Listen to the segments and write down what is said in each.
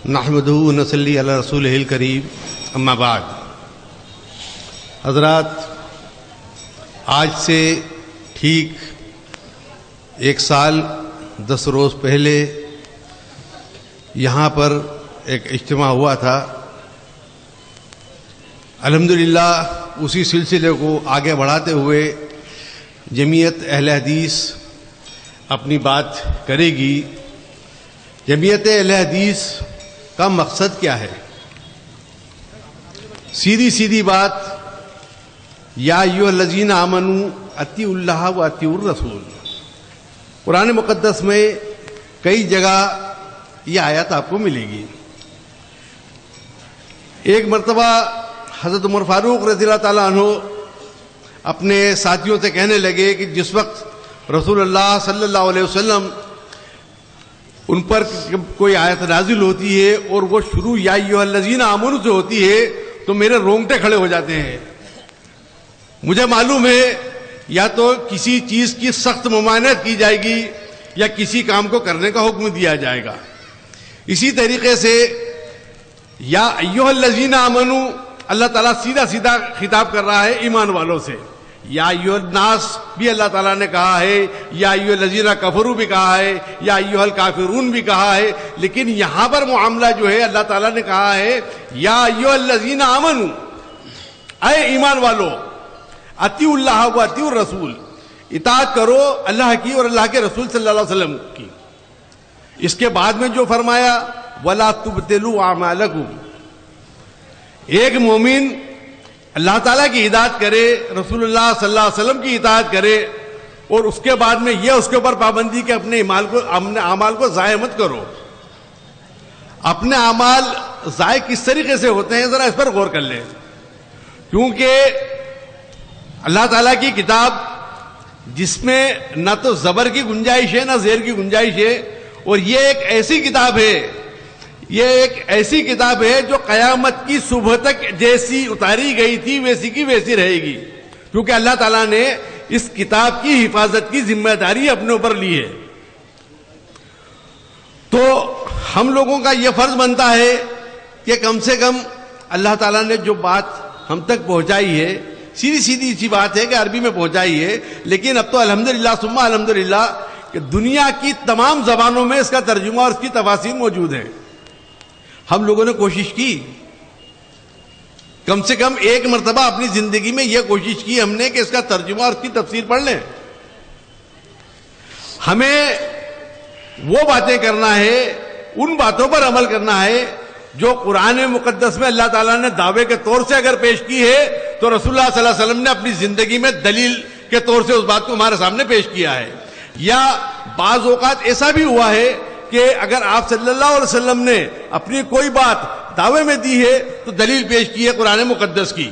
نحمدہ و نصلی علی رسولہ الکریم اما بعد. حضرات، آج سے ٹھیک 1 سال 10 روز پہلے یہاں پر ایک اجتماع ہوا تھا. الحمدللہ اسی سلسلے کو آگے بڑھاتے ہوئے جمعیت اہل حدیث اپنی بات کرے گی. جمعیت اہل حدیث کا مقصد کیا ہے؟ سیدھی بات، یا ایھا الذین آمنوا اطیعوا اللہ و اطیعوا الرسول. قرآن مقدس میں کئی جگہ یہ آیت آپ کو ملے گی. ایک مرتبہ حضرت عمر فاروق رضی اللہ تعالیٰ عنہ اپنے ساتھیوں سے کہنے لگے کہ جس وقت رسول اللہ صلی اللہ علیہ وسلم ان پر کوئی آیت نازل ہوتی ہے اور وہ شروع یا ایھا الذین آمنوا سے ہوتی ہے تو میرے رونگٹے کھڑے ہو جاتے ہیں. مجھے معلوم ہے یا تو کسی چیز کی سخت ممانعت کی جائے گی یا کسی کام کو کرنے کا حکم دیا جائے گا. اسی طریقے سے یا ایھا الذین آمنوا اللہ تعالیٰ سیدھا خطاب کر رہا ہے ایمان والوں سے. یا ایھا الناس بھی اللہ تعالیٰ نے کہا ہے، یا ایھا الذین کفروا بھی کہا ہے، یا ایھا الکافرون بھی کہا ہے. لیکن یہاں پر معاملہ جو ہے اللہ تعالیٰ نے کہا ہے یا ایھا الذین آمنوا، اے ایمان والو، اطیعوا اللہ و اطیعوا الرسول، اطاعت کرو اللہ کی اور اللہ کے رسول صلی اللہ علیہ وسلم کی. اس کے بعد میں جو فرمایا وَلَا تُبْطِلُوا أَعْمَالَكُمْ. ایک مومن اللہ تعالیٰ کی اطاعت کرے، رسول اللہ صلی اللہ علیہ وسلم کی اطاعت کرے، اور اس کے بعد میں یہ اس کے اوپر پابندی کہ اپنے اعمال کو ضائع مت کرو. اپنے اعمال ضائع کس طریقے سے ہوتے ہیں ذرا اس پر غور کر لیں. کیونکہ اللہ تعالیٰ کی کتاب جس میں نہ تو زبر کی گنجائش ہے نہ زیر کی گنجائش ہے، اور یہ ایک ایسی کتاب ہے جو قیامت کی صبح تک جیسی اتاری گئی تھی ویسی کی ویسی رہے گی. کیونکہ اللہ تعالیٰ نے اس کتاب کی حفاظت کی ذمہ داری اپنے اوپر لی ہے. تو ہم لوگوں کا یہ فرض بنتا ہے کہ کم سے کم اللہ تعالیٰ نے جو بات ہم تک پہنچائی ہے، سیدھی سی بات ہے کہ عربی میں پہنچائی ہے، لیکن اب تو الحمدللہ ثم الحمدللہ کہ دنیا کی تمام زبانوں میں اس کا ترجمہ اور اس کی تفاسیر موجود ہیں. ہم لوگوں نے کوشش کی، کم سے کم ایک مرتبہ اپنی زندگی میں یہ کوشش کی ہم نے کہ اس کا ترجمہ اور اس کی تفسیر پڑھ لیں. ہمیں وہ باتیں کرنا ہے، ان باتوں پر عمل کرنا ہے جو قرآن مقدس میں اللہ تعالیٰ نے دعوے کے طور سے اگر پیش کی ہے تو رسول اللہ صلی اللہ علیہ وسلم نے اپنی زندگی میں دلیل کے طور سے اس بات کو ہمارے سامنے پیش کیا ہے. یا بعض اوقات ایسا بھی ہوا ہے کہ اگر آپ صلی اللہ علیہ وسلم نے اپنی کوئی بات دعوے میں دی ہے تو دلیل پیش کی ہے قرآن مقدس کی.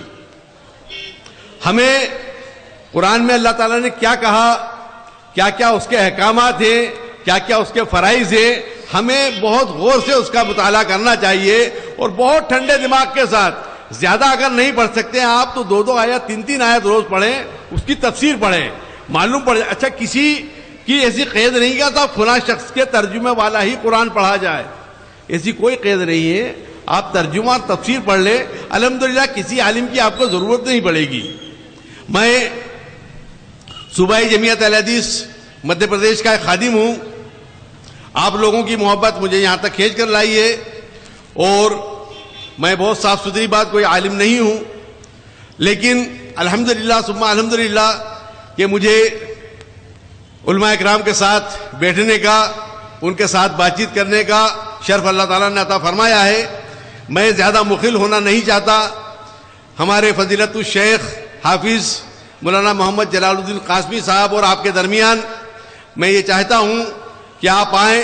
ہمیں قرآن میں اللہ تعالیٰ نے کیا کہا، کیا کیا اس کے احکامات ہیں، کیا کیا اس کے فرائض ہیں، ہمیں بہت غور سے اس کا مطالعہ کرنا چاہیے. اور بہت ٹھنڈے دماغ کے ساتھ، زیادہ اگر نہیں پڑھ سکتے ہیں آپ تو 2 آیت 3 آیت روز پڑھیں، اس کی تفسیر پڑھیں، معلوم پڑ جائے. اچھا، کسی کی ایسی قید نہیں کہ تھا فلاں شخص کے ترجمے والا ہی قرآن پڑھا جائے، ایسی کوئی قید نہیں ہے. آپ ترجمہ اور تفسیر پڑھ لیں، الحمدللہ کسی عالم کی آپ کو ضرورت نہیں پڑے گی. میں صوبائی جمعیت اہل حدیث مدھیہ پردیش کا ایک خادم ہوں. آپ لوگوں کی محبت مجھے یہاں تک کھینچ کر لائی ہے، اور میں بہت صاف ستھری بات کوئی عالم نہیں ہوں، لیکن الحمدللہ ثم الحمدللہ کہ مجھے علماء اکرام کے ساتھ بیٹھنے کا، ان کے ساتھ بات چیت کرنے کا شرف اللہ تعالیٰ نے عطا فرمایا ہے. میں زیادہ مخل ہونا نہیں چاہتا. ہمارے فضیلت الشیخ حافظ مولانا محمد جلال الدین قاسمی صاحب اور آپ کے درمیان میں یہ چاہتا ہوں کہ آپ آئیں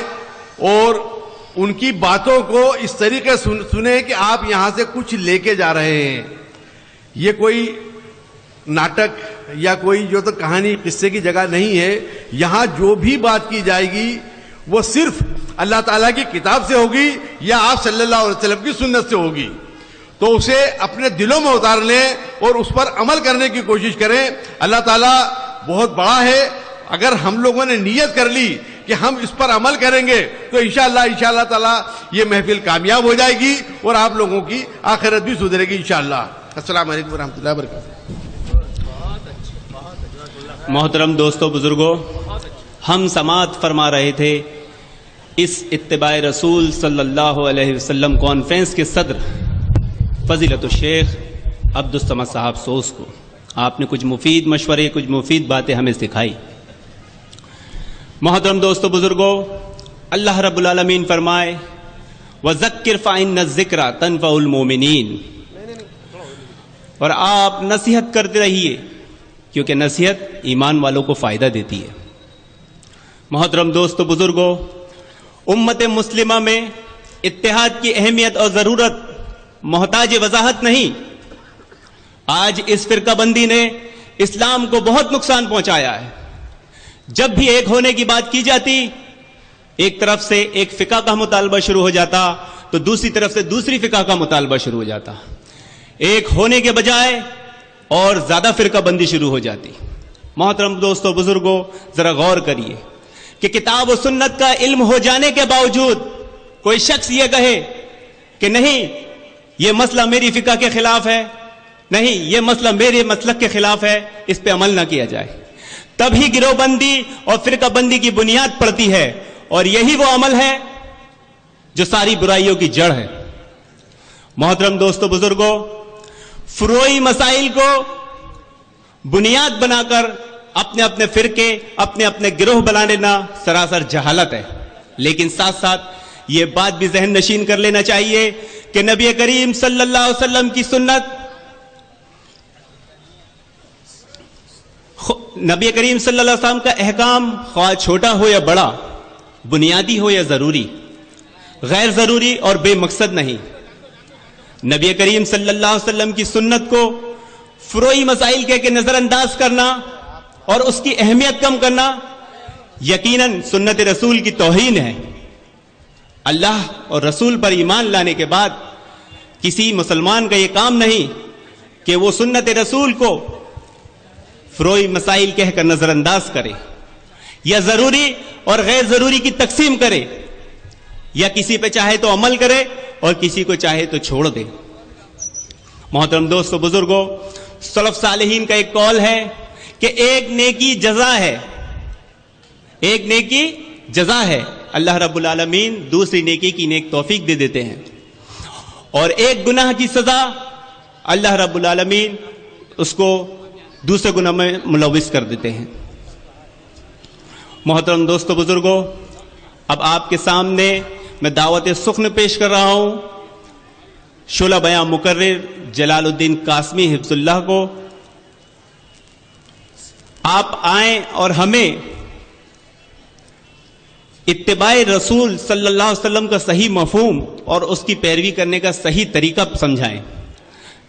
اور ان کی باتوں کو اس طریقے سنیں کہ آپ یہاں سے کچھ لے کے جا رہے ہیں. یہ کوئی ناٹک یا کوئی جو تو کہانی قصے کی جگہ نہیں ہے. یہاں جو بھی بات کی جائے گی وہ صرف اللہ تعالیٰ کی کتاب سے ہوگی یا آپ صلی اللہ علیہ وسلم کی سنت سے ہوگی. تو اسے اپنے دلوں میں اتار لیں اور اس پر عمل کرنے کی کوشش کریں. اللہ تعالیٰ بہت بڑا ہے. اگر ہم لوگوں نے نیت کر لی کہ ہم اس پر عمل کریں گے تو انشاءاللہ تعالی یہ محفل کامیاب ہو جائے گی اور آپ لوگوں کی آخرت بھی سدھرے گی انشاءاللہ. السلام علیکم ورحمۃ اللہ وبرکاتہ. محترم دوستو بزرگوں، ہم سماعت فرما رہے تھے اس اتباع رسول صلی اللہ علیہ وسلم کانفرنس کے صدر فضیلت الشیخ عبدالصمد صاحب سوس کو. آپ نے کچھ مفید مشورے، کچھ مفید باتیں ہمیں سکھائی. محترم دوستو بزرگوں، اللہ رب العالمین فرمائے وَذَكِّرْ فَإِنَّ الذِّكْرَ تَنفَعُ الْمُؤْمِنِينَ، اور آپ نصیحت کرتے رہیے کیونکہ نصیحت ایمان والوں کو فائدہ دیتی ہے. محترم دوستو بزرگوں، امت مسلمہ میں اتحاد کی اہمیت اور ضرورت محتاج وضاحت نہیں. آج اس فرقہ بندی نے اسلام کو بہت نقصان پہنچایا ہے. جب بھی ایک ہونے کی بات کی جاتی، ایک طرف سے ایک فقہ کا مطالبہ شروع ہو جاتا تو دوسری طرف سے دوسری فقہ کا مطالبہ شروع ہو جاتا. ایک ہونے کے بجائے اور زیادہ فرقہ بندی شروع ہو جاتی. محترم دوستو بزرگوں، ذرا غور کریے کہ کتاب و سنت کا علم ہو جانے کے باوجود کوئی شخص یہ کہے کہ نہیں یہ مسئلہ میری فقہ کے خلاف ہے، نہیں یہ مسئلہ میرے مسلک کے خلاف ہے، اس پہ عمل نہ کیا جائے، تبھی گروہ بندی اور فرقہ بندی کی بنیاد پڑتی ہے. اور یہی وہ عمل ہے جو ساری برائیوں کی جڑ ہے. محترم دوستو بزرگوں، فروعی مسائل کو بنیاد بنا کر اپنے اپنے فرقے، اپنے اپنے گروہ بنا لینا سراسر جہالت ہے. لیکن ساتھ ساتھ یہ بات بھی ذہن نشین کر لینا چاہیے کہ نبی کریم صلی اللہ علیہ وسلم کی سنت، نبی کریم صلی اللہ علیہ وسلم کا احکام خواہ چھوٹا ہو یا بڑا، بنیادی ہو یا ضروری، غیر ضروری اور بے مقصد نہیں. نبی کریم صلی اللہ علیہ وسلم کی سنت کو فروعی مسائل کہہ کے نظر انداز کرنا اور اس کی اہمیت کم کرنا یقیناً سنت رسول کی توہین ہے. اللہ اور رسول پر ایمان لانے کے بعد کسی مسلمان کا یہ کام نہیں کہ وہ سنت رسول کو فروعی مسائل کہہ کر نظر انداز کرے، یا ضروری اور غیر ضروری کی تقسیم کرے، یا کسی پہ چاہے تو عمل کرے اور کسی کو چاہے تو چھوڑ دے. محترم دوستو بزرگوں، سلف صالحین کا ایک قول ہے کہ ایک نیکی جزا ہے، ایک نیکی جزا ہے. اللہ رب العالمین دوسری نیکی کی نیک توفیق دے دیتے ہیں، اور ایک گناہ کی سزا اللہ رب العالمین اس کو دوسرے گناہ میں ملوث کر دیتے ہیں. محترم دوستو بزرگوں، اب آپ کے سامنے میں دعوت سخن پیش کر رہا ہوں شعلہ بیاں مقرر جلال الدین قاسمی حفظ اللہ کو. آپ آئیں اور ہمیں اتباع رسول صلی اللہ علیہ وسلم کا صحیح مفہوم اور اس کی پیروی کرنے کا صحیح طریقہ سمجھائیں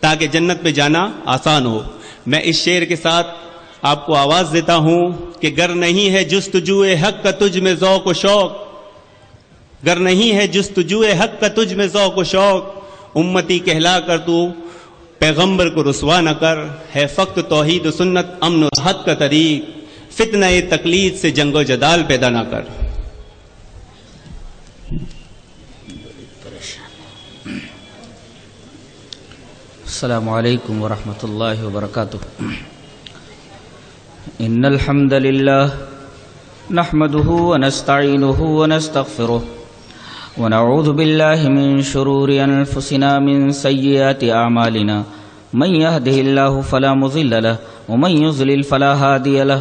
تاکہ جنت میں جانا آسان ہو. میں اس شعر کے ساتھ آپ کو آواز دیتا ہوں کہ گر نہیں ہے جستجوئے حق کا تجھ میں ذوق و شوق، گر نہیں ہے جستجوئے حق کا تجھ میں ذوق و شوق، امتی کہلا کر تو پیغمبر کو رسوا نہ کر، ہے فقط توحید و سنت امن و حق کا طریق، فتنہ تقلید سے جنگ و جدال پیدا نہ کر. السلام علیکم ورحمۃ اللہ وبرکاتہ. ان الحمد للہ نحمده ونستعینه ونستغفره ونعوذ باللہ من شرور انفسنا من سیئات اعمالنا من يهده الله فلا مضل له ومن يضلل فلا هادي له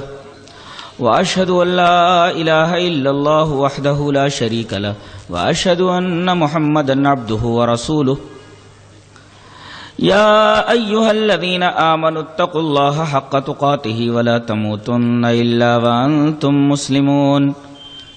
واشهد ان لا اله الا الله وحده لا شريك له واشهد ان محمدا عبده ورسوله. يا أيها الذين آمنوا اتقوا الله حق تقاته ولا تموتن إلا وأنتم مسلمون.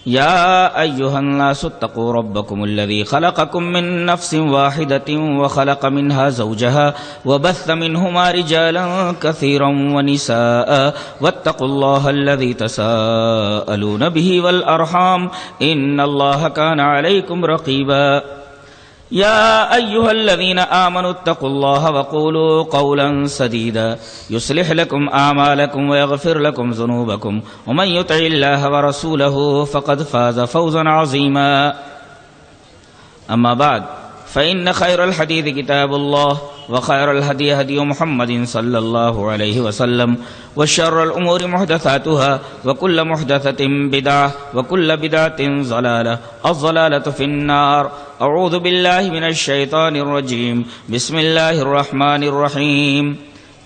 يا أيها الناس اتقوا ربكم الذي خلقكم من نفس واحدة وخلق منها زوجها وبث منهما رجالا كثيرا ونساء واتقوا الله الذي تساءلون به والأرحام إن الله كان عليكم رقيبا. يا أيها الذين آمنوا اتقوا الله وقولوا قولا سديدا يصلح لكم أعمالكم ويغفر لكم ذنوبكم ومن يطع الله ورسوله فقد فاز فوزا عظيما أما بعد فإن خير الحديث كتاب الله وخير الهدي هدي محمد صلى الله عليه وسلم وشر الأمور محدثاتها وكل محدثة بدعة وكل بدعة ضلالة الضلالة في النار أعوذ بالله من الشيطان الرجيم بسم الله الرحمن الرحيم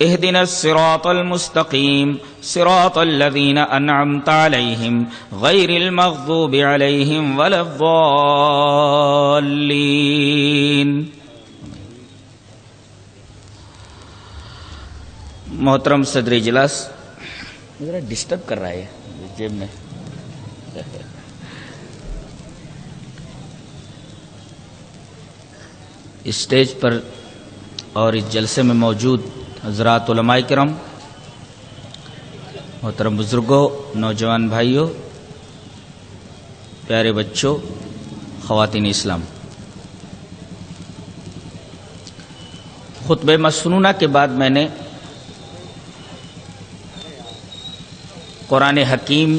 اهدنا الصراط المستقيم صراط الذين أنعمت عليهم غير المغضوب عليهم ولا الضالين. محترم صدر اجلاس ذرا ڈسٹرب کر رہا ہے جیب میں. اسٹیج پر اور اس جلسے میں موجود حضرات علماء کرام، محترم بزرگوں، نوجوان بھائیوں، پیارے بچوں، خواتین اسلام، خطبہ مسنونہ کے بعد میں نے قرآن حکیم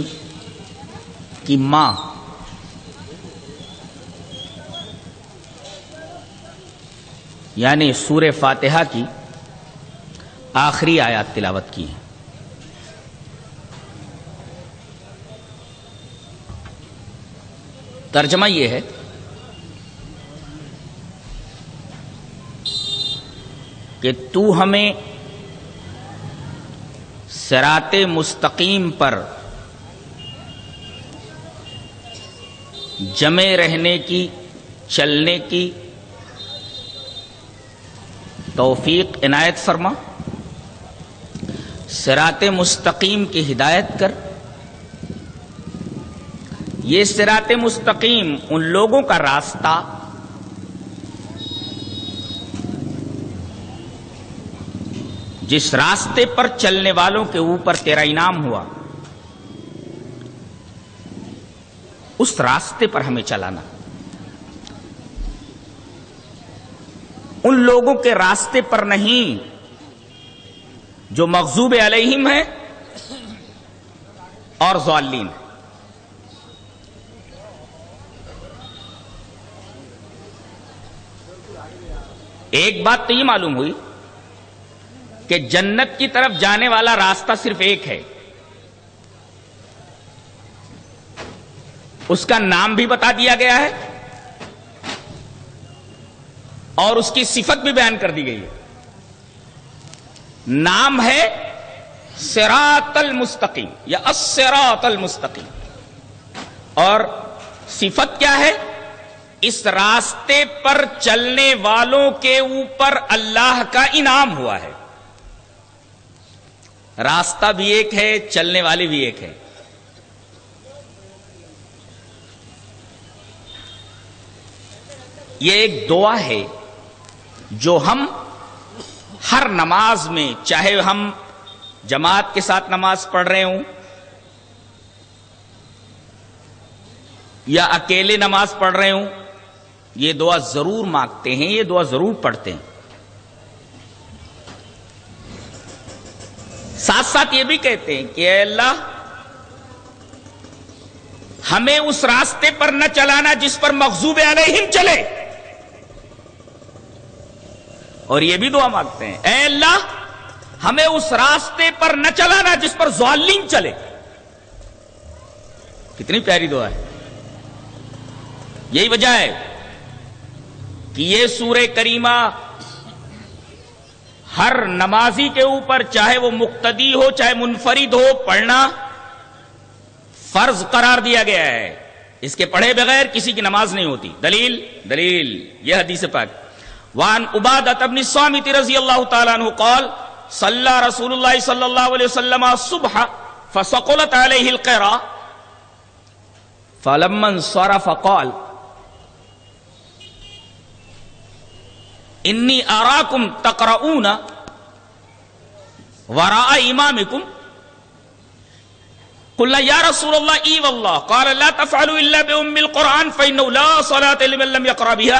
کی ماں یعنی سورہ فاتحہ کی آخری آیات تلاوت کی ہیں. ترجمہ یہ ہے کہ تو ہمیں صراط مستقیم پر جمے رہنے کی، چلنے کی توفیق عنایت فرما، صراط مستقیم کی ہدایت کر. یہ صراط مستقیم ان لوگوں کا راستہ جس راستے پر چلنے والوں کے اوپر تیرا انعام ہوا، اس راستے پر ہمیں چلانا. ان لوگوں کے راستے پر نہیں جو مغضوب علیہم ہیں اور ضالین. ایک بات تو یہ معلوم ہوئی کہ جنت کی طرف جانے والا راستہ صرف ایک ہے، اس کا نام بھی بتا دیا گیا ہے اور اس کی صفت بھی بیان کر دی گئی ہے. نام ہے صراط المستقیم یا الصراط المستقیم، اور صفت کیا ہے؟ اس راستے پر چلنے والوں کے اوپر اللہ کا انعام ہوا ہے. راستہ بھی ایک ہے، چلنے والے بھی ایک ہے. یہ ایک دعا ہے جو ہم ہر نماز میں، چاہے ہم جماعت کے ساتھ نماز پڑھ رہے ہوں یا اکیلے نماز پڑھ رہے ہوں، یہ دعا ضرور مانگتے ہیں، یہ دعا ضرور پڑھتے ہیں. ساتھ ساتھ یہ بھی کہتے ہیں کہ اے اللہ ہمیں اس راستے پر نہ چلانا جس پر مغضوب علیہم چلے، اور یہ بھی دعا مانگتے ہیں اے اللہ ہمیں اس راستے پر نہ چلانا جس پر ضالین چلے. کتنی پیاری دعا ہے. یہی وجہ ہے کہ یہ سورہ کریمہ ہر نمازی کے اوپر، چاہے وہ مقتدی ہو چاہے منفرد ہو، پڑھنا فرض قرار دیا گیا ہے. اس کے پڑھے بغیر کسی کی نماز نہیں ہوتی. دلیل یہ حدیث پاک. وعن عبادۃ بن الصامت رضی اللہ تعالی عنہ قال صلی رسول اللہ صلی اللہ علیہ وسلم الصبح فثقلت علیہ القراء فلما انصرف قال انی اراکم تقرؤون وراء امامکم قلنا یا رسول اللہ ای واللہ قال لا تفعلوا الا بام القرآن فانه لا صلاة لمن لم يقرأ بها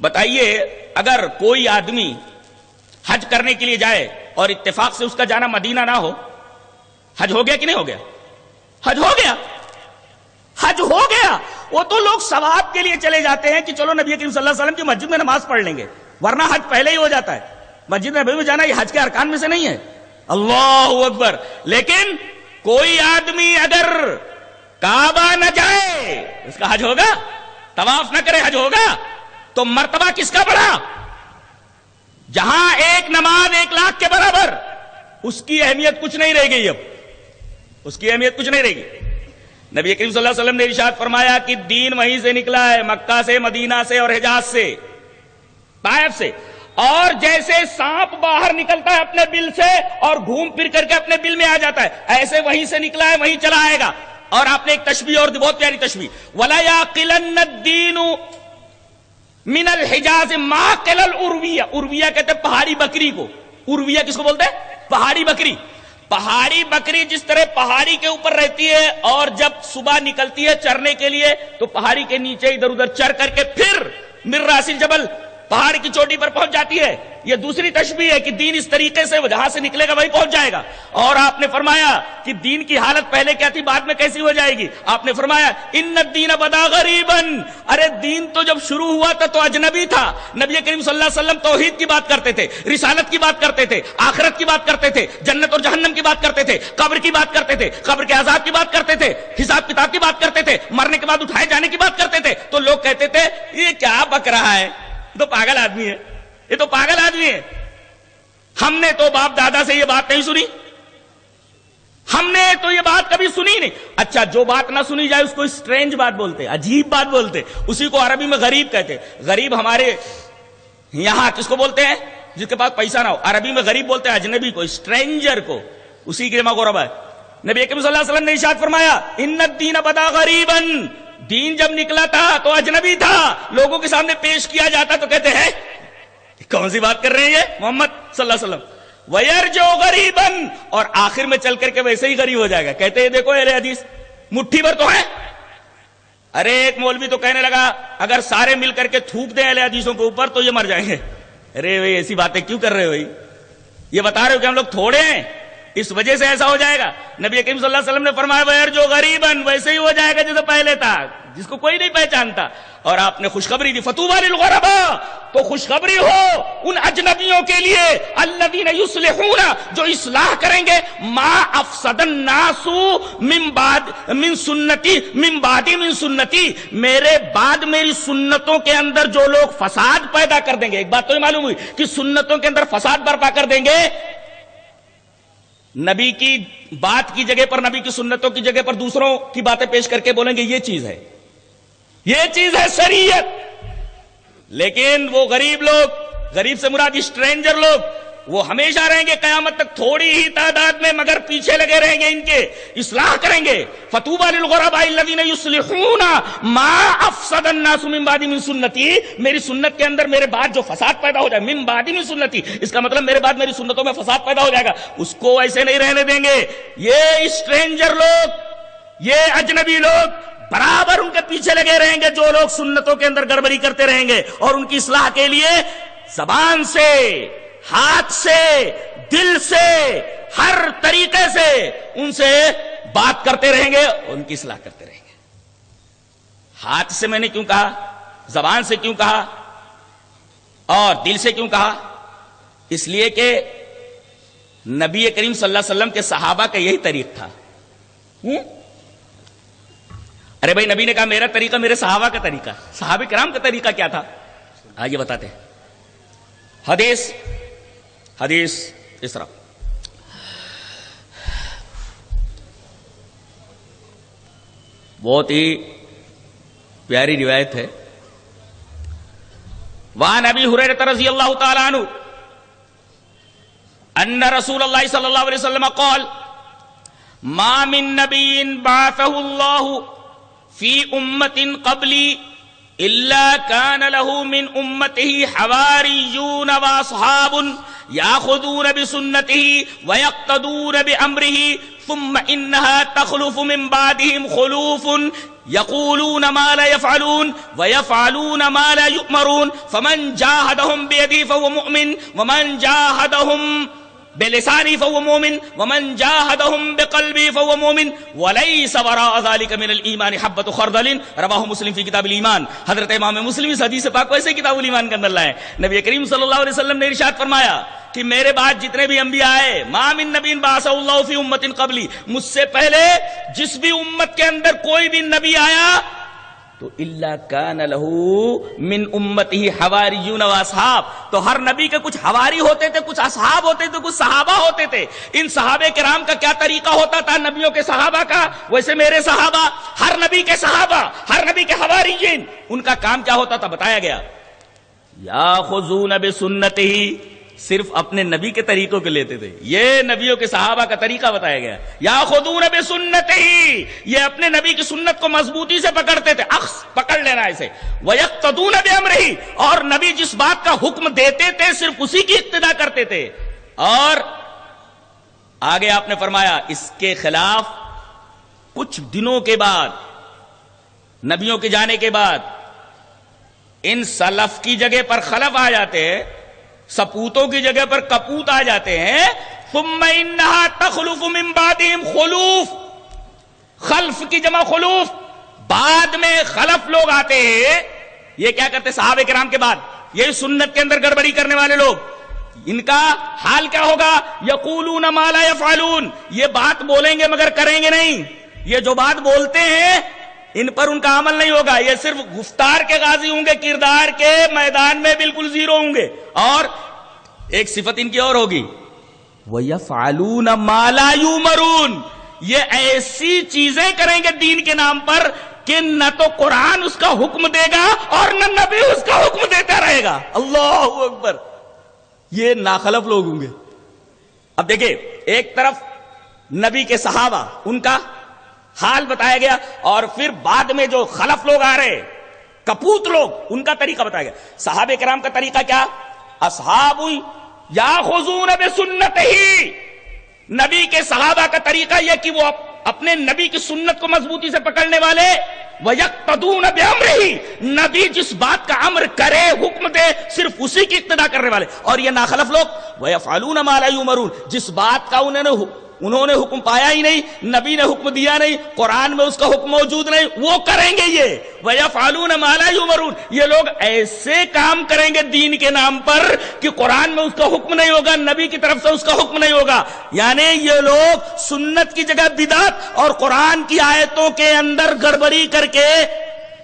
بتائیے اگر کوئی آدمی حج کرنے کے لیے جائے اور اتفاق سے اس کا جانا مدینہ نہ ہو، حج ہو گیا کہ نہیں ہو گیا؟ حج ہو گیا، حج ہو گیا. وہ تو لوگ ثواب کے لیے چلے جاتے ہیں کہ چلو نبی کریم صلی اللہ علیہ وسلم کی مسجد میں نماز پڑھ لیں گے، ورنہ حج پہلے ہی ہو جاتا ہے. مسجد نبوی میں جانا یہ حج کے ارکان میں سے نہیں ہے. اللہ اکبر. لیکن کوئی آدمی اگر کعبہ نہ جائے اس کا حج ہوگا؟ طواف نہ کرے حج ہوگا؟ تو مرتبہ کس کا بڑا؟ جہاں ایک نماز 1,00,000 کے برابر، اس کی اہمیت کچھ نہیں رہ گئی. اب اس کی اہمیت کچھ نہیں رہے گی. نبی کریم صلی اللہ علیہ وسلم نے ارشاد فرمایا کہ دین وہیں سے نکلا ہے، مکہ سے، مدینہ سے اور حجاز سے، طائف سے. اور جیسے سانپ باہر نکلتا ہے اپنے بل سے اور گھوم پھر کر کے اپنے بل میں آ جاتا ہے، ایسے وہیں سے نکلا ہے وہیں چلا آئے گا. اور آپ نے ایک تشبیہ اور بہت پیاری تشبیہ، وَلَا يَعْقِلَنَّ الدِّينُ مِنَ الْحِجَازِ مَا قِلَ الْأُرْوِيَّةِ. ارویہ کہتے ہیں پہاڑی بکری کو. ارویہ کس کو بولتے ہیں؟ پہاڑی بکری. پہاڑی بکری جس طرح پہاڑی کے اوپر رہتی ہے اور جب صبح نکلتی ہے چرنے کے لیے تو پہاڑی کے نیچے ادھر ادھر چر کر کے پھر من راس الجبل پہاڑ کی چوٹی پر پہنچ جاتی ہے. یہ دوسری تشبیہ ہے کہ دین اس طریقے سے جہاں سے نکلے گا وہی پہنچ جائے گا. اور آپ نے فرمایا کہ دین کی حالت پہلے کیا تھی بعد میں کیسی ہو جائے گی. آپ نے فرمایا ان الدین بدا غریبا. ارے دین تو جب شروع ہوا تھا تو اجنبی تھا. نبی کریم صلی اللہ علیہ وسلم توحید کی بات کرتے تھے، رسالت کی بات کرتے تھے، آخرت کی بات کرتے تھے، جنت اور جہنم کی بات کرتے تھے، قبر کی بات کرتے تھے، قبر کے عذاب کی بات کرتے تھے، حساب کتاب کی بات کرتے تھے، مرنے کے بعد اٹھائے جانے کی بات کرتے تھے. تو لوگ کہتے تھے یہ کیا بک رہا ہے، یہ تو پاگل آدمی ہے، یہ تو پاگل آدمی ہے. ہم نے تو باپ دادا سے یہ بات نہیں سنی، ہم نے تو یہ بات کبھی سنی نہیں. اچھا جو بات نہ سنی جائے اس کو اسٹرینج بات بولتے، عجیب بات بولتے، اسی کو عربی میں غریب کہتے. غریب ہمارے یہاں کس کو بولتے ہیں؟ جس کے پاس پیسہ نہ ہو. عربی میں غریب بولتے ہیں اجنبی کو، اسٹرینجر کو، اسی کے دماغ غربا ہے. نبی کریم صلی اللہ علیہ وسلم نے ارشاد فرمایا ان الدین بدا غریبا. دین جب نکلا تھا تو اجنبی تھا، لوگوں کے سامنے پیش کیا جاتا تو کہتے ہیں کون سی بات کر رہے ہیں یہ محمد صلی اللہ علیہ وسلم. وَيَرْجُعُ غَرِيبًا. اور آخر میں چل کر کے ویسے ہی غریب ہو جائے گا. کہتے ہیں دیکھو اہل حدیث مٹھی بھر تو ہے. ارے ایک مولوی تو کہنے لگا اگر سارے مل کر کے تھوک دیں اہل حدیثوں کے اوپر تو یہ مر جائیں گے. ارے بھائی ایسی باتیں کیوں کر رہے ہو؟ یہ بتا رہے ہو کہ ہم لوگ تھوڑے ہیں اس وجہ سے ایسا ہو جائے گا. نبی کریم صلی اللہ علیہ وسلم نے فرمایا وَيَرْجُعُ غَرِيبًا. ویسے ہی ہو جائے گا جیسے پہلے تھا، جس کو کوئی نہیں پہچانتا. اور آپ نے خوشخبری دی فَطُوبَىٰ لِلْغُرَبَاء. تو خوشخبری ہو ان اجنبیوں کے لیے الذین یصلحون، جو اصلاح کریں گے ما افسد الناس من سنتی من بعدی من سنتی. میرے بعد میری سنتوں کے اندر جو لوگ فساد پیدا کر دیں گے. ایک بات تو یہ معلوم ہوئی کہ سنتوں کے اندر فساد برپا کر دیں گے. نبی کی بات کی جگہ پر، نبی کی سنتوں کی جگہ پر دوسروں کی باتیں پیش کر کے بولیں گے یہ چیز ہے، یہ چیز ہے شریعت. لیکن وہ غریب لوگ، غریب سے مراد اسٹرینجر لوگ، وہ ہمیشہ رہیں گے قیامت تک تھوڑی ہی تعداد میں، مگر پیچھے لگے رہیں گے، ان کے اصلاح کریں گے. فَطُوبَىٰ لِلْغُرَبَاءِ الَّذِينَ يُصْلِحُونَ مَا أَفْسَدَ النَّاسُ مِن بَعْدِ مِن سُنَّتِي. میری سنت کے اندر میرے بعد جو فساد پیدا ہو جائے، من بعد من سنتی، اس کا مطلب میرے بعد میری سنتوں میں فساد پیدا ہو جائے گا، اس کو ایسے نہیں رہنے دیں گے. یہ اسٹرینجر لوگ، یہ اجنبی لوگ برابر ان کے پیچھے لگے رہیں گے، جو لوگ سنتوں کے اندر گڑبڑی کرتے رہیں گے، اور ان کی اصلاح کے لیے زبان سے، ہاتھ سے، دل سے، ہر طریقے سے ان سے بات کرتے رہیں گے، ان کی اصلاح کرتے رہیں گے. ہاتھ سے میں نے کیوں کہا، زبان سے کیوں کہا اور دل سے کیوں کہا؟ اس لیے کہ نبی کریم صلی اللہ علیہ وسلم کے صحابہ کا یہی طریق تھا. ارے بھائی نبی نے کہا میرا طریقہ میرے صحابہ کا طریقہ. صحابہ کرام کا طریقہ کیا تھا؟ آئیے بتاتے ہیں. حدیث اس طرح بہت ہی پیاری روایت ہے. وعن ابی ہریرہ رضی اللہ تعالی عنہ ان رسول اللہ صلی اللہ علیہ وسلم قال ما من نبی بعثه اللہ فی امت قبلی الا كان له من امته حواریون واصحاب یاخذون بسنته ويقتدون بامره ثم انها تخلف من بعدهم خلوف یقولون ما لا يفعلون ويفعلون ما لا يؤمرون فمن جاهدهم بيده فهو مؤمن ومن جاهدهم بلسانی فهو مؤمن ومن جاهدهم بقلبه فهو مؤمن وليس وراء ذلك من الايمان حبۃ خردل رواہ مسلم فی کتاب الایمان. حضرت امام مسلم اس حدیث پاک کو ایسے کتاب الایمان کے اندر لائے. نبی کریم صلی اللہ علیہ وسلم نے ارشاد فرمایا کہ میرے بعد جتنے بھی انبیاء آئے ما من نبی بعثہ اللہ فی امت قبلی، مجھ سے پہلے جس بھی امت کے اندر کوئی بھی نبی آیا تو الا کان لہ من امتہ حواریون و اصحاب، تو ہر نبی کے کچھ حواری ہوتے تھے، کچھ اصحاب ہوتے تھے، کچھ صحابہ ہوتے تھے. ان صحابہ کرام کا کیا طریقہ ہوتا تھا نبیوں کے صحابہ کا، ویسے میرے صحابہ، ہر نبی کے صحابہ، ہر نبی کے حواریین، ان کا کام کیا ہوتا تھا بتایا گیا. یاخذون بسنتہ، صرف اپنے نبی کے طریقوں کے لیتے تھے. یہ نبیوں کے صحابہ کا طریقہ بتایا گیا. یاخذون بسنتہ، یہ اپنے نبی کی سنت کو مضبوطی سے پکڑتے تھے، اخذ پکڑ لینا اسے. ویقتدون بامرہ، اور نبی جس بات کا حکم دیتے تھے صرف اسی کی اقتدا کرتے تھے. اور آگے آپ نے فرمایا اس کے خلاف کچھ دنوں کے بعد، نبیوں کے جانے کے بعد، ان سلف کی جگہ پر خلف آ جاتے ہیں، سپوتوں کی جگہ پر کپوت آ جاتے ہیں. ثم انہا تخلف من بعدہم خلوف، خلف کی جمع خلوف، بعد میں خلف لوگ آتے ہیں. یہ کیا کرتے صحابہ کرام کے بعد؟ یہی سنت کے اندر گڑبڑی کرنے والے لوگ. ان کا حال کیا ہوگا؟ یقولون ما لا یفعلون، یہ بات بولیں گے مگر کریں گے نہیں. یہ جو بات بولتے ہیں ان پر ان کا عمل نہیں ہوگا. یہ صرف گفتار کے غازی ہوں گے، کردار کے میدان میں بالکل زیرو ہوں گے. اور ایک صفت ان کی اور ہوگی، وَيَفْعَلُونَ مَا لَا يُؤْمَرُونَ، یہ ایسی چیزیں کریں گے دین کے نام پر کہ نہ تو قرآن اس کا حکم دے گا اور نہ نبی اس کا حکم دیتا رہے گا. اللہ اکبر. یہ ناخلف لوگ ہوں گے. اب دیکھیں، ایک طرف نبی کے صحابہ، ان کا حال بتایا گیا، اور پھر بعد میں جو خلف لوگ آ رہے، کپوت لوگ، ان کا طریقہ بتایا گیا. صحابہ کرام کا طریقہ کیا؟ اصحاب یاخذون بسنتہ، نبی کے صحابہ کا طریقہ یہ کہ وہ اپنے نبی کی سنت کو مضبوطی سے پکڑنے والے. وَيَقْتَدُونَ بِأَمْرِهِ، نبی جس بات کا امر کرے، حکم دے، صرف اسی کی اقتدا کرنے والے. اور یہ ناخلف لوگ وَيَفْعَلُونَ مَا لَا يُؤْمَرُونَ، جس بات کا انہوں نے حکم پایا ہی نہیں، نبی نے حکم دیا نہیں، قرآن میں اس کا حکم موجود نہیں، وہ کریں گے. یہ وَيَفْعَلُونَ مَا لَا يُؤْمَرُونَ، یہ لوگ ایسے کام کریں گے دین کے نام پر کہ قرآن میں اس کا حکم نہیں ہوگا، نبی کی طرف سے اس کا حکم نہیں ہوگا. یعنی یہ لوگ سنت کی جگہ بدعت اور قرآن کی آیتوں کے اندر گڑبڑی کر کے،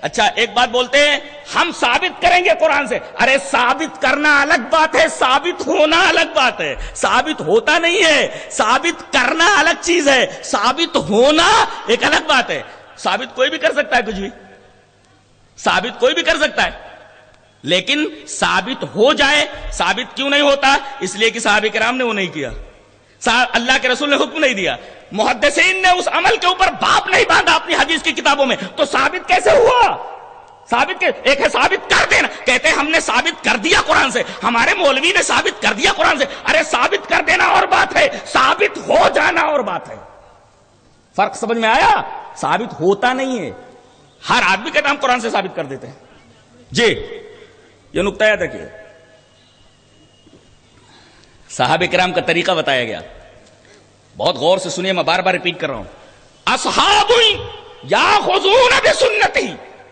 اچھا ایک بات بولتے ہیں ہم ثابت کریں گے قرآن سے. ارے ثابت کرنا الگ بات ہے، ثابت ہونا الگ بات ہے. ثابت ہوتا نہیں ہے، ثابت کرنا الگ چیز ہے، ثابت ہونا ایک الگ بات ہے. ثابت کوئی بھی کر سکتا ہے، کچھ بھی ثابت کوئی بھی کر سکتا ہے، لیکن ثابت ہو جائے. ثابت کیوں نہیں ہوتا؟ اس لیے کہ صحابہ کرام نے وہ نہیں کیا، اللہ کے رسول نے حکم نہیں دیا، محدثین نے اس عمل کے اوپر باپ نہیں باندھا اپنی حدیث کی کتابوں میں. تو ثابت کیسے ہوا؟ ثابت ایک ہے ثابت کر دینا، کہتے ہیں ہم نے ثابت کر دیا قرآن سے، ہمارے مولوی نے ثابت کر دیا قرآن سے. ارے ثابت کر دینا اور بات ہے، ثابت ہو جانا اور بات ہے. فرق سمجھ میں آیا؟ ثابت ہوتا نہیں ہے. ہر آدمی کہتا ہم قرآن سے ثابت کر دیتے ہیں. جی یہ نقطہ یاد رکھیے. صحابہ کرام کا طریقہ بتایا گیا، بہت غور سے سنیے، میں بار بار ریپیٹ کر رہا ہوں. اصحاب یاخذون بسنتی،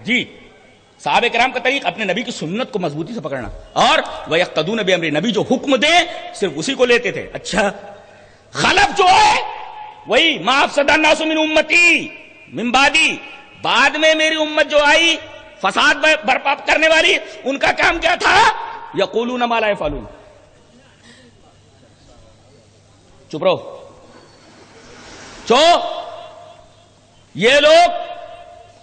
جی صحابہ کرام کا طریقہ اپنے نبی کی سنت کو مضبوطی سے پکڑنا، اور وَيَقْتَدُونَ بِأَمْرِهِ، نبی جو حکم دے صرف اسی کو لیتے تھے. اچھا خلف جو ہے وہی مَا أَفْسَدَ النَّاسُ مِنْ أُمَّتِي مِنْ بَعْدِي، بعد میں میری امت جو آئی فساد برپا کرنے والی، ان کا کام کیا تھا؟ یقولون ما لا یفعلون. چپ رہو، یہ لوگ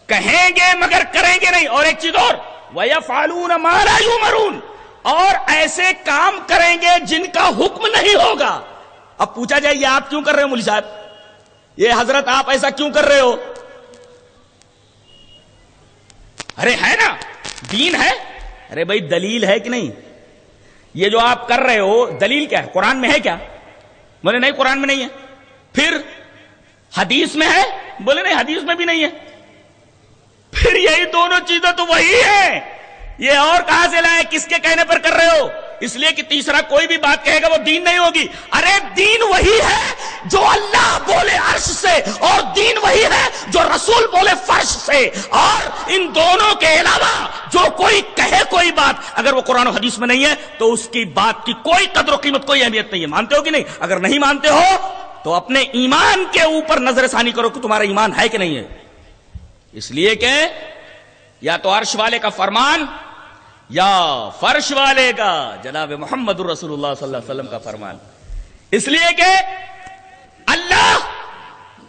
کہیں گے مگر کریں گے نہیں. اور ایک چیز اور، وَيَفْعَلُونَ مَا لَا يُؤْمَرُونَ، اور ایسے کام کریں گے جن کا حکم نہیں ہوگا. اب پوچھا جائے یہ آپ کیوں کر رہے ہو مولوی صاحب، یہ حضرت آپ ایسا کیوں کر رہے ہو؟ ارے ہے نا دین ہے. ارے بھائی دلیل ہے کہ نہیں؟ یہ جو آپ کر رہے ہو دلیل کیا ہے؟ قرآن میں ہے کیا؟ بولے نہیں قرآن میں نہیں ہے. پھر حدیث میں ہے؟ بولے نہیں حدیث میں بھی نہیں ہے. پھر یہی دونوں چیزیں تو وہی ہیں، یہ اور کہاں سے لائے؟ کس کے کہنے پر کر رہے ہو؟ اس لیے کہ تیسرا کوئی بھی بات کہے گا وہ دین نہیں ہوگی۔ ارے دین وہی ہے جو اللہ بولے عرش سے، اور دین وہی ہے جو رسول بولے فرش سے، اور ان دونوں کے علاوہ جو کوئی کہے کوئی بات اگر وہ قرآن و حدیث میں نہیں ہے تو اس کی بات کی کوئی قدر و قیمت، کوئی اہمیت نہیں ہے۔ مانتے ہو کہ نہیں؟ اگر نہیں مانتے ہو تو اپنے ایمان کے اوپر نظر ثانی کرو کہ تمہارا ایمان ہے کہ نہیں ہے۔ اس لیے کہ یا تو عرش والے کا فرمان یا فرش والے کا جناب محمد الرسول اللہ صلی اللہ علیہ وسلم کا فرمان۔ اس لیے کہ اللہ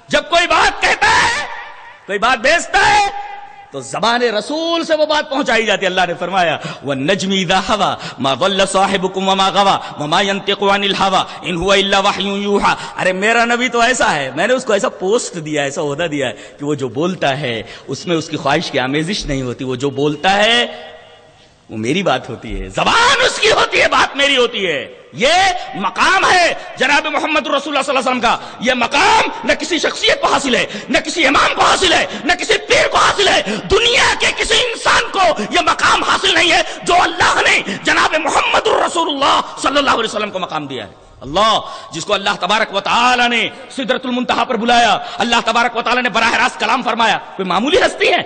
جب کوئی بات کہتا ہے، کوئی بات بھیجتا ہے، تو زبان رسول سے وہ بات پہنچائی جاتی ہے۔ اللہ نے فرمایا وَالنَّجْمِ إِذَا هَوَىٰ مَا ضَلَّ صَاحِبُكُمْ وَمَا غَوَىٰ وَمَا يَنطِقُ عَنِ الْهَوَىٰ إِنْ هُوَ إِلَّا وَحْيٌ يُوحَىٰ۔ ارے میرا نبی تو ایسا ہے، میں نے اس کو ایسا پوسٹ دیا، ایسا عہدہ دیا ہے کہ وہ جو بولتا ہے اس میں اس کی خواہش کی آمیزش نہیں ہوتی، وہ جو بولتا ہے وہ میری بات ہوتی ہے، زبان اس کی ہوتی ہے، بات میری ہوتی ہے۔ یہ مقام ہے جناب محمد رسول اللہ صلی اللہ علیہ وسلم کا۔ یہ مقام نہ کسی شخصیت کو حاصل ہے، نہ کسی امام کو حاصل ہے، نہ کسی پیر کو حاصل ہے، دنیا کے کسی انسان کو یہ مقام حاصل نہیں ہے جو اللہ نے جناب محمد رسول اللہ صلی اللہ علیہ وسلم کو مقام دیا ہے۔ اللہ جس کو اللہ تبارک و تعالی نے سدرۃ المنتہا پر بلایا، اللہ تبارک و تعالی نے براہ راست کلام فرمایا، کوئی معمولی ہستی ہے؟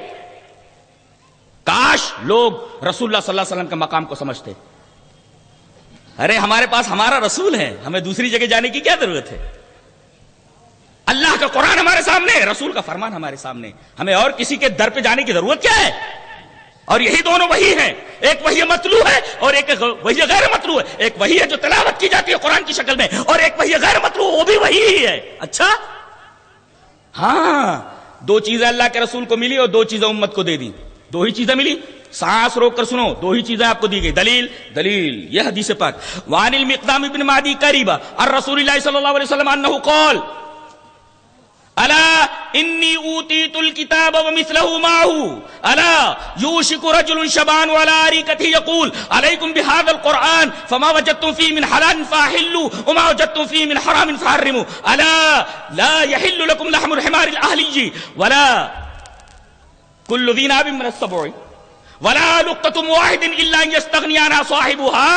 کاش لوگ رسول اللہ صلی اللہ علیہ وسلم کے مقام کو سمجھتے۔ ارے ہمارے پاس ہمارا رسول ہے، ہمیں دوسری جگہ جانے کی کیا ضرورت ہے؟ اللہ کا قرآن ہمارے سامنے، رسول کا فرمان ہمارے سامنے، ہمیں اور کسی کے در پہ جانے کی ضرورت کیا ہے؟ اور یہی دونوں وہی ہیں، ایک وہی مطلوع ہے اور ایک وہی غیر مطلوع ہے، ایک وہی ہے جو تلاوت کی جاتی ہے قرآن کی شکل میں، اور ایک وہی غیر مطلوع، وہ بھی وہی ہی ہے۔ اچھا ہاں، دو چیزیں اللہ کے رسول کو ملی اور دو چیزیں امت کو دے دی، دو ہی چیزیں ملی، سانس روک کر سنو، دو ہی چیزیں آپ کو دی گئی۔ دلیل یہ حدیث پاک وعن المقدام ابن معدی قریبا عن رسول اللہ صلی اللہ علیہ وسلم انه قال الا انی اوتیت الكتاب ومثله معه الا یوشک رجل شبان ولا اریکته یقول علیکم بهذا القرآن فما وجدتم فيه من حلال فاحلوا وما وجدتم فيه من حرام فحرموا الا لا يحل لكم لحم الحمار الاهلي ولا كل ذي ناب من السبع ولا لقطة واحد الا ان يستغني عنها صاحبها۔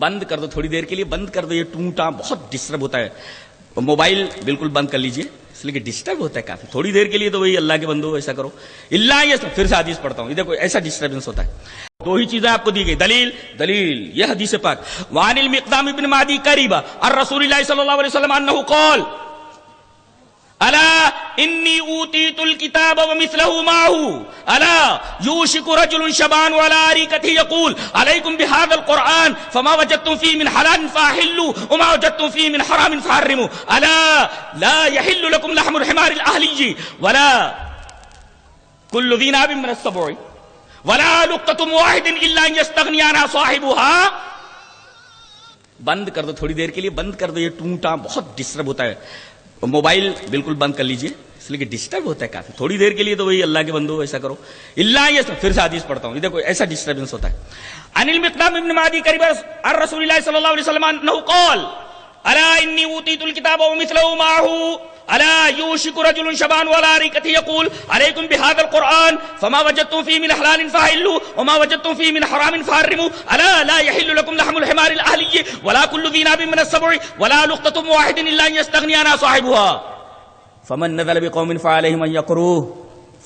بند کر دو تھوڑی دیر کے لیے، بند کر دو، یہ ٹونٹا بہت ڈسٹرب ہوتا ہے، موبائل بالکل بند کر لیجئے، اس لیے کہ ڈسٹرب ہوتا ہے کافی، تھوڑی دیر کے لیے تو وہی اللہ کے بندو ایسا کرو، اللہ یہ پھر سے حدیث پڑھتا ہوں، یہ دیکھو ایسا ڈسٹربنس ہوتا ہے۔ دو ہی چیزیں آپ کو دی گئی، دلیل یہ حدیث پاک وعن المقدام ابن معدی قریبا عن رسول اللہ صلی اللہ علیہ وسلم انه قال الا انی اوتیت الكتاب ومثله معه الا یوشک رجل شبان ولا اریکته یقول علیکم بهذا القرآن فما وجدتم فيه من حلال فاحلوا وما وجدتم فيه من حرام فحرموا الا لا يحل لكم لحم الحمار الاهلي ولا كل ذي ناب من السبع ولا لقطة واحد الا ان يستغني عنها صاحبها۔ بند کر دو تھوڑی دیر کے لیے، بند کر دو، یہ ٹونٹا بہت ڈسٹرب ہوتا ہے، موبائل بالکل بند کر لیجئے، اس لیے کہ ڈسٹرب ہوتا ہے کافی، تھوڑی دیر کے لیے تو وہی اللہ کے بندو ایسا کرو، اللہ یہ پھر سے حدیث پڑھتا ہوں، یہ دیکھو ایسا ڈسٹربنس ہوتا ہے۔ عن المقدام ابن معدی قریبا عن رسول اللہ صلی اللہ علیہ وسلم انه قال الا انی اوتیت الكتاب ومثله معه الا یوشک رجل شبان ولا اریکته یقول علیکم بهذا القرآن فما وجدتم فيه من حلال فحلوا وما وجدتم فيه من حرام فحرموا الا لا يحل لكم لحم الحمار الاهلي ولا كل ذي ناب من السبع ولا لقطة واحد الا ان يستغني عنها صاحبها فمن نزل بقوم فعليهم ان يقروه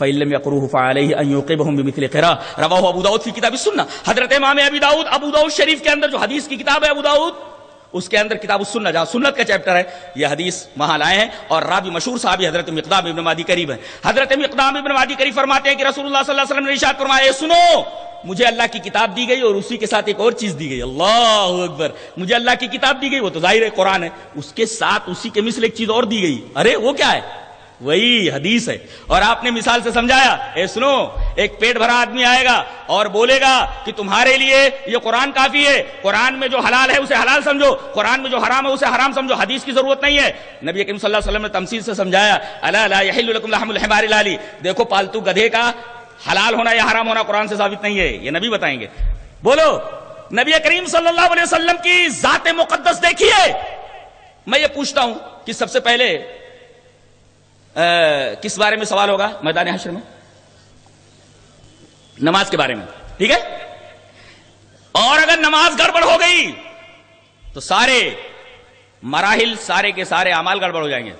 فإن لم يقروه فعليه ان يعقبهم بمثل قراءة۔ رواه ابو داؤد في کتاب السنہ۔ حضرت امام ابو داؤد شریف کے اندر جو حدیث کی کتاب ہے ابو داؤد، اس کے اندر کتاب السنہ جہاں سنت کا چیپٹر ہے، یہ حدیث وہاں لائے ہیں، اور راوی مشہور صحابی حضرت مقدام ابن معدی قریب ہیں۔ حضرت مقدام ابن معدی قریب فرماتے ہیں کہ رسول اللہ صلی اللہ علیہ وسلم نے ارشاد فرمایا، سنو مجھے اللہ کی کتاب دی گئی اور اسی کے ساتھ ایک اور چیز دی گئی، اللہ اکبر، مجھے اللہ کی کتاب دی گئی، وہ تو ظاہر ہے قرآن ہے، اس کے ساتھ اسی کے مثل ایک چیز اور دی گئی، ارے وہ کیا ہے؟ وہی حدیث ہے۔ اور آپ نے مثال سے سمجھایا، اے سنو، ایک پیٹ بھرا آدمی آئے گا اور بولے گا کہ تمہارے لیے یہ قرآن کافی ہے، قرآن میں جو حلال ہے اسے حلال سمجھو، قرآن میں جو حرام ہے اسے حرام سمجھو، حدیث کی ضرورت نہیں ہے۔ نبی کریم صلی اللہ علیہ وسلم نے تمثیل سے سمجھایا، الا لا یحل لکم لحم الحمار الاہلی، دیکھو پالتو گدھے کا حلال ہونا یا حرام ہونا قرآن سے ثابت نہیں ہے، یہ نبی بتائیں گے۔ بولو، نبی کریم صلی اللہ علیہ وسلم کی ذات مقدس دیکھیے۔ میں یہ پوچھتا ہوں کہ سب سے پہلے کس بارے میں سوال ہوگا میدان حشر میں؟ نماز کے بارے میں، ٹھیک ہے؟ اور اگر نماز گڑبڑ ہو گئی تو سارے مراحل، سارے کے سارے اعمال گڑبڑ ہو جائیں گے.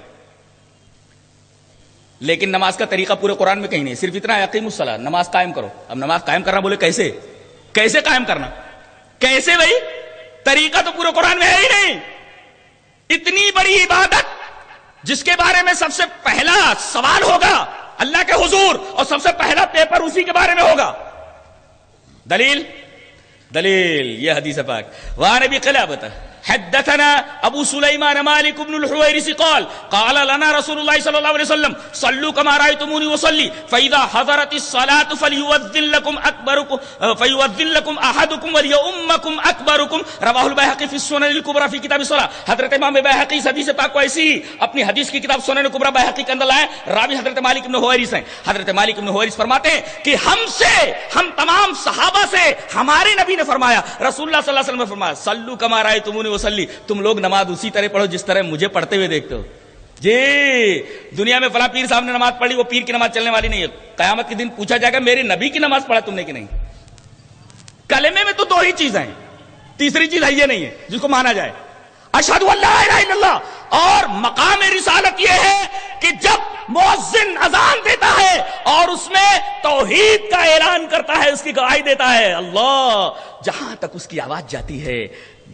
لیکن نماز کا طریقہ پورے قرآن میں کہیں نہیں، صرف اتنا ہے اقیم الصلاۃ، نماز قائم کرو. اب نماز قائم کرنا بولے کیسے؟ کیسے قائم کرنا؟ کیسے بھائی؟ طریقہ تو پورے قرآن میں ہے ہی نہیں. اتنی بڑی عبادت جس کے بارے میں سب سے پہلا سوال ہوگا اللہ کے حضور، اور سب سے پہلا پیپر اسی کے بارے میں ہوگا. دلیل یہ حدیث پاک. وہاں نبی قلابہ حدثنا ابو سليمان مالك بن الحويرث قال لنا رسول الله صلى الله عليه وسلم صلوا كما رايتموني اصلي فاذا حضرت الصلاه فليؤذن لكم احدكم وليؤمكم اكبركم. رواه البيهقي في السنن الكبرى في کتاب الصلاه. حضرت امام بيهقي حدیث پاک کو ایسی اپنی حدیث کی کتاب سنن کبریٰ بيهقي کے اندر لائے. راوی حضرت مالک بن حویرث ہیں. حضرت مالک بن حویرث فرماتے ہیں کہ ہم تمام صحابہ سے ہمارے نبی نے فرمایا، رسول اللہ صلی اللہ علیہ وسلم نے فرمایا صلوا كما رايتموني وصلی، تم لوگ نماز اسی طرح پڑھو جس طرح مجھے پڑھتے ہوئے دیکھتے ہو. جی دنیا میں فلاں پیر صاحب نے نماز پڑھی، وہ پیر کی نماز چلنے والی نہیں ہے. قیامت کے دن پوچھا جائے گا میرے نبی کی نماز پڑھا تم نے کہ نہیں. کلمے میں تو دو ہی چیزیں ہیں، تیسری چیز ہے یہ نہیں ہے جس کو مانا جائے. اشہد ان لا الہ الا اللہ. اور مقام رسالت یہ ہے کہ جب مؤذن اذان دیتا ہے اور اس میں توحید کا اعلان کرتا ہے، اس کی گواہی دیتا ہے، اللہ جہاں تک اس کی آواز جاتی ہے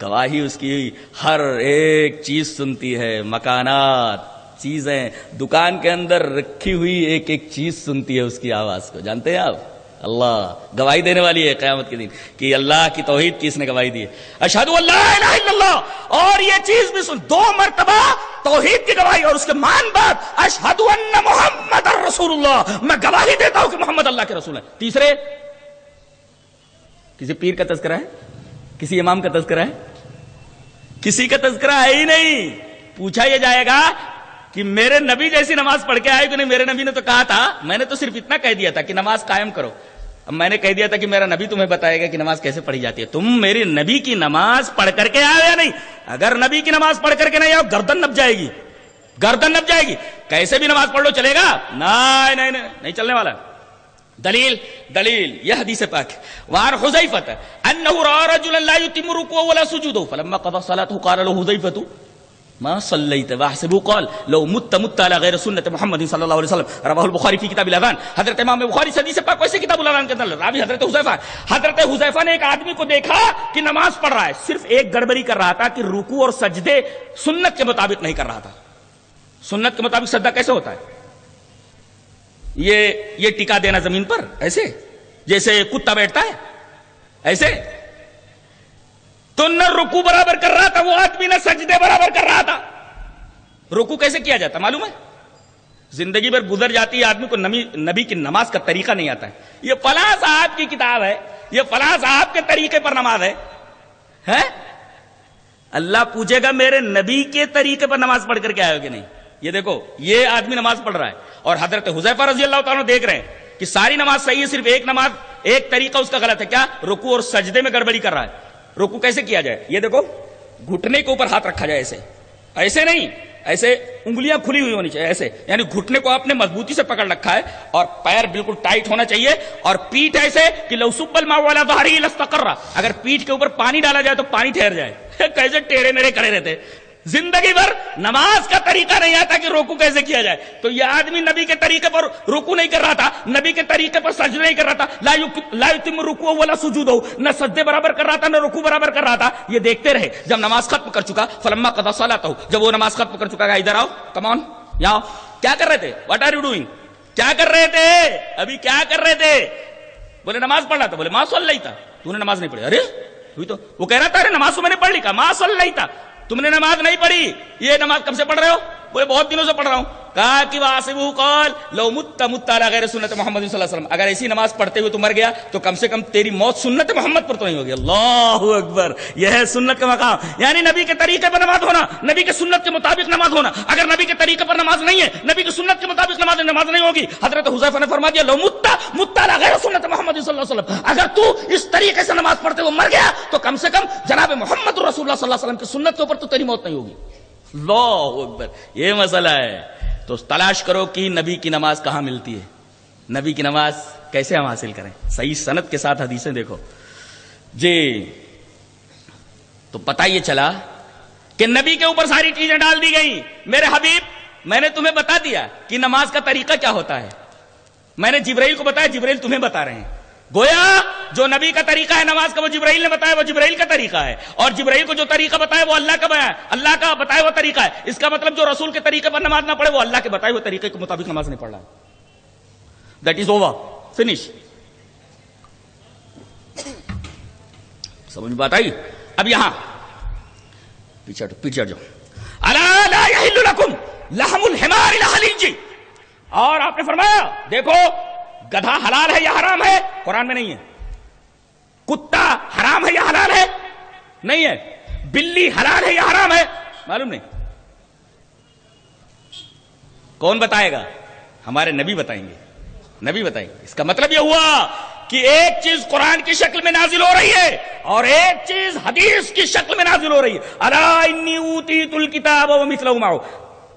گواہی اس کی ہر ایک چیز سنتی ہے. مکانات، چیزیں، دکان کے اندر رکھی ہوئی ایک ایک چیز سنتی ہے اس کی آواز کو. جانتے ہیں آپ اللہ گواہی دینے والی ہے قیامت کے دن کہ اللہ کی توحید کی اس نے گواہی دی ہے. اشہد ان لا الہ الا اللہ. اور یہ چیز بھی سن، 2 مرتبہ توحید کی گواہی اور اس کے مان بعد اشہد ان محمد رسول اللہ، میں گواہی دیتا ہوں کہ محمد اللہ کے رسول ہیں. تیسرے کسی پیر کا تذکرہ ہے؟ کسی امام کا تذکرہ ہے؟ کسی کا تذکرہ ہے ہی نہیں. پوچھا یہ جائے گا کہ میرے نبی جیسی نماز پڑھ کے آئے کہ نہیں. میرے نبی نے تو کہا تھا، میں نے تو صرف اتنا کہہ دیا تھا کہ نماز قائم کرو. اب میں نے کہہ دیا تھا کہ میرا نبی تمہیں بتائے گا کہ نماز کیسے پڑھی جاتی ہے. تم میرے نبی کی نماز پڑھ کر کے آئے یا نہیں؟ اگر نبی کی نماز پڑھ کر کے نہیں آؤ گردن نپ جائے گی، گردن نپ جائے گی. کیسے بھی نماز پڑھ لو چلے گا؟ نہیں چلنے والا. دلیل یہ حدیث پاک. وعن حذیفہ انہ رأى رجلا لا يتم ركوعه ولا سجوده فلما قضى صلاته قال له حذیفہ ما صلیت واحسبه قال لو مت على غیر سنت محمد صلی اللہ علیہ وسلم. رواه البخاری فی کتاب الاذان. حضرت امام بخاری سے حدیث پاک ویسے کتاب الاذان کے اندر راوی حضرت حذیفہ نے ایک آدمی کو دیکھا کہ نماز پڑھ رہا ہے، صرف ایک گڑبڑی کر رہا تھا کہ رکوع اور سجدے سنت کے مطابق نہیں کر رہا تھا. سنت کے مطابق سجدہ کیسے ہوتا ہے؟ یہ ٹکا دینا زمین پر ایسے جیسے کتا بیٹھتا ہے ایسے. تو نہ رکوع برابر کر رہا تھا وہ آدمی، نہ سجدے برابر کر رہا تھا. رکوع کیسے کیا جاتا معلوم ہے؟ زندگی بھر گزر جاتی ہے آدمی کو نبی کی نماز کا طریقہ نہیں آتا ہے. یہ فلاں صاحب کی کتاب ہے، یہ فلاں صاحب کے طریقے پر نماز ہے. اللہ پوچھے گا میرے نبی کے طریقے پر نماز پڑھ کر کے آئے ہو کہ نہیں. یہ دیکھو یہ آدمی نماز پڑھ رہا ہے اور حضرت حذیفہ رضی اللہ تعالیٰ دیکھ رہے ہیں کہ ساری نماز صحیح ہے، صرف ایک طریقہ اس کا غلط ہے. کیا؟ رکوع اور سجدے میں گڑبڑی کر رہا ہے. رکوع کیسے کیا جائے؟ یہ دیکھو گھٹنے کے اوپر ہاتھ رکھا جائے ایسے نہیں، ایسے انگلیاں کھلی ہوئی ہونی چاہیے ایسے، یعنی گھٹنے کو آپ نے مضبوطی سے پکڑ رکھا ہے اور پیر بالکل ٹائٹ ہونا چاہیے. اور پیٹھ ایسے کہ لو صب الماء علی ظہرہ لاستقر، اگر پیٹھ کے اوپر پانی ڈالا جائے تو پانی ٹھہر جائے. کیسے ٹیڑے میرے کھڑے رہتے. زندگی بھر نماز کا طریقہ نہیں آتا کہ رکوع کیسے کیا جائے. تو یہ آدمی نبی کے طریقے پر رکوع نہیں کر رہا تھا، نبی کے طریقے پر سجدہ نہیں کر رہا تھا. لا یتم رکوع ولا سجودہ، نہ سجدے برابر کر رہا تھا نہ رکوع برابر کر رہا تھا. یہ دیکھتے رہے. جب نماز ختم کر چکا فلما قضى صلاته، جب وہ نماز ختم کر چکا، ادھر آؤ، کم آن یہاں. کیا کر رہے تھے؟ What are you doing? کیا کر رہے تھے ابھی؟ کیا کر رہے تھے؟ بولے نماز پڑھ رہا تھا. بولے ما صلیت، تو نے نماز نہیں پڑھی. ارے وہی تو وہ کہہ رہا تھا ارے نماز تو میں نے پڑھ لی. کہا ما صلیت، تم نے نماز نہیں پڑھی. یہ نماز کب سے پڑھ رہے ہو؟ بولے بہت دنوں سے پڑھ رہا ہوں. کہا کہ واسبو قال لو مت علی غیر سنت محمد صلی اللہ علیہ وسلم، اگر ایسی نماز پڑھتے ہوئے تو مر گیا تو کم سے کم تیری موت سنت محمد پر تو نہیں ہوگی. اللہ اکبر. یہ ہے سنت کا مقام، یعنی نبی کے طریقے پر نماز ہونا، نبی کے سنت کے مطابق نماز ہونا. اگر نبی کے طریقے پر نماز نہیں ہے، نبی کی سنت کے مطابق نماز نہیں ہوگی. حضرت حذیفہ نے فرما دیا لو مت علی غیر سنت محمد صلی اللہ علیہ وسلم، اگر تو اس طریقے سے نماز پڑھتے ہوئے مر گیا تو کم سے کم جناب محمد رسول اللہ صلی اللہ علیہ وسلم کی سنت کے اوپر تو تیری موت نہیں ہوگی. اللہ اکبر. یہ مسئلہ ہے. تو تلاش کرو کہ نبی کی نماز کہاں ملتی ہے. نبی کی نماز کیسے ہم حاصل کریں؟ صحیح سند کے ساتھ حدیثیں دیکھو جی. تو پتہ یہ چلا کہ نبی کے اوپر ساری چیزیں ڈال دی گئیں. میرے حبیب میں نے تمہیں بتا دیا کہ نماز کا طریقہ کیا ہوتا ہے. میں نے جبرائیل کو بتایا, جبرائیل تمہیں بتا رہے ہیں. گویا جو نبی کا طریقہ ہے نماز کا وہ جبرائیل نے بتایا, وہ جبرائیل کا طریقہ ہے. اور جبرائیل کو جو طریقہ بتایا وہ اللہ کا بیان, اللہ کا بتایا ہوا طریقہ ہے. اس کا مطلب جو رسول کے طریقے پر نماز نہ پڑھے وہ اللہ کے بتائے ہوئے طریقے کے مطابق نماز نہیں پڑھ رہا. That is over, finish. سمجھ میں بات آئی؟ اب یہاں پیچھے جو الا لا یحل لکم لحم الحمار الحلیج, اور آپ نے فرمایا دیکھو گدھا حلال ہے یا حرام ہے؟ قرآن میں نہیں ہے. کتا حرام ہے یا حلال ہے؟ نہیں ہے. بلی حلال ہے یا حرام ہے؟ معلوم نہیں. کون بتائے گا؟ ہمارے نبی بتائیں گے. نبی بتائیں گے. اس کا مطلب یہ ہوا کہ ایک چیز قرآن کی شکل میں نازل ہو رہی ہے اور ایک چیز حدیث کی شکل میں نازل ہو رہی ہے. الا انی اوتیت الکتاب ومثلہ معہ.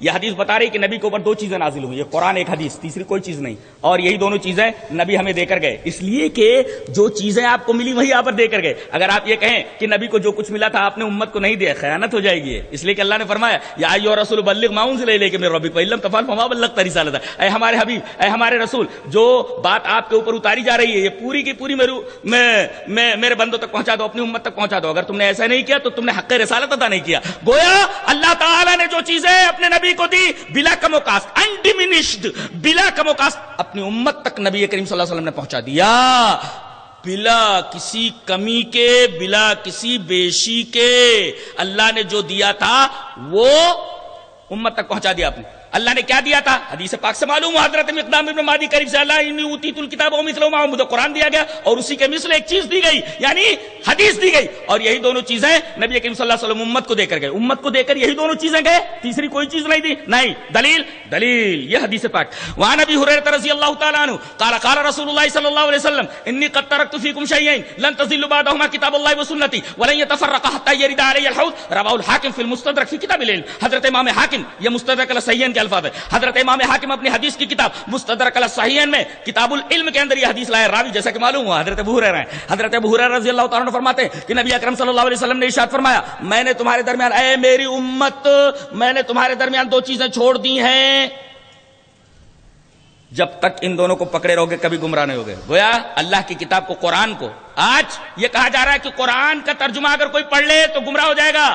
یہ حدیث بتا رہی کہ نبی کے اوپر دو چیزیں نازل ہوئی, ایک قرآن ایک حدیث, تیسری کوئی چیز نہیں. اور یہی دونوں چیزیں نبی ہمیں دے کر گئے, اس لیے کہ جو چیزیں آپ کو ملی وہی آپ پر دے کر گئے. اگر آپ یہ کہیں کہ نبی کو جو کچھ ملا تھا آپ نے امت کو نہیں دیا, خیانت ہو جائے گی. اس لیے کہ اللہ نے فرمایا یا ایھا الرسول بلغ ما انزل الیک من ربک وان لم تفعل فما بلغت رسالتہ. اے ہمارے حبیب, اے ہمارے رسول, جو بات آپ کے اوپر اتاری جا رہی ہے یہ پوری کی پوری میرے بندوں تک پہنچا دو, اپنی امت تک پہنچا دو. اگر تم نے ایسا نہیں کیا تو تم نے حق رسالت ادا نہیں کیا. گویا اللہ تعالی نے جو چیزیں اپنے نبی کو دی بلا کم و کاسٹ, انڈیمینشڈ, بلا کم و کاسٹ اپنی امت تک نبی کریم صلی اللہ علیہ وسلم نے پہنچا دیا, بلا کسی کمی کے, بلا کسی بیشی کے. اللہ نے جو دیا تھا وہ امت تک پہنچا دیا آپ نے. اللہ نے کیا دیا تھا؟ حدیث پاک سے معلوم ہے, حضرت مقدام بن معدی قریب سے اللہ انی اوتیت الکتاب ومثلہ معہ, مجھے قرآن دیا گیا اور اسی کے مثل ایک چیز دی گئی, یعنی حدیث دی گئی. اور یہی دونوں چیزیں نبی کریم صلی اللہ علیہ وسلم امت کو دے کر گئے. امت کو دے کر یہی دونوں چیزیں گئے, تیسری کوئی چیز نہیں دی. نہیں. دلیل یہ حدیث پاک. وعن ابی ہریرہ رضی اللہ تعالی عنہ قال قال رسول اللہ صلی اللہ علیہ وسلم انی قد ترکت فیکم شیئین لن تضلوا بعدہما کتاب اللہ وسنتی ولن یتفرقا حتی یرد علی الحوض. رواہ الحاکم فی المستدرک فی کتاب العلم. حضرت امام حاکم, یہ مستدرک الصحیحین کے الفاظ ہے, حضرت امام حاکم اپنی حدیث کی کتاب مستدرک الصحیحین میں کتاب العلم کے اندر یہ حدیث لائے. راوی جیسا کہ معلوم ہوا حضرت ابو ہریرہ ہیں. حضرت ابو ہریرہ رضی اللہ تعالیٰ عنہ فرماتے ہیں کہ نبی اکرم صلی اللہ علیہ وسلم نے ارشاد فرمایا میں نے تمہارے درمیان, اے میری امت, میں نے تمہارے درمیان دو چیزیں چھوڑ دی ہیں, جب تک ان دونوں کو پکڑے رہو گے کبھی گمراہ نہیں ہوگے. گویا اللہ کی کتاب کو, قرآن کو, آج یہ کہا جا رہا ہے کہ قرآن کا ترجمہ اگر کوئی پڑھ لے تو گمراہ ہو جائے گا.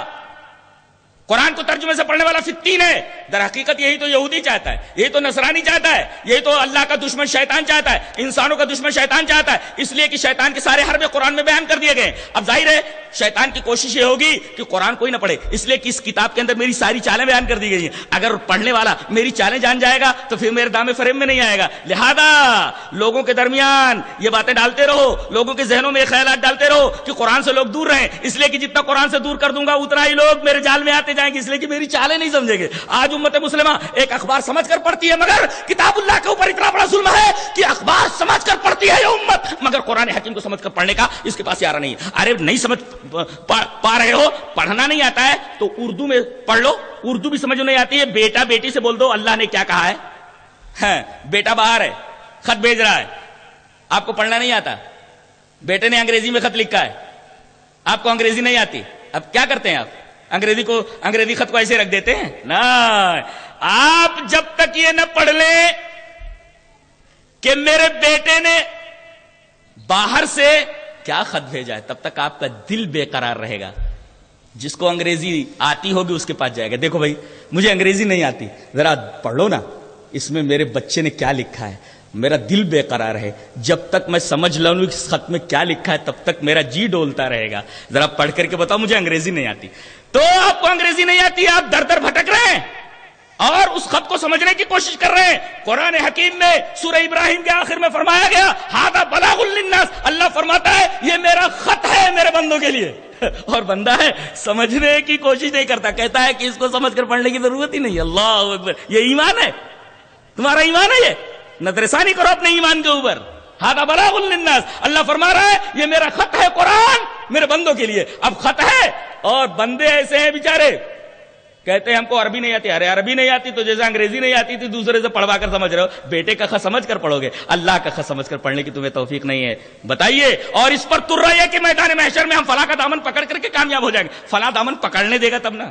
قرآن کو ترجمے سے پڑھنے والا فتین ہے. در حقیقت یہی تو یہودی چاہتا ہے, یہی تو نصرانی چاہتا ہے, یہی تو اللہ کا دشمن شیطان چاہتا ہے, انسانوں کا دشمن شیطان چاہتا ہے. اس لیے کہ شیطان کے سارے حربے قرآن میں بیان کر دیے گئے. اب ظاہر ہے شیطان کی کوشش یہ ہوگی کہ قرآن کوئی نہ پڑھے, اس لیے کہ اس کتاب کے اندر میری ساری چالیں بیان کر دی گئی ہیں. اگر پڑھنے والا میری چالیں جان جائے گا تو پھر میرے دام فریم میں نہیں آئے گا. لہذا لوگوں کے درمیان یہ باتیں ڈالتے رہو, لوگوں کے ذہنوں میں خیالات ڈالتے رہو کہ قرآن سے لوگ دور رہیں, اس لیے کہ جتنا قرآن سے دور کر دوں گا اتنا ہی لوگ میرے جال میں آتے جائیں گے, اس لیے کہ میری چالیں نہیں سمجھیں گے. آج امت مسلمہ ایک اخبار سمجھ کر پڑھتی ہے, مگر کتاب اللہ کے اوپر اتنا بڑا ظلم ہے کہ اخبار سمجھ کر پڑھتی ہے یہ امت, مگر قرآن حکیم کو سمجھ کر پڑھنے کا اس کے پاس یارہ نہیں ہے. ارے نہیں سمجھ پا رہے ہو, پڑھنا نہیں آتا ہے تو اردو میں پڑھ لو, اردو بھی سمجھ نہیں آتی ہے, بیٹا بیٹی سے بول دو اللہ نے کیا کہا ہے. بیٹا باہر ہے, خط بھیج رہا ہے, آپ کو پڑھنا نہیں آتا, بیٹے نے انگریزی میں خط لکھا ہے, آپ کو انگریزی نہیں آتی, اب کیا کرتے ہیں آپ؟ انگریزی خط کو ایسے رکھ دیتے ہیں نا. آپ جب تک یہ نہ پڑھ لیں کہ میرے بیٹے نے باہر سے کیا خط بھیجا ہے, تب تک آپ کا دل بے قرار رہے گا. جس کو انگریزی آتی ہوگی اس کے پاس جائے گا, دیکھو بھائی مجھے انگریزی نہیں آتی, ذرا پڑھ لو نا, اس میں میرے بچے نے کیا لکھا ہے. میرا دل بے قرار ہے, جب تک میں سمجھ لوں اس خط میں کیا لکھا ہے تب تک میرا جی ڈولتا رہے گا. ذرا پڑھ کر کے بتاؤ مجھے انگریزی نہیں آتی. تو آپ کو انگریزی نہیں آتی, آپ در در بھٹک رہے ہیں اور اس خط کو سمجھنے کی کوشش کر رہے ہیں. قرآن حکیم میں سورہ ابراہیم کے آخر میں فرمایا گیا ھذا بلاغ للناس, اللہ فرماتا ہے یہ میرا خط ہے میرے بندوں کے لیے, اور بندہ ہے سمجھنے کی کوشش نہیں کرتا, کہتا ہے کہ اس کو سمجھ کر پڑھنے کی ضرورت ہی نہیں. اللہ اکبر, یہ ایمان ہے, تمہارا ایمان ہے, یہ نظر ثانی کرو اپنے ایمان کے اوپر. ھذا بلاغ للناس, اللہ فرما رہا ہے یہ میرا خط ہے قرآن میرے بندوں کے لیے. اب خط ہے اور بندے ایسے ہیں بیچارے کہتے ہیں ہم کو عربی نہیں آتی. ارے عربی نہیں آتی تو جیسے انگریزی نہیں آتی تھی دوسرے سے پڑھوا کر سمجھ رہے ہو. بیٹے کا خط سمجھ کر پڑھو گے, اللہ کا خط سمجھ کر پڑھنے کی تمہیں توفیق نہیں ہے. بتائیے, اور اس پر تر رہی ہے کہ میدان محشر میں ہم فلاں کا دامن پکڑ کر کے کامیاب ہو جائیں گے. فلاں دامن پکڑنے دے گا تب نا.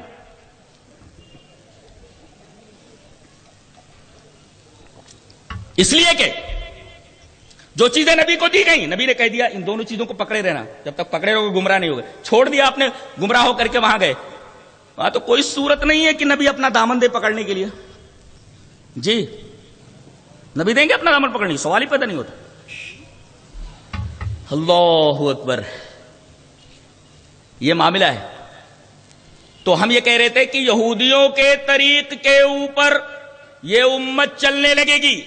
اس لیے کہ جو چیزیں نبی کو دی گئی, نبی نے کہہ دیا ان دونوں چیزوں کو پکڑے رہنا, جب تک پکڑے رہو گے گمراہ نہیں ہوگے. چھوڑ دیا آپ نے, گمراہ ہو کر کے وہاں گئے, وہاں تو کوئی صورت نہیں ہے کہ نبی اپنا دامن دے پکڑنے کے لیے. جی نبی دیں گے اپنا دامن پکڑنے, سوال ہی پیدا نہیں ہوتا. اللہ اکبر, یہ معاملہ ہے. تو ہم یہ کہہ رہے تھے کہ یہودیوں کے طریق کے اوپر یہ امت چلنے لگے گی.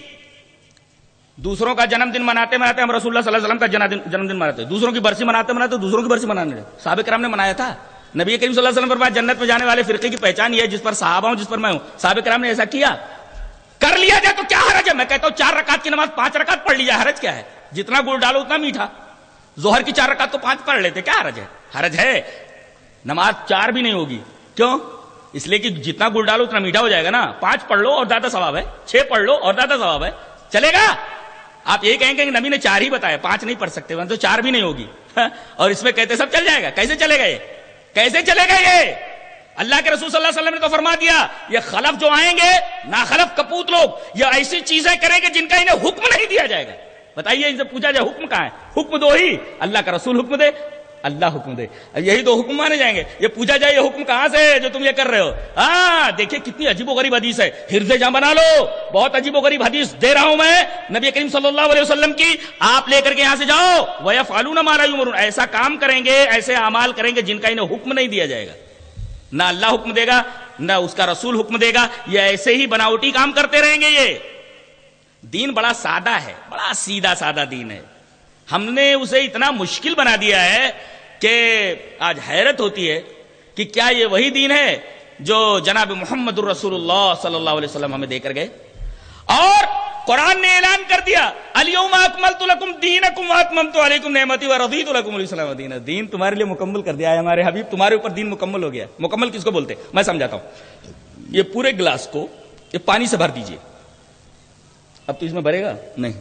دوسروں کا جنم دن مناتے مناتے ہم رسول اللہ صلی اللہ علیہ وسلم کا جنم دن مناتے, دوسروں کی برسی مناتے مناتے دوسروں کی برسی منانے لگے. صحابہ کرام نے منایا تھا. نبی کریم صلی اللہ علیہ وسلم پر جنت میں جانے والے فرقے کی پہچان یہ ہے جس پر صحابہ ہوں, جس پر میں ہوں. صحابہ کرام نے ایسا کیا, کر لیا جائے تو کیا حرج ہے. میں کہتا ہوں 4 رکعت کی نماز 5 رکعت پڑھ لی جائے, حرج کیا ہے. جتنا گڑ ڈالو اتنا میٹھا. ظہر کی 4 رکعت کو 5 پڑھ لیتے, کیا حرج ہے. حرج ہے, نماز 4 بھی نہیں ہوگی. کیوں؟ اس لیے کہ جتنا گڑ ڈالو اتنا میٹھا ہو جائے گا نا. 5 پڑھ لو اور زیادہ ثواب ہے, 6 پڑھ لو اور زیادہ ثواب ہے. چلے گا. آپ یہی کہیں گے کہ نبی نے 4 ہی بتایا, 5 نہیں پڑھ سکتے, تو 4 بھی نہیں ہوگی. اور اس میں کہتے سب چل جائے گا. کیسے چلے گا یہ, کیسے چلے گا یہ. اللہ کے رسول صلی اللہ علیہ وسلم نے تو فرما دیا یہ خلف جو آئیں گے ناخلف کپوت لوگ, یہ ایسی چیزیں کریں گے جن کا انہیں حکم نہیں دیا جائے گا. بتائیے ان سے پوچھا جائے حکم کہاں ہے, حکم دو ہی, اللہ کا رسول حکم دے, اللہ حکم دے, یہی 2 حکم مانے جائیں گے. یہ پوچھا جائے یہ حکم کہاں سے ہے جو تم یہ کر رہے ہو. ہاں دیکھیے کتنی عجیب و غریب حدیث ہے, حرز جہاں بنا لو. بہت عجیب و غریب حدیث دے رہا ہوں میں نبی کریم صلی اللہ علیہ وسلم کی, آپ لے کر کے یہاں سے جاؤ. وَيَفْعَلُونَ مَا لَا يُؤْمَرُونَ, ایسا کام کریں گے, ایسے اعمال کریں گے جن کا انہیں حکم نہیں دیا جائے گا. نہ اللہ حکم دے گا نہ اس کا رسول حکم دے گا. یہ ایسے ہی بناوٹی کام کرتے رہیں گے. یہ دین بڑا سادہ ہے, بڑا سیدھا سادہ دین ہے. ہم نے اسے اتنا مشکل بنا دیا ہے کہ آج حیرت ہوتی ہے کہ کیا یہ وہی دین ہے جو جناب محمد الرسول اللہ صلی اللہ علیہ وسلم ہمیں دے کر گئے. اور قرآن نے اعلان کر دیا الیوم اکملت لکم دینکم واتممت علیکم نعمتی ورضیت لکم الاسلام دینا. دین تمہارے لیے مکمل کر دیا ہے ہمارے حبیب, تمہارے اوپر دین مکمل ہو گیا. مکمل کس کو بولتے ہیں میں سمجھاتا ہوں. یہ پورے گلاس کو یہ پانی سے بھر دیجئے. اب تو اس میں بھرے گا نہیں,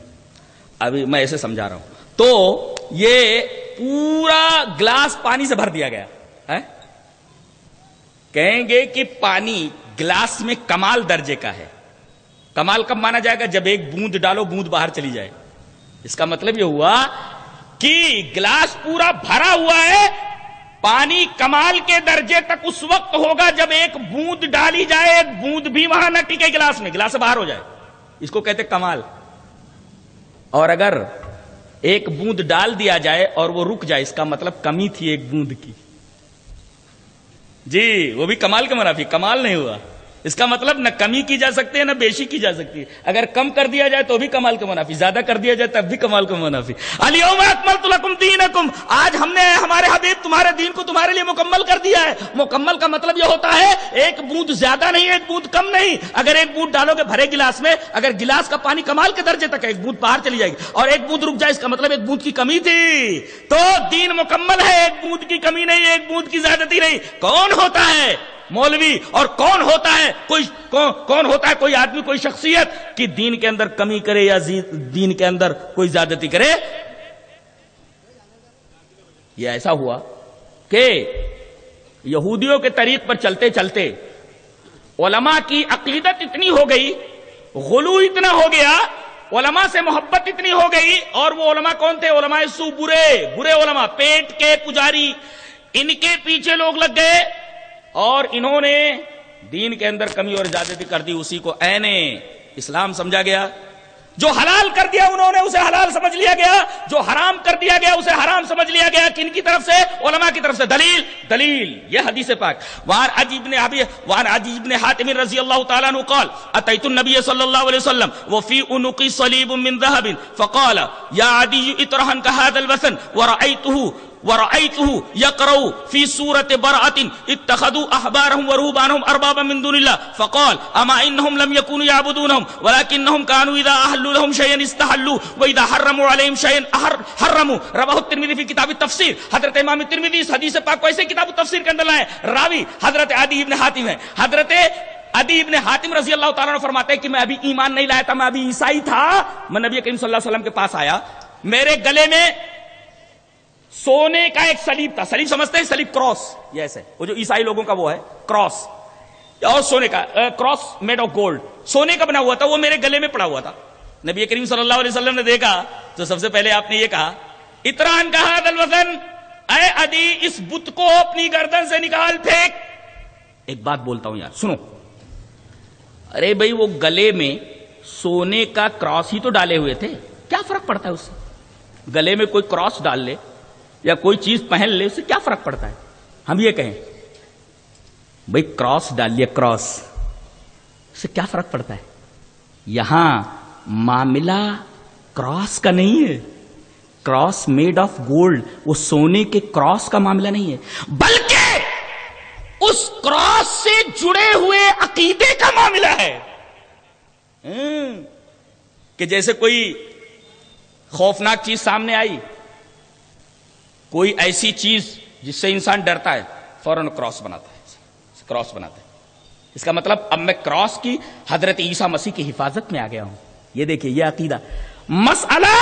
ابھی میں ایسے سمجھا رہا ہوں. تو یہ پورا گلاس پانی سے بھر دیا گیا ہے. کہیں گے کہ پانی گلاس میں کمال درجے کا ہے. کمال کب مانا جائے گا, جب ایک بوند ڈالو بوند باہر چلی جائے. اس کا مطلب یہ ہوا کہ گلاس پورا بھرا ہوا ہے, پانی کمال کے درجے تک اس وقت ہوگا جب ایک بوند ڈالی جائے, ایک بوند بھی وہاں نہ ٹکے گلاس میں, گلاس سے باہر ہو جائے. اس کو کہتے کمال. اور اگر ایک بوند ڈال دیا جائے اور وہ رک جائے, اس کا مطلب کمی تھی ایک بوند کی. جی وہ بھی کمال کے منافی, کمال نہیں ہوا. اس کا مطلب نہ کمی کی جا سکتی ہے نہ بیشی کی جا سکتی ہے. اگر کم کر دیا جائے تو بھی کمال کے منافی, زیادہ کر دیا جائے تب بھی کمال کے منافی. الیوم اکملت لکم دینکم, آج ہم نے ہمارے حبیب تمہارے دین کو تمہارے لیے مکمل کر دیا ہے. مکمل کا مطلب یہ ہوتا ہے ایک بوند زیادہ نہیں, ایک بوند کم نہیں. اگر ایک بوند ڈالو گے بھرے گلاس میں, اگر گلاس کا پانی کمال کے درجے تک ہے, ایک بوند باہر چلی جائے گی, اور ایک بوند رک جائے اس کا مطلب ایک بوند کی کمی تھی. تو دین مکمل ہے, ایک بوند کی کمی نہیں, ایک بوند کی زیادتی نہیں. کون ہوتا ہے مولوی اور کون ہوتا ہے کون ہوتا ہے کوئی آدمی, کوئی شخصیت کہ دین کے اندر کمی کرے یا دین کے اندر کوئی زیادتی کرے. یہ ایسا ہوا کہ یہودیوں کے طریق پر چلتے چلتے علماء کی عقیدت اتنی ہو گئی, غلو اتنا ہو گیا, علماء سے محبت اتنی ہو گئی. اور وہ علماء کون تھے؟ علماء سو, برے علماء, پیٹ کے پجاری, ان کے پیچھے لوگ لگ گئے اور انہوں نے دین کے اندر کمی اور زیادتی کر دی. اسی کو عین اسلام سمجھا گیا. جو حلال کر دیا انہوں نے اسے حلال سمجھ لیا گیا, جو حرام کر دیا گیا اسے حرام سمجھ لیا گیا. کن کی طرف سے؟ علماء کی طرف سے. دلیل یہ حدیث پاک. وعن عدی بن حاتم رضی اللہ تعالیٰ عنہ قال اتیت النبی صلی اللہ علیہ وسلم وفی عنقی صلیب من ذهب فقال یا عدی اطرحا كهذا الوثن ورأيته ورأيته يقرأ في سورة براءة اتخذوا أحبارهم ورهبانهم أربابا من دون الله فقال أما إنهم لم يكونوا يعبدونهم ولكنهم كانوا إذا أحلوا لهم شيئا استحلوا وإذا حرموا عليهم شيئا حرموا. رواه الترمذی فی کتاب التفسیر. حضرت امام ترمذی اس حدیث پاک کو ایسے کتاب التفسیر کے اندر لائے. راوی حضرت عدی ابن حاتم ہے. حضرت عدی ابن حاتم رضی اللہ تعالیٰ عنہ فرماتے ہیں کہ میں ابھی ایمان نہیں لایا تھا, میں ابھی عیسائی تھا. میں نبی کریم صلی اللہ علیہ وسلم کے پاس آیا, میرے گلے میں سونے کا ایک سلیب تھا. سلیب سمجھتے ہیں, سلیب کراس, یہ ایسے وہ جو عیسائی لوگوں کا وہ ہے کراس, اور سونے کا کراس میڈ آف گولڈ, سونے کا بنا ہوا تھا, وہ میرے گلے میں پڑا ہوا تھا. نبی کریم صلی اللہ علیہ وسلم نے دیکھا تو سب سے پہلے آپ نے یہ کہا اطران کا ہذا الوثن, اے عدی اس بت کو اپنی گردن سے نکال پھینک. ایک بات بولتا ہوں یار سنو, ارے بھائی وہ گلے میں سونے کا کراس ہی تو ڈالے ہوئے تھے, کیا فرق پڑتا ہے اس سے؟ گلے میں کوئی کراس ڈال لے یا کوئی چیز پہن لے, اس سے کیا فرق پڑتا ہے؟ ہم یہ کہیں بھائی کراس ڈال لیا, کراس, اس سے کیا فرق پڑتا ہے؟ یہاں معاملہ کراس کا نہیں ہے, کراس میڈ آف گولڈ, وہ سونے کے کراس کا معاملہ نہیں ہے, بلکہ اس کراس سے جڑے ہوئے عقیدے کا معاملہ ہے. کہ جیسے کوئی خوفناک چیز سامنے آئی, کوئی ایسی چیز جس سے انسان ڈرتا ہے, فوراً کراس بناتا ہے, کراس بناتا ہے. اس کا مطلب اب میں کراس کی حضرت عیسیٰ مسیح کی حفاظت میں آ گیا ہوں. یہ دیکھیے یہ عقیدہ, مسئلہ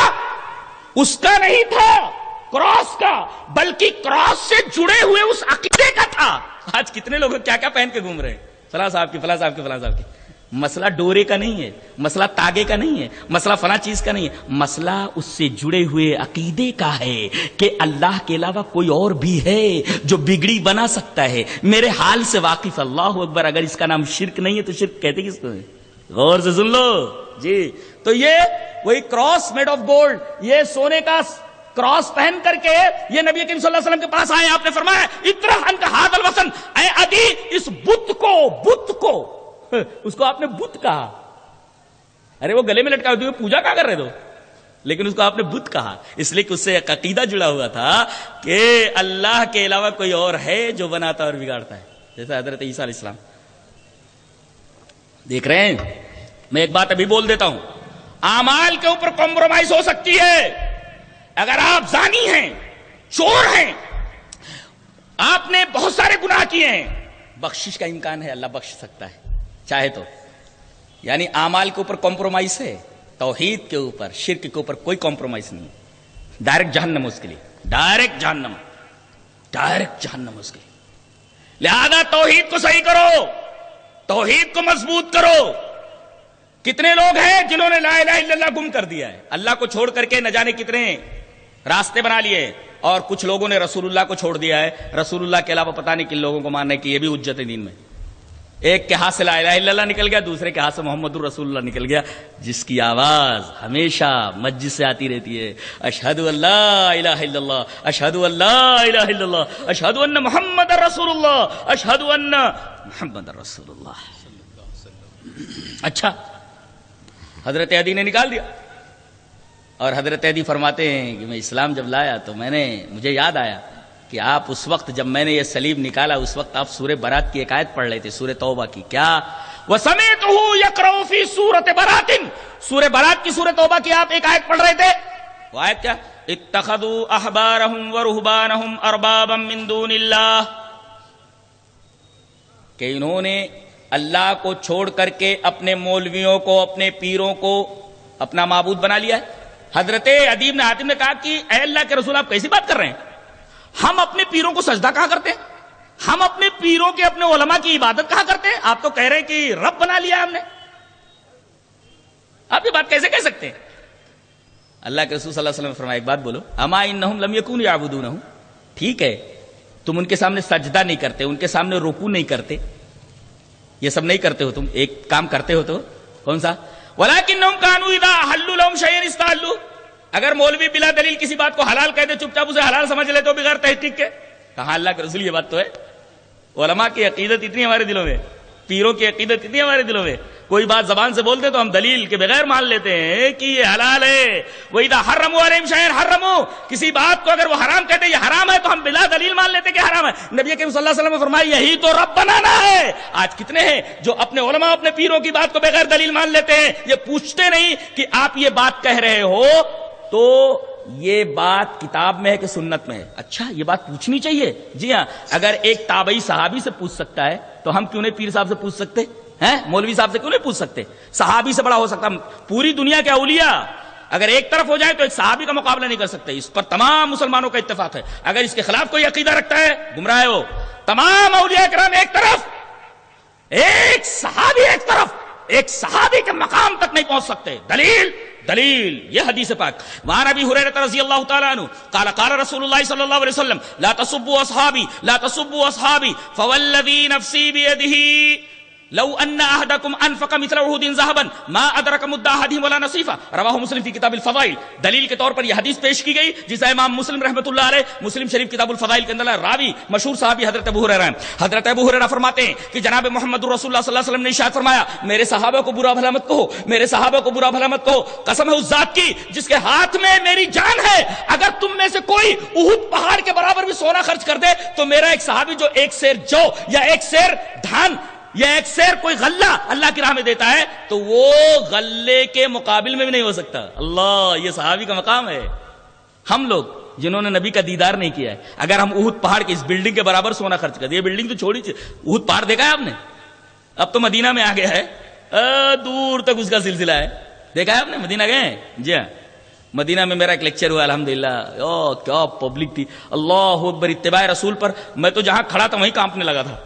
اس کا نہیں تھا کراس کا, بلکہ کراس سے جڑے ہوئے اس عقیدے کا تھا. آج کتنے لوگ کیا کیا پہن کے گھوم رہے ہیں, فلاں صاحب کی, فلاں صاحب کی, فلاں صاحب کی. مسئلہ ڈورے کا نہیں ہے, مسئلہ تاگے کا نہیں ہے, مسئلہ فلاں چیز کا نہیں ہے, مسئلہ اس سے جڑے ہوئے عقیدے کا ہے کہ اللہ کے علاوہ کوئی اور بھی ہے جو بگڑی بنا سکتا ہے. میرے حال سے واقف, اللہ اکبر. اگر اس کا نام شرک نہیں ہے تو شرک کہتے کس کو ہے؟ غور سے سن لو جی. تو یہ وہی کراس میڈ آف گولڈ, یہ سونے کا کراس پہن کر کے یہ نبی کریم صلی اللہ علیہ وسلم کے پاس آئے. آپ نے فرمایا اطرح عنک ھذا الوثن, اے عدی اس بت کو اس کو آپ نے بت کہا. ارے وہ گلے میں لٹکا ہوئے پوجا کیا کر رہے تھے, لیکن اس کو آپ نے بت کہا اس لیے کہ اس سے ایک عقیدہ جڑا ہوا تھا کہ اللہ کے علاوہ کوئی اور ہے جو بناتا اور بگاڑتا ہے, جیسے حضرت عیسیٰ علیہ السلام. دیکھ رہے ہیں, میں ایک بات ابھی بول دیتا ہوں, اعمال کے اوپر کمپرومائز ہو سکتی ہے. اگر آپ زانی ہیں, چور ہیں, آپ نے بہت سارے گناہ کیے ہیں, بخشش کا امکان ہے, اللہ بخش سکتا ہے چاہے تو. یعنی اعمال کے اوپر کمپرومائز ہے, توحید کے اوپر, شرک کے اوپر کوئی کمپرومائز نہیں. ڈائریکٹ جہنم اس کے لیے, ڈائریکٹ جہنم, ڈائریکٹ جہنم اس کے لیے. لہذا توحید کو صحیح کرو, توحید کو مضبوط کرو. کتنے لوگ ہیں جنہوں نے لا الہ الا اللہ گم کر دیا ہے, اللہ کو چھوڑ کر کے نہ جانے کتنے راستے بنا لیے, اور کچھ لوگوں نے رسول اللہ کو چھوڑ دیا ہے. رسول اللہ کے علاوہ پتہ نہیں کن لوگوں کو ماننا ہے کہ یہ بھی حجت ہے دین میں. ایک کے ہاتھ سے لا الہ الا اللہ نکل گیا, دوسرے کے ہاتھ سے محمد الرسول اللہ نکل گیا, جس کی آواز ہمیشہ مسجد سے آتی رہتی ہے, اشہد ان لا الہ الا اللہ, اشہد ان لا الہ الا اللہ, اشہد ان محمد رسول اللہ, اشہد ان محمد رسول اللہ. اچھا, حضرت عدی نے نکال دیا, اور حضرت عدی فرماتے ہیں کہ میں اسلام جب لایا تو مجھے یاد آیا کہ آپ اس وقت جب میں نے یہ سلیب نکالا اس وقت آپ سورہ برات کی ایک آیت پڑھ رہے تھے, سورہ توبہ کی. کیا وَسَمِعْتُهُ يَقْرَأُ فِي سُورَةِ بَرَاتٍ, سورہ برات کی سورہ توبہ کی آپ ایک آیت پڑھ رہے تھے. وہ آیت کیا, اتخذوا احبارهم ورهبانهم اربابا من دون اللہ, کہ انہوں نے اللہ کو چھوڑ کر کے اپنے مولویوں کو, اپنے پیروں کو اپنا معبود بنا لیا ہے. حضرت عدی بن حاتم نے کہا کہ اے اللہ کے رسول آپ کیسی بات کر رہے ہیں, ہم اپنے پیروں کو سجدہ کہاں کرتے ہیں, ہم اپنے پیروں کے, اپنے علماء کی عبادت کہاں کرتے ہیں, آپ تو کہہ رہے ہیں کہ رب بنا لیا ہم نے. آپ یہ بات کیسے کہہ سکتے ہیں؟ اللہ کے رسول صلی اللہ علیہ وسلم نے فرمایا ایک بات بولو, اما انہم لم یکونوا یعبدونہ, ٹھیک ہے تم ان کے سامنے سجدہ نہیں کرتے, ان کے سامنے رکوع نہیں کرتے, یہ سب نہیں کرتے ہو, تم ایک کام کرتے ہو تو کون سا, وَلَكِنَّهُمْ كَانُوا إِذَا أَحَلُّوا لَهُمْ شَيْئًا اسْتَحَلُّوا. اگر مولوی بلا دلیل کسی بات کو حلال کہہ دے, چپ چاپ اسے حلال سمجھ لیتے ہو بغیر تحقیق کے. کہاں اللہ کے رسول یہ بات تو ہے. علماء کی عقیدت اتنی ہمارے دلوں میں, پیروں کی عقیدت اتنی ہمارے دلوں میں, کوئی بات زبان سے بولتے تو ہم دلیل کے بغیر مان لیتے ہیں کہ یہ حلال ہے. وَإِذَا حَرَّمُوا عَلَيْهِمْ شَيْئًا حَرَّمُوا، کسی بات کو اگر وہ حرام کہتے یہ حرام ہے تو ہم بلا دلیل مان لیتے کہ حرام ہے. نبی کریم صلی اللہ علیہ وسلم نے فرمایا یہی تو رب بنانا ہے. آج کتنے ہیں جو اپنے علماء اپنے پیروں کی بات کو بغیر دلیل مان لیتے ہیں، یہ پوچھتے نہیں کہ آپ یہ بات کہہ رہے ہو تو یہ بات کتاب میں ہے کہ سنت میں ہے. اچھا یہ بات پوچھنی چاہیے. جی ہاں، اگر ایک تابعی صحابی سے پوچھ سکتا ہے تو ہم کیوں نہیں پیر صاحب سے پوچھ سکتے ہیں؟ مولوی صاحب سے کیوں نہیں پوچھ سکتے؟ صحابی سے بڑا ہو سکتا. پوری دنیا کے اولیاء اگر ایک طرف ہو جائے تو ایک صحابی کا مقابلہ نہیں کر سکتے. اس پر تمام مسلمانوں کا اتفاق ہے. اگر اس کے خلاف کوئی عقیدہ رکھتا ہے گمراہ ہو. تمام اولیاء کرام ایک طرف، ایک صحابی ایک طرف، ایک صحابی کے مقام تک نہیں پہنچ سکتے. دلیل یہ حدیث پاک. وعن ابی ہریرہ رضی اللہ تعالی عنہ قال قال رسول اللہ صلی اللہ علیہ وسلم لا تسبوا اصحابی لا تسبوا اصحابی فوالذی نفسی بیدہ لو ان احدکم انفق مثل احد ذهبا ما ادرک مد احدهم ولا نصیفہ. رواہ مسلم فی کتاب الفضائل. دلیل کے طور پر یہ حدیث پیش کی گئی جسے امام مسلم رحمۃ اللہ علیہ مسلم شریف کتاب الفضائل کے اندر راوی مشہور صحابی حضرت ابو ہریرہ ہیں. حضرت ابو ہریرہ فرماتے ہیں کہ جناب محمد رسول اللہ صلی اللہ علیہ وسلم نے ارشاد فرمایا میرے صحابہ کو برا بھلا مت کہو، میرے صحابہ کو برا بھلا مت کہو. قسم ہے اس ذات کی جس کے ہاتھ میں میری جان ہے، اگر تم میں سے کوئی احد پہاڑ کے برابر بھی سونا خرچ کر دے تو میرا ایک صحابی جو ایک سیر جو یا ایک سیر دھان یا ایک سیر کوئی غلہ اللہ کی راہ میں دیتا ہے تو وہ غلے کے مقابل میں بھی نہیں ہو سکتا. اللہ، یہ صحابی کا مقام ہے. ہم لوگ جنہوں نے نبی کا دیدار نہیں کیا ہے، اگر ہم احد پہاڑ کی اس بلڈنگ کے برابر سونا خرچ کر دیں، یہ بلڈنگ تو چھوڑی، احد پہاڑ دیکھا ہے آپ نے؟ اب تو مدینہ میں آ گیا ہے، دور تک اس کا سلسلہ ہے. دیکھا ہے آپ نے؟ مدینہ گئے ہیں؟ جی ہاں، مدینہ میں میرا ایک لیکچر ہوا الحمدللہ. کیا پبلک تھی، اللہ اکبر. اتباع رسول پر میں تو جہاں کھڑا تھا وہیں کانپنے لگا تھا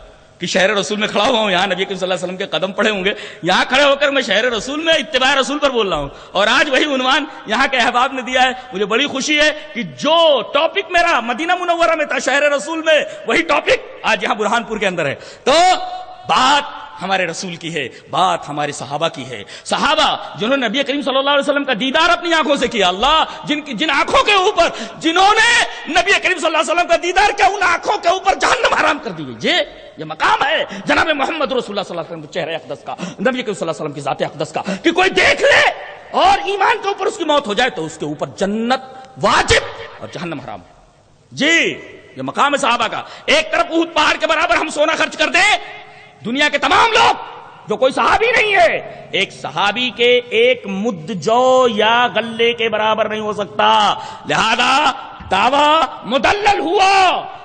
کہ شہر رسول میں کھڑا ہوا ہوں، یہاں نبی کریم صلی اللہ علیہ وسلم کے قدم پڑے ہوں گے، یہاں کھڑے ہو کر میں شہر رسول میں اتباع رسول پر بول رہا ہوں. اور آج وہی عنوان یہاں کے احباب نے دیا ہے. مجھے بڑی خوشی ہے کہ جو ٹاپک میرا مدینہ منورہ میں تھا شہر رسول میں، وہی ٹاپک آج یہاں برہان پور کے اندر ہے. تو بات ہمارے رسول کی ہے، بات ہمارے صحابہ کی ہے. صحابہ جنہوں نے نبی کریم صلی اللہ علیہ وسلم کا دیدار اپنی آنکھوں سے کیا. اللہ، جن آنکھوں کے اوپر جنہوں نے نبی کریم صلی اللہ علیہ وسلم کا دیدار کیا، ان آنکھوں کے اوپر جہنم حرام کر دی گئی. یہ مقام ہے جناب محمد رسول اللہ صلی اللہ علیہ وسلم کے چہرے اقدس کا، نبی کریم صلی اللہ علیہ وسلم کی ذات اقدس کا، کہ کوئی دیکھ لے اور ایمان کے اوپر اس کی موت ہو جائے تو اس کے اوپر جنت واجب اور جہنم حرام. جی یہ مقام ہے صحابہ کا. ایک طرف احد پہاڑ کے برابر ہم سونا خرچ کر دیں، دنیا کے تمام لوگ جو کوئی صحابی نہیں ہے، ایک صحابی کے ایک مد جو یا غلے کے برابر نہیں ہو سکتا. لہذا دعویٰ مدلل ہوا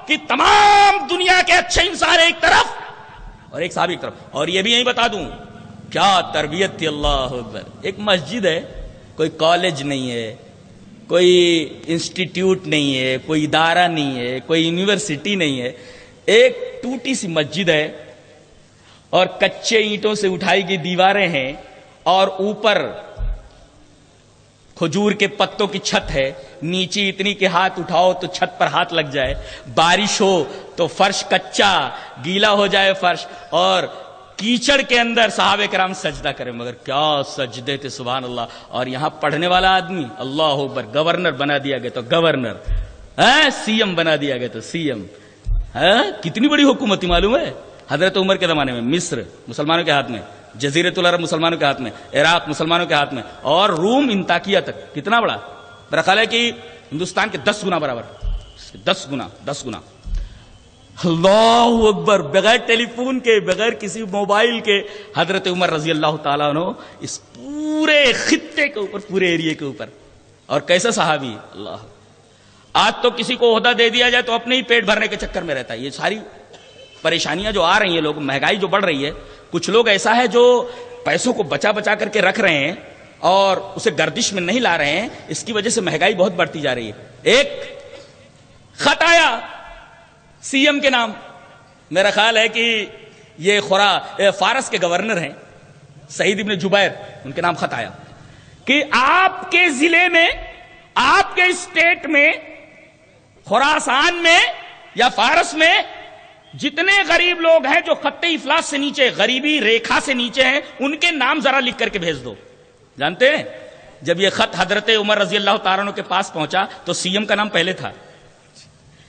کہ تمام دنیا کے اچھے انسان ایک طرف اور ایک صحابی ایک طرف. اور یہ بھی یہیں بتا دوں کیا تربیت تھی. اللہ اکبر. ایک مسجد ہے، کوئی کالج نہیں ہے، کوئی انسٹیٹیوٹ نہیں ہے، کوئی ادارہ نہیں ہے، کوئی یونیورسٹی نہیں ہے. ایک ٹوٹی سی مسجد ہے اور کچے اینٹوں سے اٹھائی گئی دیواریں ہیں اور اوپر کھجور کے پتوں کی چھت ہے، نیچے اتنی کہ ہاتھ اٹھاؤ تو چھت پر ہاتھ لگ جائے. بارش ہو تو فرش کچا گیلا ہو جائے فرش، اور کیچڑ کے اندر صحابہ کرام سجدہ کریں. مگر کیا سجدے تھے، سبحان اللہ. اور یہاں پڑھنے والا آدمی اللہ اکبر گورنر بنا دیا گیا تو گورنر، سی ایم بنا دیا گیا تو سی ایم. کتنی بڑی حکومت معلوم ہے. حضرت عمر کے زمانے میں مصر مسلمانوں کے ہاتھ میں، جزیرۃ العرب مسلمانوں کے ہاتھ میں، عراق مسلمانوں کے ہاتھ میں، اور روم انطاکیہ تک. کتنا بڑا؟ میرا خیال ہے کہ ہندوستان کے 10 گنا برابر. 10 گنا. اللہ اکبر. بغیر ٹیلی فون کے، بغیر کسی موبائل کے حضرت عمر رضی اللہ تعالیٰ عنہ اس پورے خطے کے اوپر، پورے ایریے کے اوپر. اور کیسا صحابی. اللہ. آج تو کسی کو عہدہ دے دیا جائے تو اپنے ہی پیٹ بھرنے کے چکر میں رہتا ہے. یہ ساری پریشانیاں جو آ رہی ہیں، لوگ، مہنگائی جو بڑھ رہی ہے، کچھ لوگ ایسا ہے جو پیسوں کو بچا بچا کر کے رکھ رہے ہیں اور اسے گردش میں نہیں لا رہے ہیں. اس کی وجہ سے مہنگائی بہت بڑھتی جا رہی ہے. ایک خط آیا سی ایم کے نام، میرا خیال ہے کہ یہ فارس کے گورنر ہیں سعید ابن جبیر، ان کے نام خط آیا کہ آپ کے ضلع میں، آپ کے اسٹیٹ میں، خراسان میں یا فارس میں جتنے غریب لوگ ہیں جو خط افلاس سے نیچے، غریبی ریکھا سے نیچے ہیں، ان کے نام ذرا لکھ کر کے بھیج دو. جانتے ہیں جب یہ خط حضرت عمر رضی اللہ تعالیٰ عنہ کے پاس پہنچا تو سی ایم کا نام پہلے تھا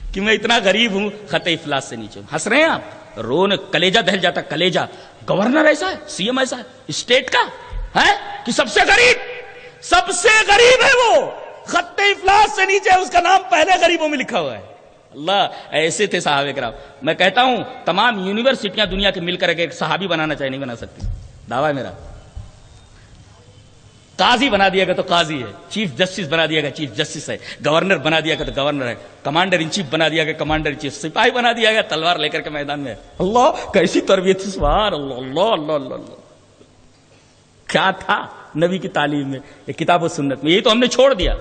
کہ میں اتنا غریب ہوں، خط افلاس سے نیچے ہوں. ہنس رہے ہیں آپ؟ رونے کلیجہ دہل جاتا. کلیجہ گورنر ایسا ہے, سی ایم ایسا ہے اسٹیٹ کا ہے کہ سب سے غریب ہے, وہ خط افلاس سے نیچے اس کا نام پہلے غریبوں میں لکھا ہوا ہے. اللہ ایسے تھے صحابہ کرام. میں کہتا ہوں تمام یونیورسٹیاں دنیا کے مل کر ایک صحابی بنانا چاہیے, نہیں بنا سکتی, دعویٰ ہے میرا. قاضی بنا دیا گیا تو قاضی ہے, چیف جسٹس بنا دیا گیا چیف جسٹس ہے, گورنر بنا دیا گیا تو گورنر ہے, کمانڈر ان چیف بنا دیا گیا کمانڈر ان چیف, سپاہی بنا دیا گیا تلوار لے کر کے میدان میں. اللہ کیسی تربیت, سبحان اللہ اللہ اللہ اللہ اللہ. کیا تھا نبی کی تعلیم میں, یہ کتاب و سنت میں. یہ تو ہم نے چھوڑ دیا,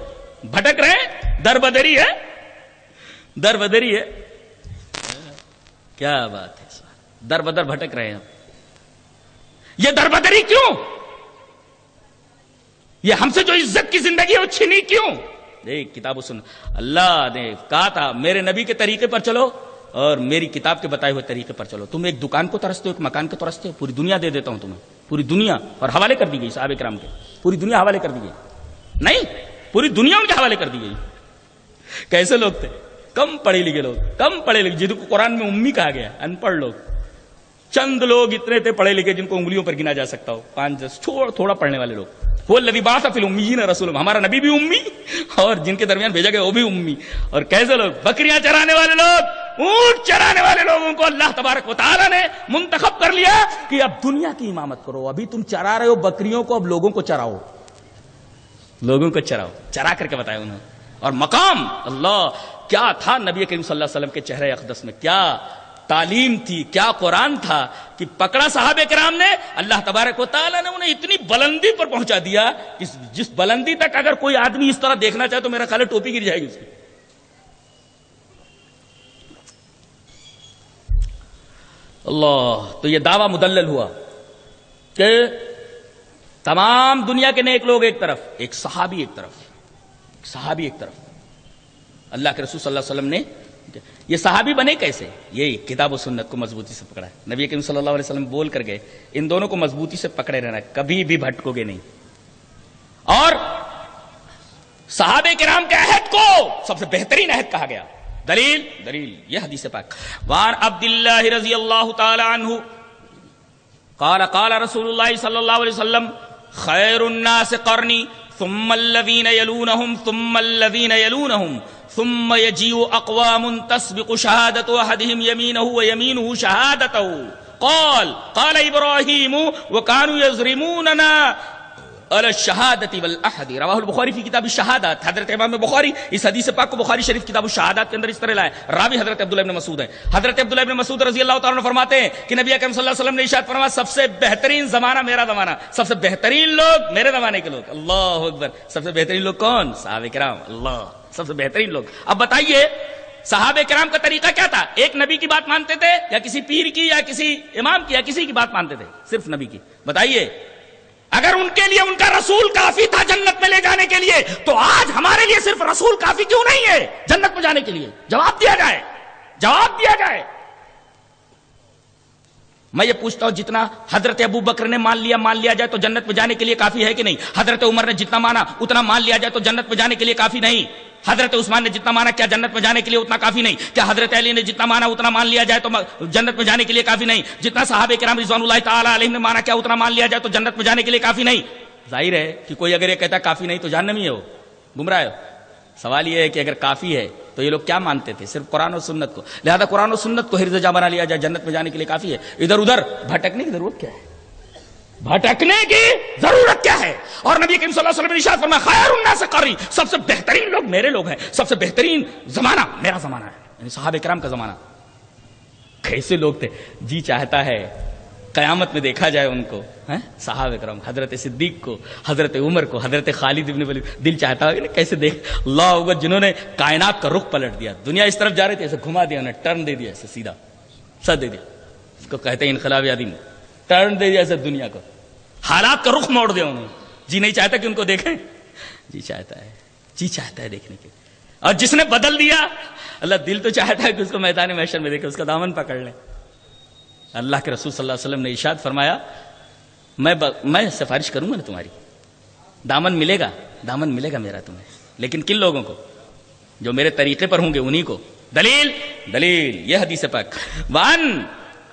بھٹک رہے ہیں, در بدری ہے, در بدری ہے. کیا بات ہے, در بدر بھٹک رہے ہیں. یہ در بدری کیوں؟ یہ ہم سے جو عزت کی زندگی ہے وہ چھینی کیوں؟ دیکھ کتاب و سنت. اللہ نے کہا تھا میرے نبی کے طریقے پر چلو اور میری کتاب کے بتائے ہوئے طریقے پر چلو. تم ایک دکان کو ترستے ہو, ایک مکان کو ترستے ہو, پوری دنیا دے دیتا ہوں تمہیں, پوری دنیا. اور حوالے کر دی گئی صحابہ کرام کے, پوری دنیا حوالے کر دی گئی. نہیں, پوری دنیا ان کے حوالے کر دی گئی. کیسے لوگ تھے؟ کم پڑھے لکھے لوگ, کم پڑھے لکھے, جن کو قرآن میں امی کہا گیا, ان پڑھ لوگ. چند لوگ اتنے تھے پڑھے لکھے جن کو انگلیوں پر گنا جا سکتا ہو, 5-10 تھوڑا پڑھنے والے لوگ. وہ الذی بعث فی الامیین رسولا, ہمارا نبی بھی امی اور جن کے درمیان بھیجا گیا وہ بھی امی. اور کیسے لوگ؟ بکریاں چرانے والے لوگ, اونٹ چرانے والے لوگوں کو اللہ تبارک و تعالیٰ نے منتخب کر لیا کہ اب دنیا کی امامت کرو. ابھی تم چرا رہے ہو بکریوں کو, اب لوگوں کو چراؤ, لوگوں کو چراؤ. چرا کر کے بتایا انہوں نے. اور مقام اللہ کیا تھا نبی کریم صلی اللہ علیہ وسلم کے چہرے اقدس میں, کیا تعلیم تھی, کیا قرآن تھا کہ پکڑا صحابہ کرام نے. اللہ تبارک و تعالیٰ نے انہیں اتنی بلندی پر پہنچا دیا کہ جس بلندی تک اگر کوئی آدمی اس طرح دیکھنا چاہے تو میرا خیال ہے ٹوپی گر جائے گی اس کی. اللہ, تو یہ دعویٰ مدلل ہوا کہ تمام دنیا کے نیک لوگ ایک طرف, ایک صحابی ایک طرف, صحابی ایک طرف. اللہ کے رسول صلی اللہ علیہ وسلم نے یہ صحابی بنے کیسے؟ یہ کتاب و سنت کو مضبوطی سے پکڑا ہے. نبی کریم صلی اللہ علیہ وسلم بول کر گئے ان دونوں کو مضبوطی سے پکڑے رہنا, کبھی بھی بھٹکو گے نہیں. اور صحابہ کرام کے عہد کو سب سے بہترین عہد کہا گیا. دلیل یہ حدیث پاک. وان عبد اللہ رضی اللہ تعالی عنہ قال قال رسول اللہ صلی اللہ علیہ وسلم خیر الناس قرنی ثم الذین یلونہم ثم الذین یلونہم ثم يجيء اقوام تسبق شهادة احدهم يمينه ويمينه شهادته قال ابراهيم وكانوا يزرموننا على الشهادة والعهد. رواه البخاری فی کتاب الشهادات. حضرت امام بخاری اس حدیث پاک کو بخاری شریف کتاب الشهادات کے اندر اس طرح لائے. راوی حضرت عبداللہ ابن مسعود ہے. حضرت عبداللہ ابن مسعود رضی اللہ تعالیٰ عنہ فرماتے ہیں کہ نبی اکرم صلی اللہ علیہ وسلم نے ارشاد فرمایا سب سے بہترین زمانہ میرا زمانہ, سب سے بہترین لوگ میرے زمانے کے لوگ. اللہ اکبر. سب سے بہترین لوگ کون؟ صحابہ کرام. اللہ, سب سے بہترین لوگ. اب بتائیے صحابہ کرام کا طریقہ کیا تھا؟ ایک نبی کی بات مانتے تھے یا کسی پیر کی یا کسی امام کی یا کسی کی بات مانتے تھے؟ صرف نبی کی. بتائیے اگر ان کے لیے ان کا رسول کافی تھا جنت میں لے جانے کے لیے تو آج ہمارے لیے صرف رسول کافی کیوں نہیں ہے جنت میں جانے کے لیے؟ جواب دیا جائے, جواب دیا جائے. میں یہ پوچھتا ہوں جتنا حضرت ابو بکر نے مان لیا جائے تو جنت میں جانے کے لیے کافی ہے کہ نہیں؟ حضرت عمر نے جتنا مانا اتنا مان لیا جائے تو جنت میں جانے کے لیے کافی نہیں؟ حضرت عثمان نے جتنا مانا کیا جنت میں جانے کے لیے اتنا کافی نہیں؟ کیا حضرت علی نے جتنا مانا اتنا مان لیا جائے تو جنت میں جانے کے لیے کافی نہیں؟ جتنا صحابہ کرام رضوان اللہ تعالی علیہم نے مانا کیا اتنا مان لیا جائے تو جنت میں جانے کے لیے کافی نہیں؟ ظاہر ہے کہ کوئی اگر یہ کہتا ہے کافی نہیں تو جہنمی ہے, وہ گمراہ ہے. سوال یہ ہے کہ اگر کافی ہے تو یہ لوگ کیا مانتے تھے؟ صرف قرآن و سنت کو. لہذا قرآن و سنت کو حرز جاں بنا لیا جائے, جنت میں جانے کے لیے کافی ہے. ادھر ادھر بھٹکنے کی ضرورت کیا ہے؟ بھٹکنے کی ضرورت کیا ہے؟ اور نبی کریم صلی اللہ علیہ وسلم نے ارشاد فرمایا خیر الناس قرنی, سب سے بہترین لوگ میرے لوگ ہیں, سب سے بہترین زمانہ میرا زمانہ ہے, یعنی صحابہ کرام کا زمانہ. کیسے لوگ تھے؟ جی چاہتا ہے قیامت میں دیکھا جائے ان کو, صحابہ کرام, حضرت صدیق کو, حضرت عمر کو, حضرت خالد ابن ولید. دل چاہتا ہے کیسے دیکھ اللہ اکبر, جنہوں نے کائنات کا رخ پلٹ دیا. دنیا اس طرف جا رہی تھی, ایسے گھما دیا انہیں, ٹرن دے دیا, ایسے سیدھا سر دے دیا. اس کو کہتے ہیں انقلاب عظیم, ٹرن دے دیا ایسے دنیا کو, حالات کا رخ موڑ دیا انہوں نے. جی نہیں چاہتا کہ ان کو دیکھیں؟ جی چاہتا ہے, جی چاہتا ہے دیکھنے کے. اور جس نے بدل دیا اللہ, دل تو چاہتا ہے کہ اس کو میدان محشر میں دیکھے, اس کا دامن پکڑ لیں. اللہ کے رسول صلی اللہ علیہ وسلم نے ارشاد فرمایا میں سفارش کروں گا نا تمہاری, دامن ملے گا میرا تمہیں, لیکن کن لوگوں کو؟ جو میرے طریقے پر ہوں گے انہی کو. دلیل یہ حدیث پاک. وان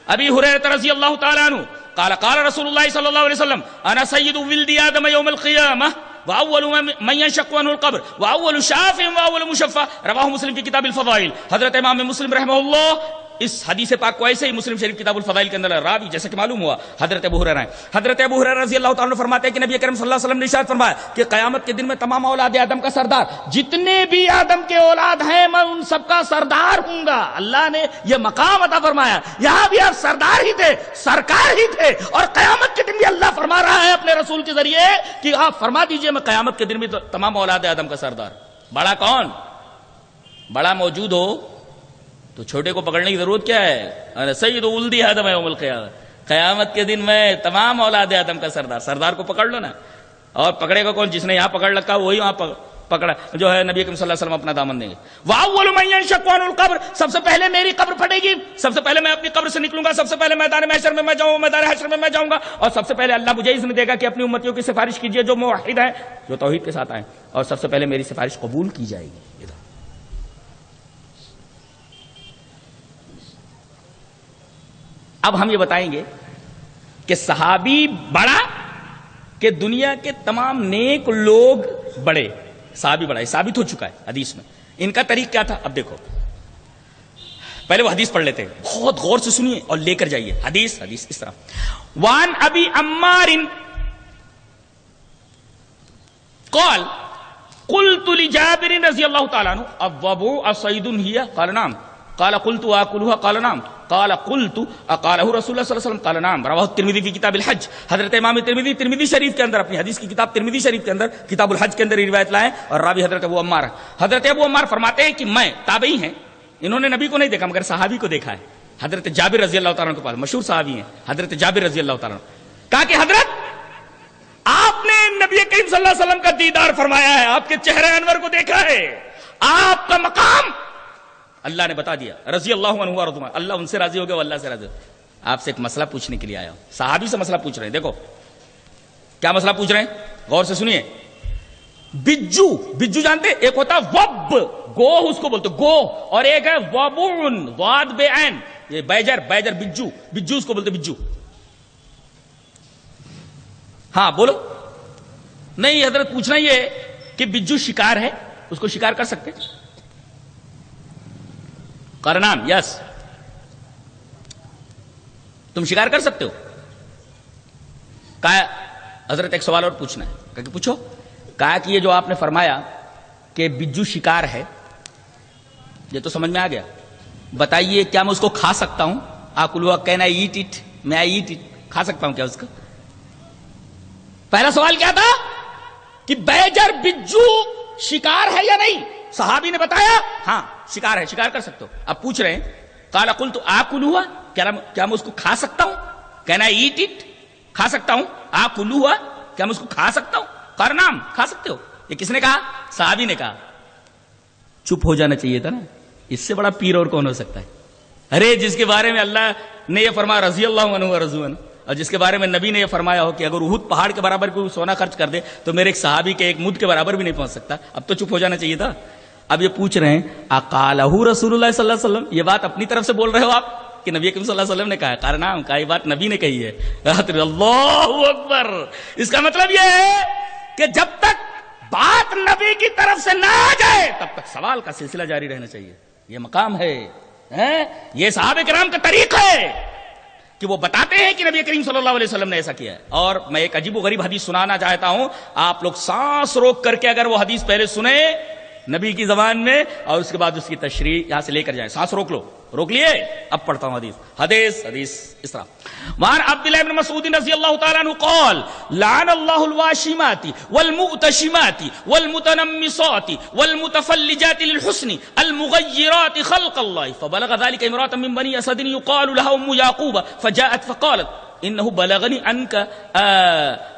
ابی ہریرہ رضی اللہ تعالی عنہ قال قال رسول اللہ صلی اللہ علیہ وسلم انا سید ولد آدم یوم القیامہ واول من ينشق عنه القبر واول شافع واول مشفع رواہ مسلم کی کتاب الفضائل. حضرت امام مسلم رحمہ اللہ اس حدیث پاک کو ایسے ہی مسلم شریف کتاب الفضائل کے اندر راوی جیسا کہ معلوم ہوا حضرت ابو ہریرہ ہیں. حضرت ابو ہریرہ رضی اللہ تعالیٰ عنہ فرماتے ہیں کہ نبی کریم صلی اللہ علیہ وسلم نے ارشاد فرمایا کہ قیامت کے دن میں تمام اولاد آدم کا سردار، جتنے بھی آدم کے اولاد ہیں میں ان سب کا سردار ہوں گا. اللہ نے یہ مقام عطا فرمایا. یہاں بھی آپ سردار ہی تھے، سرکار ہی تھے، اور قیامت کے دن بھی اللہ فرما رہا ہے اپنے رسول کے ذریعے کہ آپ فرما دیجئے میں قیامت کے دن بھی تمام اولاد آدم کا سردار. بڑا کون؟ بڑا موجود ہو تو چھوٹے کو پکڑنے کی ضرورت کیا ہے؟ ارے سید ولد آدم یوم القیامہ، قیامت کے دن میں تمام اولاد آدم کا سردار. سردار کو پکڑ لو نا. اور پکڑے گا کون؟ جس نے یہاں پکڑ رکھا وہی وہاں پکڑا، جو ہے نبی کریم صلی اللہ علیہ وسلم اپنا دامن دیں گے. وَأَوَّلُ مَن يَنشَقُّ عَنْهُ الْقَبْرُ، سب سے پہلے میری قبر پھٹے گی، سب سے پہلے میں اپنی قبر سے نکلوں گا، سب سے پہلے میدان محشر میں میں جاؤں، میدان حشر میں میں جاؤں گا، اور سب سے پہلے اللہ مجھے اذن دے گا کہ اپنی امتیوں کی سفارش کیجئے جو موحد ہیں، جو توحید کے ساتھ آئیں، اور سب سے پہلے میری سفارش قبول کی جائے گی. اب ہم یہ بتائیں گے کہ صحابی بڑا کہ دنیا کے تمام نیک لوگ بڑے؟ صحابی بڑا، یہ ثابت ہو چکا ہے حدیث میں. ان کا طریق کیا تھا؟ اب دیکھو، پہلے وہ حدیث پڑھ لیتے ہیں، بہت غور سے سنیے اور لے کر جائیے. حدیث اس طرح: وان ابی عمار قال قلت لجابر رضی اللہ تعالی عنہ ابو اسید ہی؟ قال نعم. قال قلت واكلها؟ قال نعم. قال قلت اقاله رسول اللہ صلی اللہ علیہ وسلم؟ قال نعم. رواه الترمذی فی کتاب الحج. حضرت امام ترمذی شریف کے اندر، اپنی حدیث کی کتاب ترمذی شریف کے اندر کتاب الحج کے اندر یہ روایت لائے، اور راوی حضرت ابو عمار. حضرت ابو عمار فرماتے ہیں کہ میں، تابعی ہیں، انہوں نے نبی کو نہیں دیکھا مگر صحابی کو دیکھا ہے. حضرت جابر رضی اللہ تعالیٰ عنہ کے پاس مشہور صحابی ہیں حضرت جابر رضی اللہ تعالیٰ عنہ. کہا کہ حضرت آپ نے نبی کریم صلی اللہ علیہ وسلم کا دیدار فرمایا ہے، آپ کے چہرے انور کو دیکھا ہے، آپ کا مقام اللہ نے بتا دیا. رضی اللہ عنہ ورضوا، اللہ ان سے راضی ہو گیا، اللہ سے راضی ہو. آپ سے ایک مسئلہ پوچھنے کے لیے آیا ہوں. صحابی سے مسئلہ پوچھ رہے ہیں. دیکھو کیا مسئلہ پوچھ رہے ہیں، غور سے سنیے. بجو جانتے؟ ایک ہوتا وب، گو اس کو بولتے گو، اور ایک ہے وبون، واد بے عین، یہ بیجر بجو اس کو بولتے بجو. ہاں بولو. نہیں حضرت پوچھنا یہ کہ بجو شکار ہے، اس کو شکار کر سکتے؟ کرنام یس. تم شکار کر سکتے ہو؟ کہا حضرت ایک سوال اور پوچھنا ہے. کہا کہ پوچھو. کہا کہ یہ جو آپ نے فرمایا کہ بجو شکار ہے، یہ تو سمجھ میں آ گیا، بتائیے کیا میں اس کو کھا سکتا ہوں؟ آکلوا، کین آئی ایٹ اٹ؟ میں آئی ایٹ اٹ، کھا سکتا ہوں کیا اس کا؟ پہلا سوال کیا تھا کہ بیجر بجو شکار ہے یا نہیں؟ صحابی نے بتایا ہاں شکار ہے، شکار کر سکتے ہو. اب پوچھ رہے ہیں قال قلت آکلوا، کیا میں اس کو کھا سکتا ہوں؟ Can I eat it? کھا سکتا ہوں. آکلوا، کیا میں اس کو کھا سکتا ہوں؟ قال نعم، کھا سکتے ہو. یہ کس نے کہا؟ صحابی نے کہا. چپ ہو جانا چاہیے تھا نا، اس سے بڑا پیر اور کون ہو سکتا ہے؟ ارے جس کے بارے میں اللہ نے یہ فرمایا رضی اللہ عنہ ورضوا عنہ، اور جس کے بارے میں نبی نے یہ فرمایا ہو کہ اگر احد پہاڑ کے برابر کوئی سونا خرچ کر دے تو میرے ایک صحابی کے ایک مد کے برابر بھی نہیں پہنچ سکتا. اب تو چپ ہو جانا چاہیے تھا. اب یہ پوچھ رہے ہیں اقالہ رسول اللہ صلی اللہ علیہ وسلم، یہ بات اپنی طرف سے بول رہے ہو آپ کہ نبی کریم صلی اللہ علیہ وسلم نے کہا ہے؟ کارنام کہا، یہ بات نبی نے کہی ہے. اللہ اکبر. اس کا مطلب یہ ہے کہ جب تک بات نبی کی طرف سے نہ آ جائے تب تک سوال کا سلسلہ جاری رہنا چاہیے. یہ مقام ہے، یہ صحابہ کرام کا طریقہ ہے کہ وہ بتاتے ہیں کہ نبی کریم صلی اللہ علیہ وسلم نے ایسا کیا ہے. اور میں ایک عجیب و غریب حدیث سنانا چاہتا ہوں. آپ لوگ سانس روک کر کے اگر وہ حدیث پہلے سنیں نبی کی زبان میں اور اس کے بعد اس کی تشریح یہاں سے لے کر جائیں. سانس روک لو. روک لیے؟ اب پڑھتا ہوں حدیث اس طرح. وعن عبد الله بن مسعود رضی اللہ تعالی عنہ قال لعن الله الواشمات والمؤتشمات والمتنمصات والمتفلجات للحسن المغيرات خلق الله فبلغ ذلك امرأة من بني اسد يقال لها ام يعقوب فجاءت فقالت انه بلغني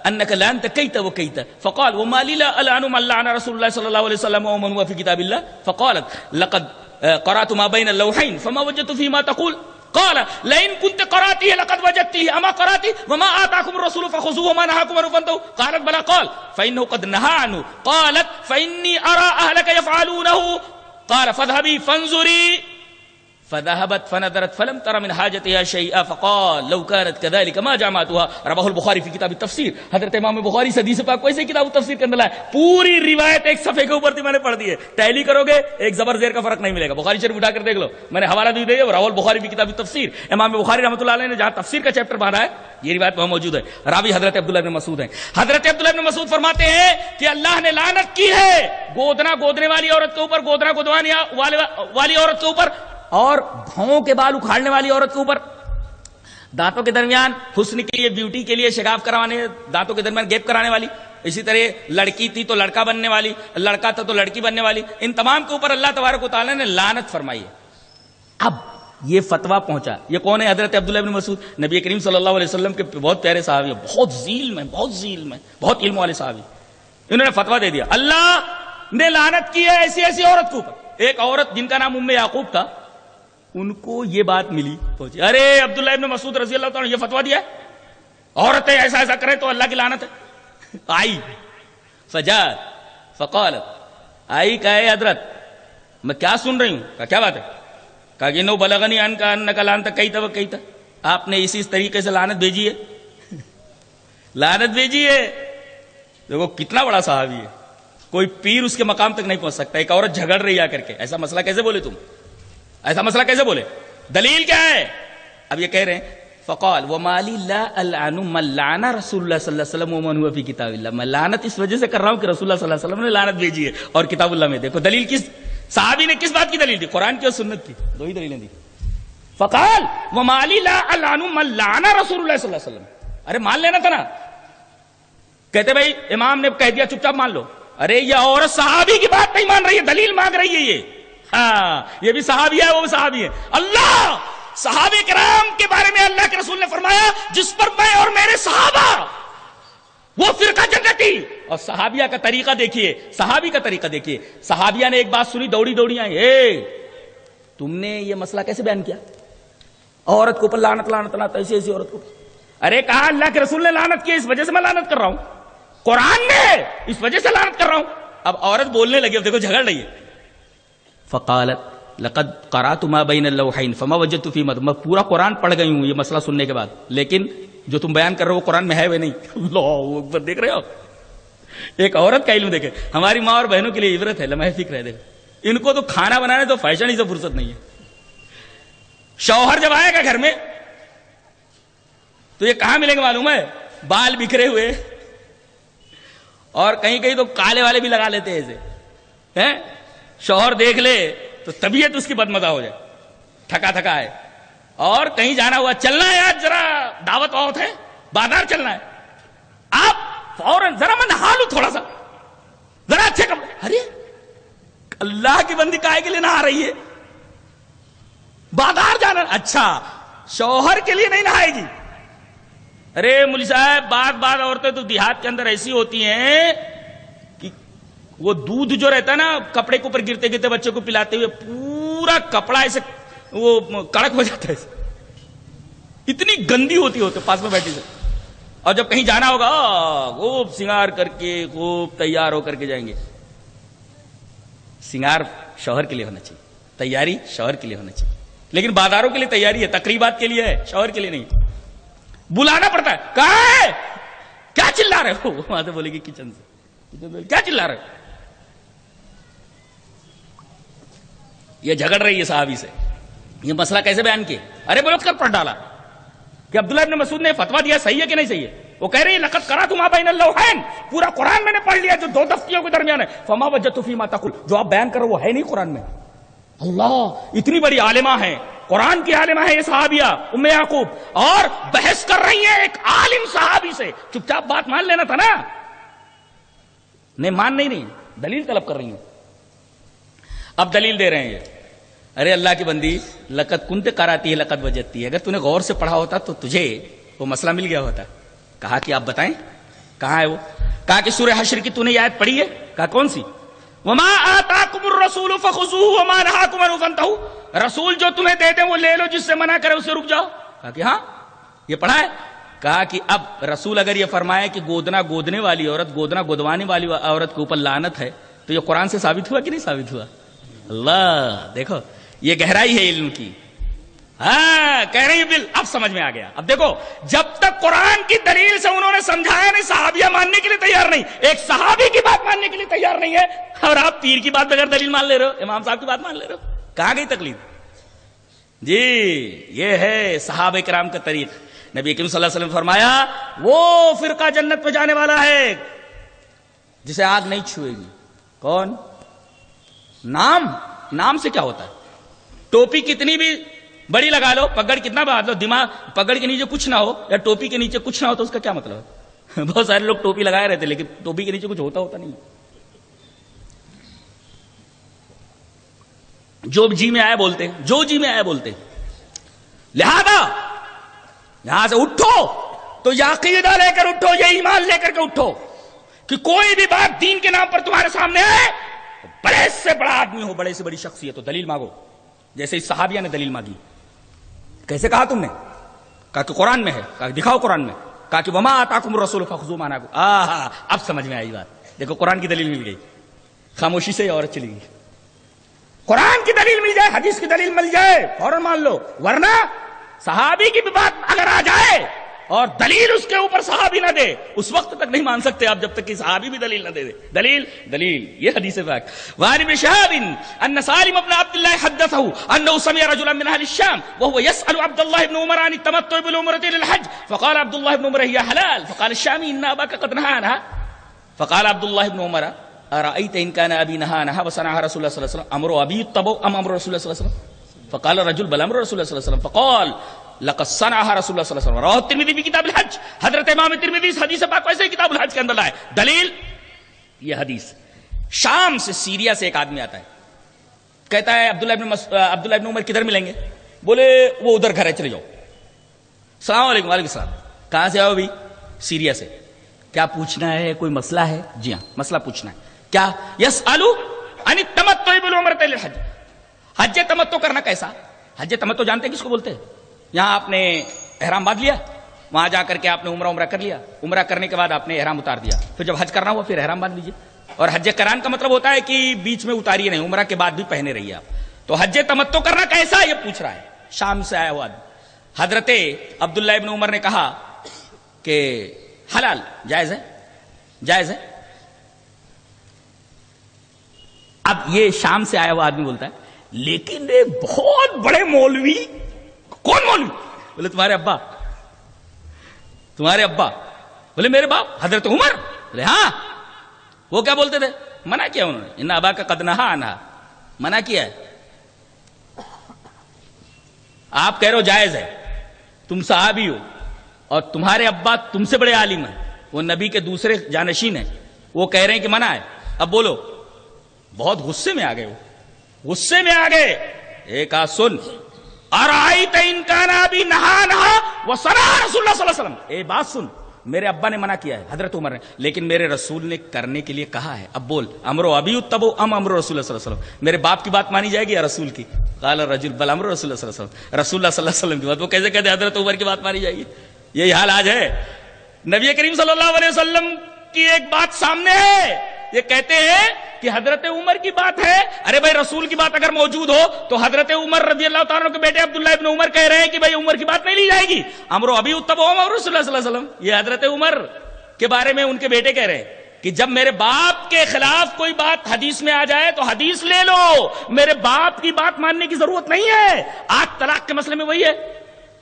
انك لعنت كيت وكيت فقال وما لي لا العن من لعن رسول الله صلى الله عليه وسلم ومن هو في كتاب الله فقالت لقد قرأت ما بين اللوحين فما وجدت فيما تقول قال لئن كنت قرأته لقد وجدته اما قرأته وما آتاكم الرسول فخذوه وما نهاكم عنه فانتهوا قالت بلى قال فإنه قد نهى عنه قالت فإني أرى أهلك يفعلونه قال فاذهبي فانظري فذهبت فنظرت فلم تر من حاجتها شيئا فقال لو كانت كذلك ما جمعتها رواه البخاری فی کتاب التفسیر. حضرت امام بخاری سے حدیث پاک کو ایسے کتاب التفسیر کے اندر لائے, پوری روایت ایک صفحے کے اوپر تھی میں نے پڑھ دی ہے. ٹیلی کرو گے ایک زبر زیر کا فرق نہیں ملے گا. بخاری شریف اٹھا کر دیکھ لو, میں نے حوالہ بھی دیا, رواه البخاری فی کتاب التفسیر. امام بخاری رحمۃ اللہ علیہ نے جہاں تفسیر کا چیپٹر باندھا ہے یہ روایت وہاں موجود ہے. راوی حضرت عبداللہ بن مسعود ہیں. حضرت عبداللہ بن مسعود فرماتے ہیں کہ اللہ نے لعنت کی ہے گودنا گودنے والی عورت کے اوپر, گودنا گودوانے والی عورت کے اوپر, اور بھاؤں کے بال اکھاڑنے والی عورت کے اوپر, دانتوں کے درمیان حسن کے لیے, بیوٹی کے لیے شگاف کروانے, دانتوں کے درمیان گیپ کرانے والی, اسی طرح لڑکی تھی تو لڑکا بننے والی, لڑکا تھا تو لڑکی بننے والی, ان تمام کے اوپر اللہ تبارک و تعالیٰ نے لعنت فرمائی ہے. اب یہ فتویٰ پہنچا, یہ کون ہے؟ حضرت عبداللہ بن مسعود, نبی کریم صلی اللہ علیہ وسلم کے بہت پیارے صحابی, بہت ذیل میں, بہت علم والے صحابی. انہوں نے فتویٰ دے دیا اللہ نے لعنت کی ہے ایسی ایسی عورت کے اوپر. ایک عورت جن کا نام ام یعقوب تھا, ان کو یہ بات ملی, پہنچی, ارے عبداللہ ابن مسعود رضی اللہ تعالیٰ نے یہ فتویٰ دیا ہے, عورتیں ایسا ایسا کریں تو اللہ کی لعنت ہے. آئی فجاءت فقالت, آئی کہے حضرت میں کیا سن رہی ہوں, کہا کیا بات ہے, کہا کہ نو بلغنی ان کا ان کا لعنت کہی تھا, آپ نے اسی طریقے سے لعنت بھیجی ہے, لعنت بھیجی ہے. دیکھو کتنا بڑا صحابی ہے, کوئی پیر اس کے مقام تک نہیں پہنچ سکتا. ایک عورت جھگڑ رہی آ کر کے, ایسا مسئلہ کیسے بولے تم, ایسا مسئلہ کیسے بولے, دلیل کیا ہے؟ اب یہ کہہ رہے ہیں فقال وما لی لا العن من لعن رسول اللہ صلی اللہ علیہ وسلم ومن هو فی کتاب اللہ, میں لعنت اس وجہ سے کر رہا ہوں کہ رسول اللہ صلی اللہ علیہ وسلم نے لعنت بھیجی ہے اور کتاب اللہ میں. دیکھو دلیل کس صحابی نے کس بات کی دلیل دی, قرآن کی اور سنت کی, دو ہی دلیلیں دی. فقال وما لی لا العن من لعن رسول اللہ صلی اللہ علیہ وسلم, ارے مان لینا تھا نا. کہتے بھائی امام نے کہہ دیا چپ چاپ مان لو. ارے یہ عورت صحابی کی بات نہیں مان رہی ہے, دلیل مانگ رہی ہے. یہ ہاں یہ بھی صحابی ہے وہ بھی صحابی ہے. اللہ صحابہ کرام کے بارے میں اللہ کے رسول نے فرمایا جس پر میں اور میرے صحابہ وہ فرقہ جنتی. اور صحابیہ کا طریقہ دیکھیے, صحابی کا طریقہ دیکھیے. صحابیہ نے ایک بات سنی, دوڑی دوڑی آئی, اے تم نے یہ مسئلہ کیسے بیان کیا, عورت کے اوپر لعنت لعنت لعنت, ایسی ایسی عورت کو. ارے کہا اللہ کے رسول نے لعنت کی, اس وجہ سے میں لعنت کر رہا ہوں, قرآن نے اس وجہ سے لعنت کر رہا ہوں. اب عورت بولنے لگی, اب دیکھو جھگڑ رہی ہے. فقالت لقد قرأت ما بین اللوحین فما وجدت فیما, میں پورا قرآن پڑھ گئی ہوں یہ مسئلہ سننے کے بعد, لیکن جو تم بیان کر رہے ہو وہ قرآن میں ہے وہ نہیں. اللہ اکبر, دیکھ رہے ہو ایک عورت کا علم دیکھے. ہماری ماں اور بہنوں کے لیے عبرت ہے, لمحہ فکر ہے. دیکھو ان کو تو کھانا بنانے تو فیشن ہی سے فرصت نہیں ہے. شوہر جب آئے گا گھر میں تو یہ کہاں ملیں گے معلوم ہے, بال بکھرے ہوئے, اور کہیں کہیں تو کالے والے بھی لگا لیتے ہیں ایسے. شوہر دیکھ لے تو طبیعت اس کی بدمزہ ہو جائے, تھکا تھکا ہے, اور کہیں جانا ہوا, چلنا ہے آج ذرا دعوت وعوت ہے, بازار چلنا ہے, آپ فوراً ذرا میں نہا لوں تھوڑا سا, ذرا اچھے کپڑے. ارے اللہ کی بندی کائے کے لیے نہا رہی ہے, بازار جانا, اچھا شوہر کے لیے نہیں نہائے گی. ارے مولوی صاحب بعض عورتیں تو دیہات کے اندر ایسی ہوتی ہیں کہ وہ دودھ جو رہتا ہے نا کپڑے کے اوپر گرتے گرتے بچے کو پلاتے ہوئے پورا کپڑا ایسے وہ کڑک ہو جاتا ہے, اتنی گندی ہوتی پاس میں بیٹھی سے. اور جب کہیں جانا ہوگا خوب سنگار کر کے خوب تیار ہو کر کے جائیں گے. سنگار شوہر کے لیے ہونا چاہیے, تیاری شوہر کے لیے ہونا چاہیے, لیکن بازاروں کے لیے تیاری ہے, تقریبات کے لیے ہے, شوہر کے لیے نہیں. بلانا پڑتا ہے, کہاں ہے, کیا چلا رہے ہو, وہاں سے بولے گی کچن سے, کیا چلا رہے ہو. یہ جھگڑ رہی ہے صحابی سے, یہ مسئلہ کیسے بیان کیے, ارے بولو کر پڑھ ڈالا کہ عبداللہ ابن مسعود نے فتویٰ دیا, صحیح ہے کہ نہیں صحیح ہے. وہ کہہ رہی ہے لقد قرأت ما بین اللوحین, پورا قرآن میں نے پڑھ لیا جو دو دفتیوں کے درمیان ہے. فما وجدت فیما تقول, جو آپ بیان کرو وہ ہے نہیں قرآن میں. اللہ اتنی بڑی عالمہ ہے, قرآن کی عالمہ ہے یہ صحابیہ ام یعقوب, اور بحث کر رہی ہیں ایک عالم صحابی سے. چپ چاپ بات مان لینا تھا نا, نہیں مان نہیں, دلیل طلب کر رہی ہیں. اب دلیل دے رہے ہیں یہ, ارے اللہ کی بندی لقد کنت قراتی ہے لقد وجدتی ہے, اگر تو نے غور سے پڑھا ہوتا تو تجھے وہ مسئلہ مل گیا ہوتا. کہا کہ آپ بتائیں کہاں ہے وہ. کہا کہ سورہ حشر کی تو نے یہ آیت پڑھی ہے. کہا کون سی, وما آتاکم الرسول فخذوہ وما نہاکم عنہ فانتہوا, رسول جو تمہیں دے دیں وہ لے لو, جس سے منع کرے اس سے رک جاؤ. کہا کہ ہاں یہ پڑھا ہے. کہا کہ اب رسول اگر یہ فرمائے کہ گودنا گودنے والی عورت, گودنا گودوانے والی عورت کے اوپر لعنت ہے, تو یہ قرآن سے ثابت ہوا کہ نہیں ثابت ہوا. اللہ دیکھو یہ گہرائی ہے علم کی. ہاں کہہ رہی بل اب سمجھ میں آ گیا. اب دیکھو جب تک قرآن کی دلیل سے انہوں نے سمجھایا نہیں, صحابیہ ماننے کے لیے تیار نہیں, ایک صحابی کی بات ماننے کے لیے تیار نہیں ہے, اور آپ پیر کی بات بغیر دلیل مان لے رہے ہو, امام صاحب کی بات مان لے رہے ہو. کہاں گئی تقلید؟ جی یہ ہے صحابہ کرام کا طریق. نبی کریم صلی اللہ علیہ وسلم فرمایا وہ فرقہ جنت پہ جانے والا ہے جسے آگ نہیں چھوئے گی. کون؟ نام سے کیا ہوتا ہے؟ ٹوپی کتنی بھی بڑی لگا لو, پگڑ کتنا باندھ لو, دماغ پگڑ کے نیچے کچھ نہ ہو یا ٹوپی کے نیچے کچھ نہ ہو تو اس کا کیا مطلب ہے؟ بہت سارے لوگ ٹوپی لگائے رہتے لیکن ٹوپی کے نیچے کچھ ہوتا نہیں. جو جی میں آیا بولتے, جو جی میں آیا بولتے. لہذا یہاں سے اٹھو تو یہ عقیدہ لے کر اٹھو, یہ ایمان لے کر کے اٹھو کہ کوئی بھی بات دین کے نام پر تمہارے سامنے ہے, بڑے سے بڑا آدمی ہو, بڑے سے بڑی شخصیت ہو, دلیل مانگو. جیسے اس صحابیہ نے دلیل مانگی. کیسے کہا تم نے؟ کہا کہ قرآن میں ہے. کہا کہ دکھاؤ قرآن میں. کہا کہ وما آتاکم الرسول فخذوہ ما نہاکم. اب سمجھ میں آئی بات. دیکھو قرآن کی دلیل مل گئی, خاموشی سے عورت چلی گئی. قرآن کی دلیل مل جائے, حدیث کی دلیل مل جائے, فوراً مان لو. ورنہ صحابی کی بھی بات اگر آ جائے اور دلیل اس کے اوپر صحابی نہ دے, اس وقت تک نہیں مان سکتے آپ جب تک کہ صحابی بھی دلیل نہ دے دے. دلیل یہ حدیث پاک. وعن ابن شهاب ان سالم بن عبد الله حدثه انه سمع رجلا من اهل الشام وهو يسأل عبد الله بن عمر عن التمتع بالعمرة للحج فقال عبد الله بن عمر هي حلال فقال الشامي ان اباك قد نهى عنها فقال عبد الله بن عمر ارايت ان كان ابي نهى عنها وصنعها رسول الله صلى الله عليه وسلم امر ابي الطبع ام امر رسول الله صلى الله عليه وسلم فقال الرجل بل امر رسول الله صلى الله عليه وسلم فقال لقد صنعها رسول الله صلی اللہ علیہ وسلم. رواه الترمذی فی کتاب الحج. حضرت امام ترمذی اس حدیث پاک کو ایسے کتاب الحج کے اندر لائے. دلیل یہ حدیث. شام سے, سیریا سے ایک آدمی آتا ہے, کہتا ہے عبداللہ ابن عمر کدھر ملیں گے؟ بولے وہ ادھر گھر ہے, چلے جاؤ. السلام علیکم. وعلیکم السلام. کہاں سے آؤ؟ بھی سیریا سے. کیا پوچھنا ہے؟ کوئی مسئلہ ہے؟ جی ہاں مسئلہ پوچھنا ہے. کیا؟ یسأل عن التمتع بالعمرة للحج. حج تمتع کرنا کیسا؟ حج تمتع جانتے ہیں کس کو بولتے ہیں؟ یہاں آپ نے احرام باندھ لیا, وہاں جا کر کے آپ نے عمرہ کر لیا, عمرہ کرنے کے بعد آپ نے احرام اتار دیا, پھر جب حج کرنا ہوا پھر احرام باندھ لیجیے. اور حج قران کا مطلب ہوتا ہے کہ بیچ میں اتاریے نہیں, عمرہ کے بعد بھی پہنے رہیے آپ. تو حج تمتع کرنا کیسا یہ پوچھ رہا ہے شام سے آیا ہوا آدمی. حضرت عبداللہ ابن عمر نے کہا کہ حلال, جائز ہے, جائز ہے. اب یہ شام سے آیا ہوا آدمی بولتا ہے لیکن بہت بڑے مولوی. کون مولوی؟ بولے تمہارے ابا. تمہارے ابا؟ بولے میرے باپ حضرت عمر. بولے ہاں. وہ کیا بولتے تھے؟ منع کیا انہوں نے, ان ابا کا قد نہا عنہا, منع کیا ہے. آپ کہہ رہے ہو جائز ہے, تم صحابی ہو اور تمہارے ابا تم سے بڑے عالم ہیں, وہ نبی کے دوسرے جانشین ہیں, وہ کہہ رہے ہیں کہ منع ہے. اب بولو. بہت غصے میں آ گئے, وہ غصے میں آ گئے. ایک آج سن, ارائیت ان کان ابی نہا نہا وصنع رسول اللہ صلی اللہ علیہ وسلم. اے بات سن, میرے ابا نے منع کیا ہے حضرت عمر نے, لیکن میرے رسول نے کرنے کے لیے کہا ہے. اب بول, امرو ابی اتبو ام امر رسول اللہ صلی اللہ علیہ وسلم, میرے باپ کی بات مانی جائے گی یا رسول کی؟ قال الرجل بل امر رسول اللہ صلی اللہ علیہ وسلم, رسول اللہ صلی اللہ علیہ وسلم کی بات. وہ کیسے کہتے حضرت عمر کی بات مانی جائے گی؟ یہی حال آج ہے. نبی کریم صلی اللہ علیہ وسلم کی ایک بات سامنے ہے, یہ کہتے ہیں کہ حضرت عمر کی بات ہے. ارے بھائی رسول کی بات اگر موجود ہو تو حضرت عمر رضی اللہ تعالیٰ عنہ کے بیٹے عبداللہ ابن عمر کہہ رہے ہیں کہ بھائی عمر کی بات نہیں لی جائے گی. امرو ابی اتبعوا امر رسول اللہ صلی اللہ علیہ وسلم, یہ حضرت عمر کے بارے میں ان کے بیٹے کہہ رہے ہیں کہ جب میرے باپ کے خلاف کوئی بات حدیث میں آ جائے تو حدیث لے لو, میرے باپ کی بات ماننے کی ضرورت نہیں ہے. آج طلاق کے مسئلے میں وہی ہے.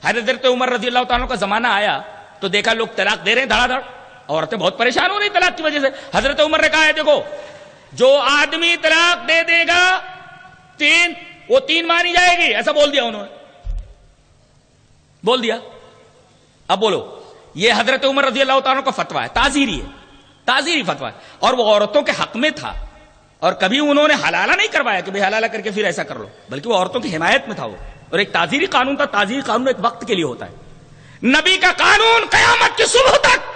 حضرت عمر رضی اللہ تعالیٰ کا زمانہ آیا تو دیکھا لوگ طلاق دے رہے ہیں دھڑا دھڑ, عورتیں بہت پریشان ہو رہی طلاق کی وجہ سے. حضرت عمر نے کہا ہے دیکھو جو آدمی طلاق دے دے گا 3, وہ 3 مانی جائے گی, ایسا بول دیا انہوں نے, بول دیا. اب بولو, یہ حضرت عمر رضی اللہ تعالیٰ کا فتویٰ ہے, تعزیری ہے, تعزیری فتویٰ ہے, اور وہ عورتوں کے حق میں تھا, اور کبھی انہوں نے حلالہ نہیں کروایا کہ بھئی حلالہ کر کے پھر ایسا کر لو, بلکہ وہ عورتوں کی حمایت میں تھا وہ, اور ایک تعزیری قانون تھا. تعزیری قانون ایک وقت کے لیے ہوتا ہے, نبی کا قانون قیامت کی صبح تک.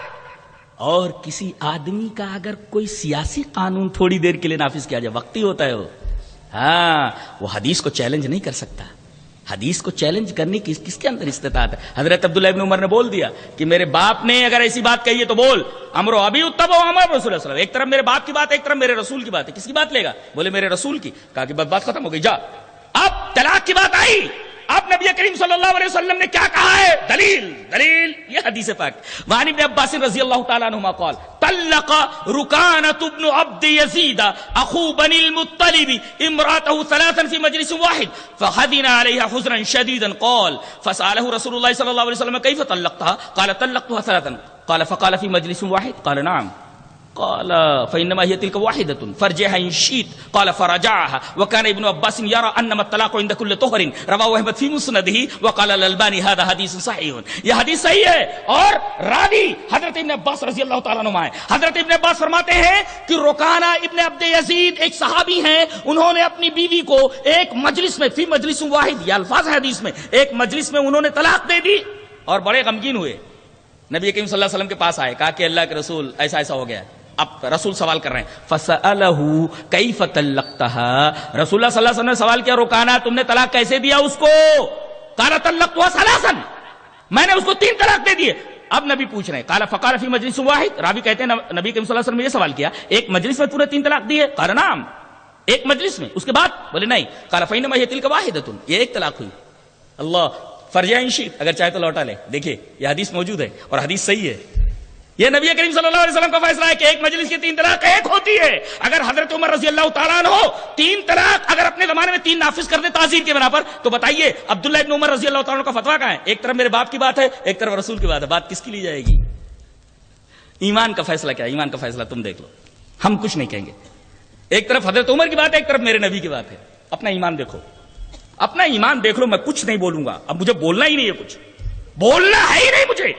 اور کسی آدمی کا اگر کوئی سیاسی قانون تھوڑی دیر کے لیے نافذ کیا جائے, وقتی ہوتا ہے وہ. ہاں, وہ حدیث کو چیلنج نہیں کر سکتا. حدیث کو چیلنج کرنے کی کس کے اندر استطاعت ہے؟ حضرت عبداللہ ابن عمر نے بول دیا کہ میرے باپ نے اگر ایسی بات کہی ہے تو بول, امرو ابی اتبعوا امر رسول اللہ صلی اللہ علیہ وسلم. ایک طرف میرے باپ کی بات ہے, ایک طرف میرے رسول کی بات ہے. کس کی بات لے گا؟ بولے میرے رسول کی. کہا کہ بس بات ختم ہو گئی, جا. اب طلاق کی بات آئی، اب نبی کریم صلی اللہ علیہ وسلم نے کیا کہا ہے؟ دلیل یہ حدیث پاک وعن ابن عباس رضی اللہ تعالی عنہما قال طلق رکانۃ ابن عبد یزید اخو بنی المطلب امراته ثلاثا في مجلس واحد فحزن عليها حزنا شديدا قال فسأله رسول الله صلى الله عليه وسلم كيف طلقتها؟ قال طلقتها ثلاثا. قال فقال في مجلس واحد؟ قال نعم. قال فإنما هي تلك واحدة فرجعها إن شئت. قال فرجعها. وكان ابن عباس يرى أنما الطلاق عند كل طهر. رواه أحمد في مسنده وقال الألباني هذا حديث صحيح. یہ حدیث صحیح ہے اور راوی حضرت ابن عباس رضی اللہ تعالیٰ عنہ ہے. حضرت ابن عباس فرماتے ہیں کہ رکانہ ابن عبد یزید ایک صحابی ہیں، انہوں نے اپنی بیوی کو ایک مجلس میں، فی مجلس واحد، یہ الفاظ حدیث میں، ایک مجلس میں انہوں نے طلاق دے دی اور بڑے غمگین ہوئے. نبی کریم صلی اللہ علیہ وسلم کے پاس آئے، کہا کہ اللہ کے رسول ایسا ایسا ہو گیا. اب رسول سوال کر رہے ہیں، فَسَأَلَهُ كَيْفَ طَلَّقْتَهَا. رسول اللہ صلی اللہ علیہ وسلم نے سوال کیا، رکانہ تم نے طلاق کیسے دیا اس کو؟ قَالَ طَلَّقْتُهَا ثَلَاثًا، میں نے اس کو 3 طلاق دے دیے. اب نبی پوچھ رہے ہیں، قَالَ فَقَالَ فِي مَجْلِسٍ وَاحِدٍ. راوی کہتے ہیں نبی کریم صلی اللہ علیہ وسلم نے یہ سوال کیا، ایک مجلس میں پورے 3 طلاق دیے؟ قَالَ نعم، ایک مجلس میں. اس کے بعد بولے نہیں. قَالَ فَإِنَّمَا هِيَ تِلْكَ وَاحِدَةٌ، یہ ایک طلاق ہوئی. اللہ فرجع ان شئت، اگر چاہے تو لوٹا لے. دیکھیے یہ حدیث موجود ہے اور حدیث صحیح ہے. یہ نبی کریم صلی اللہ علیہ وسلم کا فیصلہ ہے کہ ایک مجلس کی 3 طلاق ایک ہوتی ہے. اگر حضرت عمر رضی اللہ تعالیٰ عنہ 3 طلاق اگر اپنے زمانے میں 3 نافذ کر دے تعزیر کے بنا پر، تو بتائیے عبداللہ ابن عمر رضی اللہ تعالیٰ عنہ کا فتویٰ کہاں ہے؟ ایک طرف میرے باپ کی بات ہے، ایک طرف رسول کی بات ہے. بات کس کی لی جائے گی؟ ایمان کا فیصلہ کیا ہے؟ ایمان کا فیصلہ تم دیکھ لو، ہم کچھ نہیں کہیں گے. ایک طرف حضرت عمر کی بات ہے، ایک طرف میرے نبی کی بات ہے. اپنا ایمان دیکھو، اپنا ایمان دیکھ لو. میں کچھ نہیں بولوں گا، اب مجھے بولنا ہی نہیں ہے، کچھ بولنا ہے ہی نہیں مجھے.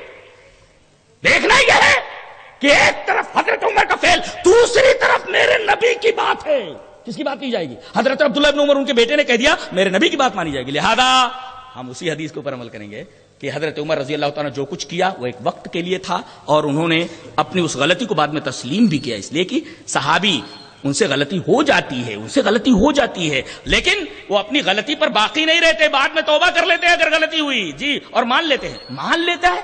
دیکھنا یہ ہے کہ ایک طرف حضرت عمر کا فعل، دوسری طرف میرے نبی کی بات ہے. کس کی بات کی جائے گی؟ حضرت عبداللہ ابن عمر ان کے بیٹے نے کہہ دیا میرے نبی کی بات مانی جائے گی. لہذا ہم اسی حدیث کے اوپر عمل کریں گے کہ حضرت عمر رضی اللہ تعالیٰ نے جو کچھ کیا وہ ایک وقت کے لیے تھا اور انہوں نے اپنی اس غلطی کو بعد میں تسلیم بھی کیا. اس لیے کہ صحابی ان سے غلطی ہو جاتی ہے، لیکن وہ اپنی غلطی پر باقی نہیں رہتے، بعد میں توبہ کر لیتے ہیں اگر غلطی ہوئی جی، اور مان لیتا ہے.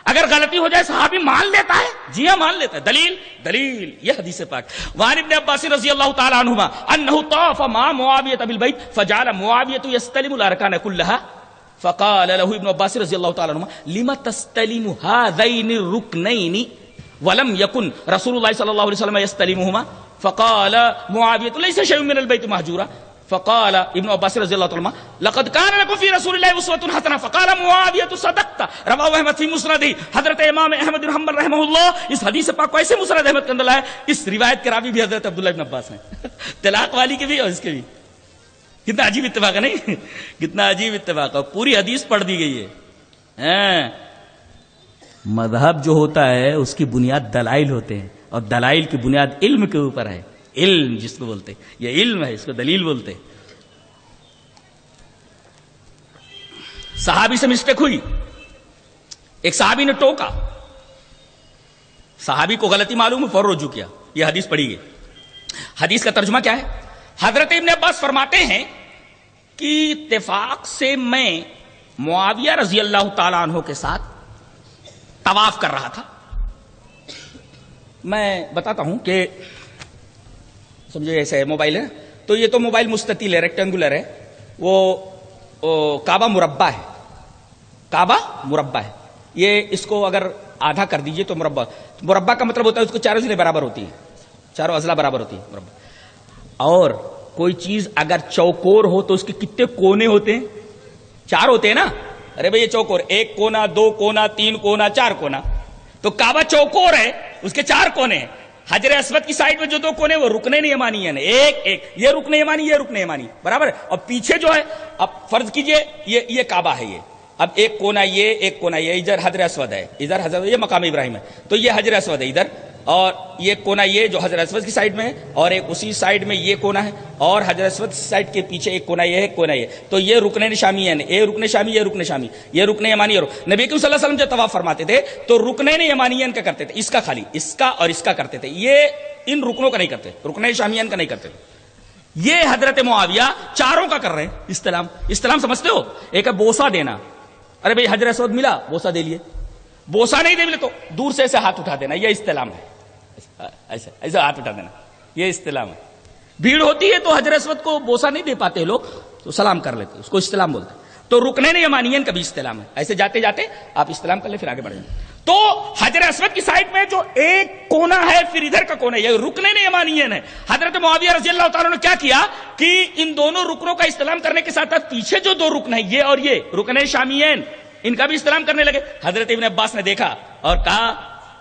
اگر غلطی ہو جائے صحابی مان لیتا ہے، جی ہاں مان لیتا ہے. دلیل یہ حدیث پاک. وعن ابن عباس رضی اللہ تعالی عنہما انه طاف مع معاویہ بالبیت فجعل معاویہ یستلم الارکان كلها فقال له ابن عباس رضی اللہ تعالی عنہما لما تستلم هذين الركنين ولم يكن رسول الله صلی اللہ علیہ وسلم يستلمهما فقال معاویہ ليس شيء من البيت مهجورا فقال ابن عباس رضی اللہ عنہ لقد كان لكم في رسول الله اسوة حسنة فقال معاویہ صدقت. رواه احمد في مسنده. حضرت امام احمد بن حنبل رحمہ اللہ اس حدیث پاک کو ایسے مسند احمد کے اندر لائے. اس روایت کے راوی بھی حضرت عبداللہ ابن عباس ہیں، طلاق والی کے بھی اور اس کے بھی. کتنا عجیب اتفاق ہے نہیں؟ کتنا عجیب اتفاق ہے. پوری حدیث پڑھ دی گئی ہے. مذہب جو ہوتا ہے اس کی بنیاد دلائل ہوتے ہیں اور دلائل کی بنیاد علم کے اوپر ہے. علم جس کو بولتے ہیں، یہ علم ہے، اس کو دلیل بولتے ہیں. صحابی سے مسٹیک ہوئی، ایک صحابی نے ٹوکا، صحابی کو غلطی معلوم ہے، فوراً رجوع کیا. یہ حدیث پڑھی گئی. حدیث کا ترجمہ کیا ہے؟ حضرت ابن عباس فرماتے ہیں کہ اتفاق سے میں معاویہ رضی اللہ تعالیٰ عنہ کے ساتھ طواف کر رہا تھا. میں بتاتا ہوں کہ سمجھو ایسے موبائل ہے تو یہ تو موبائل مستطیل ہے، ریکٹینگولر ہے، وہ کعبہ مربع ہے. کعبہ مربع ہے، یہ اس کو اگر آدھا کر دیجئے تو مربع کا مطلب ہوتا ہے اس کو چاروں ضلع برابر ہوتی ہیں، چاروں اضلاع برابر ہوتی ہیں مربع. اور کوئی چیز اگر چوکور ہو تو اس کے کتنے کونے ہوتے ہیں؟ 4 ہوتے ہیں نا. ارے بھائی یہ چوکور، 1 کونا، 2 کونا، 3 کونا، 4 کونا. تو کعبہ چوکور ہے، اس کے 4 کونے ہیں. حجر اسود کی سائڈ میں جو 2 کونے وہ رکن یمانی ہے، ایک یہ رکن یمانی، یہ رکن یمانی برابر. اور پیچھے جو ہے اب فرض کیجئے یہ کعبہ ہے، یہ اب 1 کونا یہ، 1 کونا یہ، ادھر حجر اسود ہے، ادھر حجر، یہ مقام ابراہیم ہے تو یہ حجر اسود ہے ادھر، اور یہ کونا یہ جو حجر اسود کی سائڈ میں ہے، اور ایک اسی سائڈ میں یہ کونا ہے، اور حجر اسود سائڈ کے پیچھے ایک کونا یہ ہے، کونا یہ. تو یہ رکن شامی ہے، یہ رکن شامی، یہ رکن شامی، یہ رکن یمانی. اور نبی کریم صلی اللہ علیہ وسلم جب طواف فرماتے تھے تو رکنین یمانیین کا کرتے تھے، اس کا خالی اس کا اور اس کا کرتے تھے، یہ ان رکنوں کا نہیں کرتے، رکن شامیین کا نہیں کرتے. یہ حضرت معاویہ چاروں کا کر رہے ہیں. استلام سمجھتے ہو؟ ایک ہے بوسہ دینا. ارے بھائی حجر اسود ملا، بوسہ دے لیے. بوسہ نہیں دے ملے تو دور سے ایسے ہاتھ اٹھا دینا، یہ استلام ہے. ایسے ہاتھ اٹھا دینا، یہ استلام ہے. بھیڑ ہوتی ہے تو حجر اسود کو بوسہ نہیں دے پاتے لوگ تو سلام کر لیتے, اس کو استلام بولتے ہیں. تو رکنین یمانین کا بھی استلام ہے. ایسے جاتے جاتے آپ استلام کر لیں پھر آگے بڑھ جائیں. تو حجر اسود کی سائڈ میں جو ایک کونا ہے پھر ادھر کا کونا ہے, یہ رکنین یمانین ہے. حضرت معاویہ رضی اللہ تعالیٰ نے کیا کیا کہ ان دونوں رکنوں کا استلام کرنے کے ساتھ ساتھ پیچھے جو دو رکن ہیں یہ اور یہ رکنین شامیین, ان کا بھی استلام کرنے لگے. حضرت ابن عباس نے دیکھا اور کہا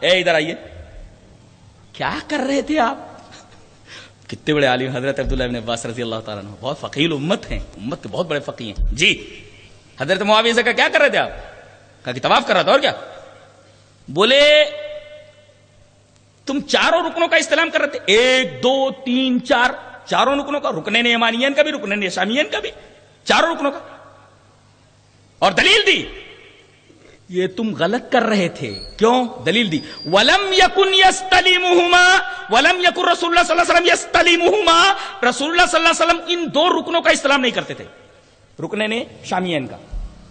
اے ادھر آئیے, کیا کر رہے تھے آپ؟ کتنے بڑے عالم حضرت عبداللہ ابن عباس رضی اللہ تعالیٰ عنہ, بہت فقیہ امت ہیں, امت کے بہت بڑے فقیہ ہیں. جی حضرت معاویہ سے کہا کیا کر رہے تھے آپ؟ کہا کہ طواف کر رہا تھا. اور کیا؟ بولے تم چاروں رکنوں کا استلام کر رہے تھے, 1 2 3 4, چاروں رکنوں کا, رکنین یمانین کا بھی رکنین شامیین کا بھی, چاروں رکنوں کا. اور دلیل دی یہ تم غلط کر رہے تھے. کیوں؟ دلیل دی ولم یکن یستلمہما, ولم یکن رسول اللہ صلی اللہ علیہ وسلم یستلمہما, رسول اللہ صلی اللہ علیہ وسلم ان دو رکنوں کا استلام نہیں کرتے تھے, رکنین شامیین کا,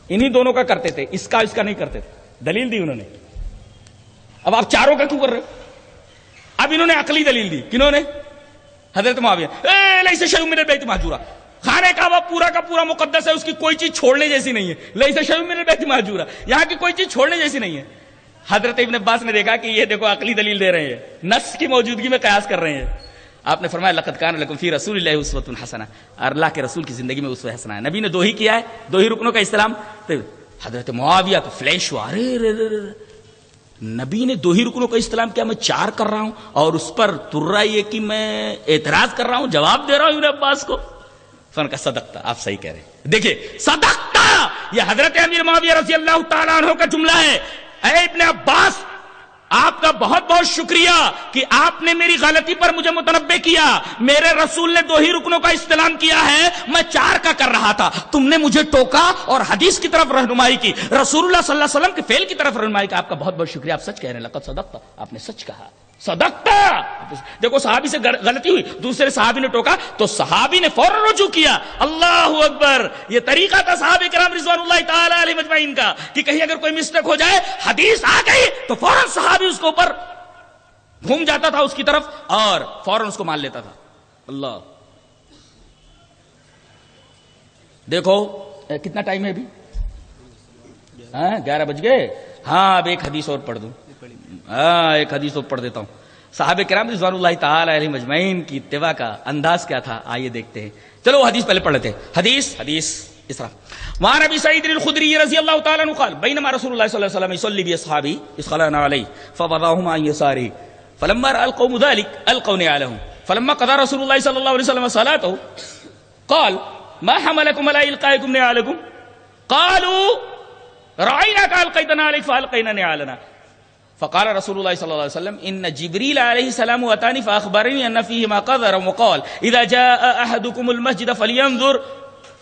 انہی دونوں کا کرتے تھے, اس کا نہیں کرتے تھے. دلیل دی انہوں نے. اب آپ چاروں کا کیوں کر رہے ہو؟ اب انہوں نے عقلی دلیل دی. کنہوں نے؟ حضرت معاویہ. لیس شیء من البیت مہجورا, خانہ کعبہ پورا کا پورا مقدس ہے, اس کی کوئی چیز چھوڑنے جیسی نہیں ہے. لیس شیء من البیت مہجورا, یہاں کی کوئی چیز چھوڑنے جیسی نہیں ہے. حضرت ابن عباس نے دیکھا کہ یہ دیکھو عقلی دلیل دے رہے ہیں, نص کی موجودگی میں قیاس کر رہے ہیں. آپ نے فرمایا لقد کان لکم فی رسول اللہ اسوۃ حسنہ, اللہ کے رسول کی زندگی میں اسوہ حسنہ ہے. نبی نے دو ہی کیا ہے, دو ہی رکنوں کا استلام. حضرت معاویہ کو فلیش ہوا, ارے نبی نے دو ہی رکنوں کا استلام کیا, میں 4 کر رہا ہوں, اور اس پر تر رہا یہ کہ میں اعتراض کر رہا ہوں, جواب دے رہا ہوں ابن عباس کو. فرمایا کا صدقتا, آپ صحیح کہہ رہے ہیں. دیکھیے صدقتا, یہ حضرت امیر معاویہ رضی اللہ تعالیٰ عنہ کا جملہ ہے. اے ابن عباس, آپ کا بہت بہت شکریہ کہ آپ نے میری غلطی پر مجھے متنبہ کیا. میرے رسول نے دو ہی رکنوں کا استلام کیا ہے, میں 4 کا کر رہا تھا. تم نے مجھے ٹوکا اور حدیث کی طرف رہنمائی کی, رسول اللہ صلی اللہ علیہ وسلم کے فعل کی طرف رہنمائی کی. آپ کا بہت بہت شکریہ, آپ سچ کہہ رہے ہیں. لقد صدقت, آپ نے سچ کہا, صدقتا. دیکھو صحابی سے غلطی ہوئی, دوسرے صحابی نے ٹوکا تو صحابی نے فوراً رجوع کیا. اللہ اکبر, یہ طریقہ تھا صحابہ کرام رضوان اللہ تعالی علیہم اجمعین کا کہ کہیں اگر کوئی مسٹیک ہو جائے, حدیث آ گئی تو فوراً صحابی اس کے اوپر گھوم جاتا تھا اس کی طرف اور فوراً اس کو مان لیتا تھا. اللہ, دیکھو کتنا ٹائم ہے ابھی, 11 بج گئے. ہاں اب ایک حدیث اور پڑھ دوں, ایک حدیث اور پڑھ دیتا ہوں. صحابہ کرام رضوان اللہ تعالی علیہم اجمعین کی اتباع کا انداز کیا تھا, آئیے دیکھتے ہیں. چلو وہ حدیث پہلے پڑھ لیتے ہیں. حدیث اس طرح, وعن ابی سعید الخدری رضی اللہ تعالی عنہ قال بینما رسول اللہ صلی اللہ علیہ وسلم یصلی باصحابہ اذ خلعنا علیہ فوضعهم عن یسارہ فلما رأى القوم ذلك القوا نعالهم فلما قضى رسول الله صلى الله عليه وسلم صلاته قال ما حملكم على إلقائكم نعالكم قالوا رأيناك ألقيت نعالك فألقينا نعالنا فقال رسول الله صلى الله عليه وسلم إن جبريل عليه السلام أتاني فأخبرني أن فيهما قذرا وقال إذا جاء أحدكم المسجد فلينظر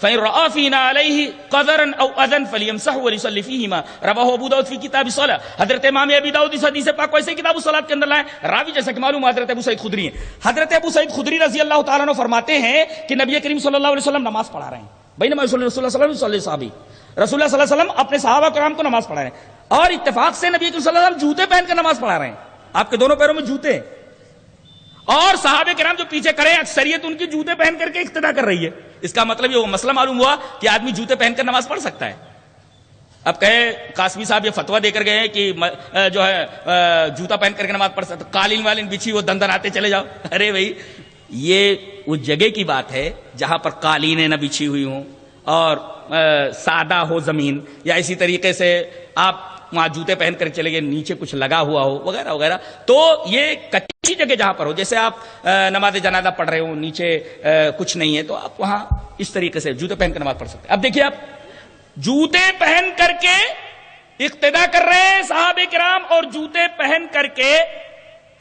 فإن رأى فينا عليه قذرا أو أذى فليمسحه وليصلي فيهما رواه أبو داود في كتاب الصلاة. حضرت امام ابی داؤد اس حدیث پاک کو ایسے کتاب الصلاۃ کے اندر لائے. راوی جیسا کہ معلوم حضرت ابو سعید خدری ہیں. حضرت ابو سعید خدری رضی اللہ تعالیٰ عنہ فرماتے ہیں کہ نبی کریم صلی اللہ علیہ وسلم نماز پڑھا رہے ہیں. بینما رسول اللہ صلی اللہ علیہ وسلم صحابی, رسول اللہ صلی اللہ علیہ وسلم اپنے صحابہ کرام کو نماز پڑھا رہے ہیں اور اتفاق سے نبی کریم صلی اللہ علیہ وسلم جوتے پہن کر نماز پڑھا رہے ہیں. آپ کے دونوں پیروں میں جوتے, اور صحابہ کرام جو پیچھے کرے اکثریت ان کی جوتے پہن کر کے اقتدا کر رہی ہے. اس کا مطلب یہ وہ مسئلہ معلوم ہوا کہ آدمی جوتے پہن کر نماز پڑھ سکتا ہے. اب کہے قاسمی صاحب یہ فتویٰ دے کر گئے کہ جو ہے جوتا پہن کر کے نماز پڑھ سکتا, قالین والین بچھی وہ دندن آتے چلے جاؤ. ارے بھائی یہ اس جگہ کی بات ہے جہاں پر قالینیں نہ بچھی ہوئی ہوں اور سادہ ہو زمین, یا اسی طریقے سے آپ وہاں جوتے پہن کر چلے گئے نیچے کچھ لگا ہوا ہو وغیرہ وغیرہ. تو یہ کچی جگہ جہاں پر ہو, جیسے آپ نماز جنازہ پڑھ رہے ہو نیچے کچھ نہیں ہے, تو آپ وہاں اس طریقے سے جوتے پہن کر نماز پڑھ سکتے ہیں. اب دیکھیے آپ جوتے پہن کر کے اقتدا کر رہے ہیں صحابہ کرام, اور جوتے پہن کر کے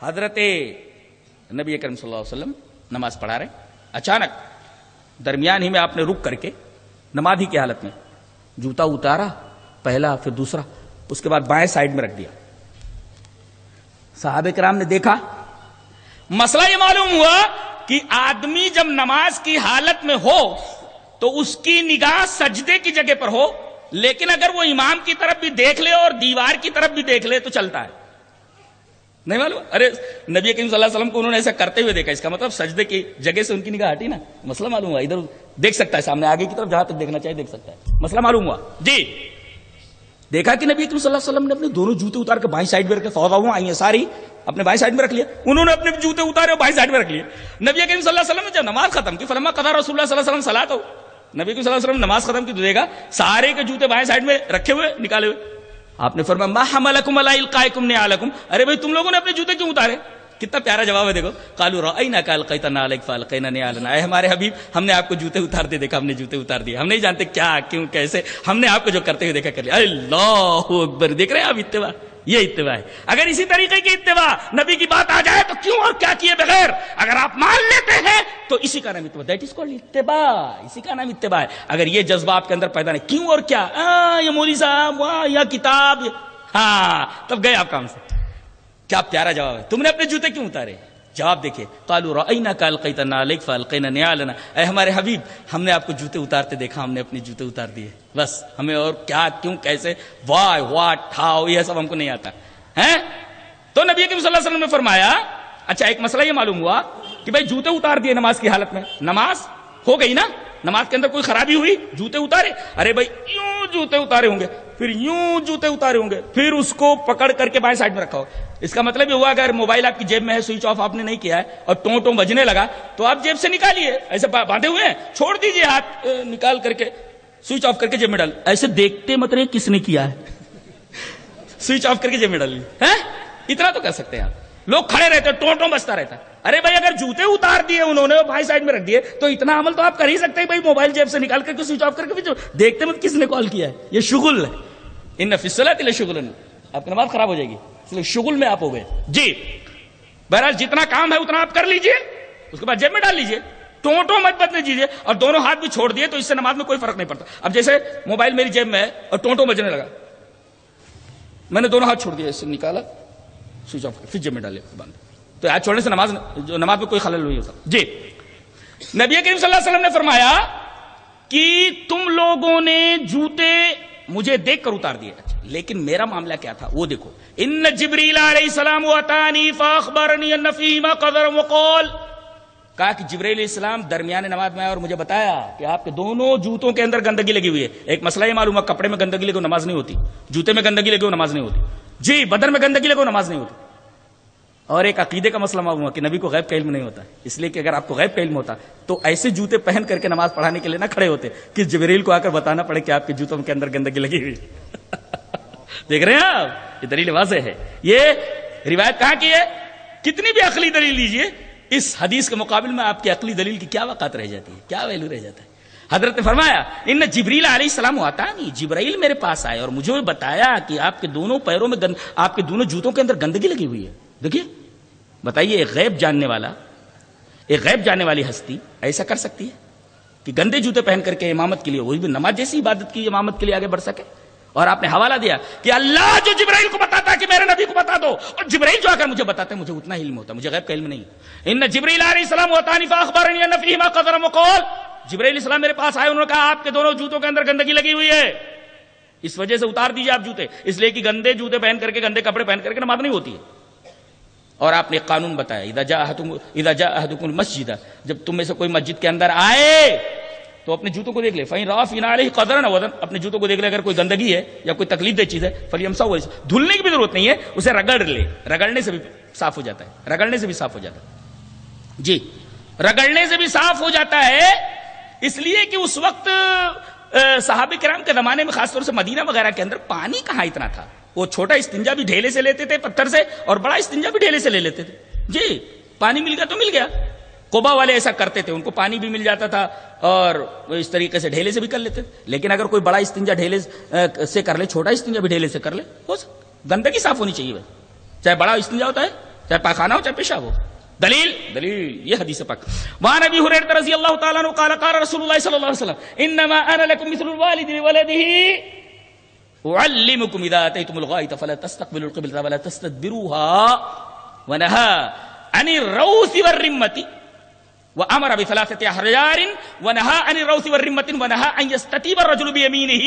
حضرت نبی کریم صلی اللہ علیہ وسلم نماز پڑھا رہے. اچانک درمیان ہی میں آپ نے رک کر کے نماز ہی کی حالت میں جوتا اتارا, پہلا پھر دوسرا, اس کے بعد بائیں سائڈ میں رکھ دیا. صحابہ کرام نے دیکھا, مسئلہ یہ معلوم ہوا کہ آدمی جب نماز کی حالت میں ہو تو اس کی نگاہ سجدے کی جگہ پر ہو, لیکن اگر وہ امام کی طرف بھی دیکھ لے اور دیوار کی طرف بھی دیکھ لے تو چلتا ہے. نہیں معلوم؟ ارے نبی کریم صلی اللہ علیہ وسلم کو انہوں نے ایسا کرتے ہوئے دیکھا، اس کا مطلب سجدے کی جگہ سے ان کی نگاہ ہٹی نا، مسئلہ معلوم ہوا. ادھر دیکھ سکتا ہے سامنے آگے کی طرف جہاں تک دیکھنا چاہیے دیکھ سکتا ہے، مسئلہ معلوم ہوا. جی دیکھا کہ نبی کریم صلی اللہ علیہ وسلم نے اپنے دونوں جوتے اتار کے بائیں سائڈ میں رکھے، فوراً آئی ہیں ساری اپنے بائیں سائڈ میں رکھ لیا، انہوں نے اپنے جوتے اتارے اور بائیں سائڈ میں رکھ لیے. نبی کریم صلی اللہ علیہ وسلم نے جب نماز ختم کی، فلما قضى رسول اللہ صلی اللہ علیہ وسلم صلاۃ، نبی کریم صلی اللہ علیہ وسلم نے نماز ختم کی تو دیکھا سارے کے جوتے بائیں سائڈ میں رکھے ہوئے نکالے ہوئے. آپ نے فرمایا ما حملکم علی القائکم نعالکم، ارے بھائی تم لوگوں نے اپنے جوتے کیوں اتارے؟ کتنا پیارا جواب ہے دیکھو. قالوا رأیناک القیت نعلک فالقینا نعالنا، اے ہمارے حبیب ہم نے آپ کو جوتے اتارتے دیکھا، ہم نے جوتے اتار دیے، ہم نہیں جانتے کیا کیوں کیسے، ہم نے آپ کو جو کرتے ہوئے دیکھا کر لیا. اللہ اکبر. دیکھ رہے ہیں آپ اتباع، یہ اتباع ہے. اگر اسی طریقے کی اتباع نبی کی بات آ جائے تو کیوں اور کیا کیے بغیر اگر آپ مان لیتے ہیں تو اسی کا نام اتباع، دیٹ از کالڈ اتباع، اسی کا نام اتباع ہے. اگر یہ جذبہ آپ کے اندر پیدا نہیں، کیوں اور کیا، یہ مولوی صاحب یا کتاب، ہاں تب گئے آپ کام سے. کیا پیارا جواب ہے. تم نے اپنے جوتے کیوں اتارے؟ جواب دیکھیں قالوا رأیناک القیت نعلک فالقینا نعالنا، اے ہمارے حبیب ہم نے آپ کو جوتے اتارتے دیکھا، ہم نے اپنے جوتے اتار دیے، بس ہمیں اور کیا کیوں کیسے وائی واٹ ہاؤ یہ سب ہم کو نہیں آتا ہے. تو نبی کریم صلی اللہ علیہ وسلم نے فرمایا اچھا ایک مسئلہ یہ معلوم ہوا کہ بھائی جوتے اتار دیے نماز کی حالت میں، نماز ہو گئی نا، نماز کے اندر کوئی خرابی ہوئی، جوتے اتارے، ارے بھائی یوں جوتے اتارے ہوں گے، پھر یوں جوتے اتارے ہوں گے، پھر اس کو پکڑ کر کے بائیں سائڈ میں رکھا ہو. اس کا مطلب یہ ہوا اگر موبائل آپ کی جیب میں ہے، سوئچ آف آپ نے نہیں کیا ہے اور ٹوں ٹوں بجنے لگا تو آپ جیب سے نکالیے، ایسے باندھے ہوئے ہیں چھوڑ دیجئے، ہاتھ نکال کر کے سوئچ آف کر کے جیب میں ڈال، ایسے دیکھتے مت رہے کس نے کیا ہے، سوئچ آف کر کے جیب میں ڈال لی ہے. اتنا تو کر سکتے ہیں آپ. لوگ کھڑے رہتے ٹوں ٹوں بجتا رہتا. ارے بھائی اگر جوتے اتار دیے انہوں نے بھائی سائڈ میں رکھ دیے تو اتنا عمل تو آپ کر ہی سکتے ہیں. بھائی موبائل جیب سے نکال کر کے سوئچ آف کر کے دیکھتے مت کس نے کال کیا ہے، یہ شغل ہے. ان فی الصلاۃ لشغل، آپ کی نماز خراب ہو جائے گی، اس لیے شغل میں آپ ہو گئے. جی بہرحال جتنا کام ہے اتنا آپ کر لیجئے، اس کے بعد جیب میں ڈال لیجئے، ٹوں مت بجنے دیجیے، اور دونوں ہاتھ بھی چھوڑ دیے تو اس سے نماز میں کوئی فرق نہیں پڑتا. اب جیسے موبائل میری جیب میں ہے اور ٹوں بجنے لگا، میں نے دونوں ہاتھ چھوڑ دیا، اس سے نکالا سوئچ آف پھر جیب میں ڈالے بند، تو ہاتھ چھوڑنے سے نماز میں کوئی خلل نہیں ہوتا. جی نبی کریم صلی اللہ علیہ وسلم نے فرمایا کہ تم لوگوں نے جوتے مجھے دیکھ کر اتار دیے، لیکن میرا معاملہ کیا تھا وہ دیکھو. ان جبریل علیہ السلام اتانی فاخبرنی ان فیما قدر وقال، کہا کہ جبریل علیہ السلام درمیان نماز میں آیا اور مجھے بتایا کہ آپ کے دونوں جوتوں کے اندر گندگی لگی ہوئی ہے. ایک مسئلہ یہ معلوم ہے کپڑے میں گندگی لگے نماز نہیں ہوتی، جوتے میں گندگی لگے نماز نہیں ہوتی، جی بدن میں گندگی لگے نماز نہیں ہوتی. اور ایک عقیدے کا مسئلہ معلوم ہوا کہ نبی کو غیب کا علم نہیں ہوتا، اس لیے کہ اگر آپ کو غیب کا علم ہوتا تو ایسے جوتے پہن کر کے نماز پڑھانے کے لیے نہ کھڑے ہوتے کہ جبریل کو آ کر بتانا پڑے کہ آپ کے جوتوں کے اندر گندگی لگی ہوئی. دیکھ رہے ہیں آپ، یہ دلیل واضح ہے. یہ روایت کہاں کی ہے؟ کتنی بھی عقلی دلیل لیجئے، اس حدیث کے مقابل میں آپ کی عقلی دلیل کی کیا وقت رہ جاتی ہے، کیا ویلو رہ جاتا ہے. حضرت نے فرمایا ان جبریل علیہ السلام آتانی، جبرائیل میرے پاس آئے اور مجھے بتایا کہ آپ کے دونوں پیروں میں آپ کے دونوں جوتوں کے اندر گندگی لگی ہوئی ہے. دیکھیے بتائیے ایک غیب جاننے والا، ایک غیب جاننے والی ہستی ایسا کر سکتی ہے کہ گندے جوتے پہن کر کے امامت کے لیے، وہی بھی نماز جیسی عبادت کی امامت کے لیے آگے بڑھ سکے. اور آپ نے حوالہ دیا کہ اللہ جو جبرائیل کو بتاتا ہے کہ میرے نبی کو بتا دو، اور جبرائیل جو اگر مجھے بتاتے ہیں مجھے اتنا علم ہوتا، مجھے غیب کا علم نہیں. ان جبریل علیہ السلام اتانی فاخبرنی ان فیما قدر وقال، جبرائیل السلام میرے پاس آئے، انہوں نے کہا آپ کے دونوں جوتوں کے اندر گندگی لگی ہوئی ہے، اس وجہ سے اتار دیجیے آپ جوتے، اس لیے کہ گندے جوتے پہن کر کے گندے کپڑے پہن کر کے نماز نہیں ہوتی ہے. اور آپ نے قانون بتایا اذا جاء احدکم المسجد، جب تم میں سے کوئی مسجد کے اندر آئے تو اپنے جوتوں کو دیکھ لے، فإن رأى في نعله قدرا أو وزنا، اپنے جوتوں کو دیکھ لے اگر کوئی گندگی ہے یا کوئی تکلیف دہ چیز ہے فلیمسحوا، دھلنے کی بھی ضرورت نہیں ہے، اسے رگڑ لے، رگڑنے سے بھی صاف ہو جاتا ہے، رگڑنے سے بھی صاف ہو جاتا ہے. جی رگڑنے سے بھی صاف ہو جاتا ہے، اس لیے کہ اس وقت صحابہ کرام کے زمانے میں خاص طور سے مدینہ وغیرہ کے اندر پانی کہاں اتنا تھا، وہ چھوٹا استنجا بھی ڈھیلے سے لیتے تھے پتھر سے، اور بڑا استنجا بھی ڈھیلے سے لے لیتے تھے. جی پانی مل گیا تو مل گیا. قبا والے ایسا کرتے تھے، ان کو پانی بھی مل جاتا تھا اور اس طریقے سے ڈھیلے سے بھی کر لیتے تھے. لیکن اگر کوئی بڑا استنجا ڈھیلے سے کر لے، چھوٹا استنجا بھی ڈھیلے سے کر لے، ہو گندگی صاف ہونی چاہیے بھائی، چاہے بڑا استنجا ہوتا ہے، چاہے پاخانہ ہو، چاہے پیشاب ہو. دلیل یہ حدیث پاک. وعن ابی ہریرہ رضی اللہ تعالی عنہ قال قال رسول اللہ صلی اللہ علیہ وسلم انما انا لکم مثل الوالد لولده اعلمکم اذا اتیتم الغائط فلا تستقبلوا القبلة ولا تستدبروها ونهى عن الروث والرمة وامر بثلاثة احجار ونهى عن الروث والرمة ونهى ان يستتيب الرجل بيمينه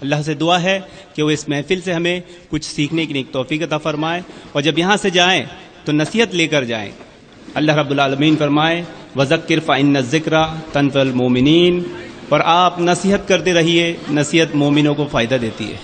اللہ سے دعا ہے کہ وہ اس محفل سے ہمیں کچھ سیکھنے کی توفیق عطا فرمائے، اور جب یہاں سے جائیں تو نصیحت لے کر جائیں۔ اللہ رب العالمین فرمائے وَذَكِّرْ فَإِنَّ الذِّكْرَ تَنفَعُ الْمُؤْمِنِينَ، اور آپ نصیحت کرتے رہیے، نصیحت مومنوں کو فائدہ دیتی ہے۔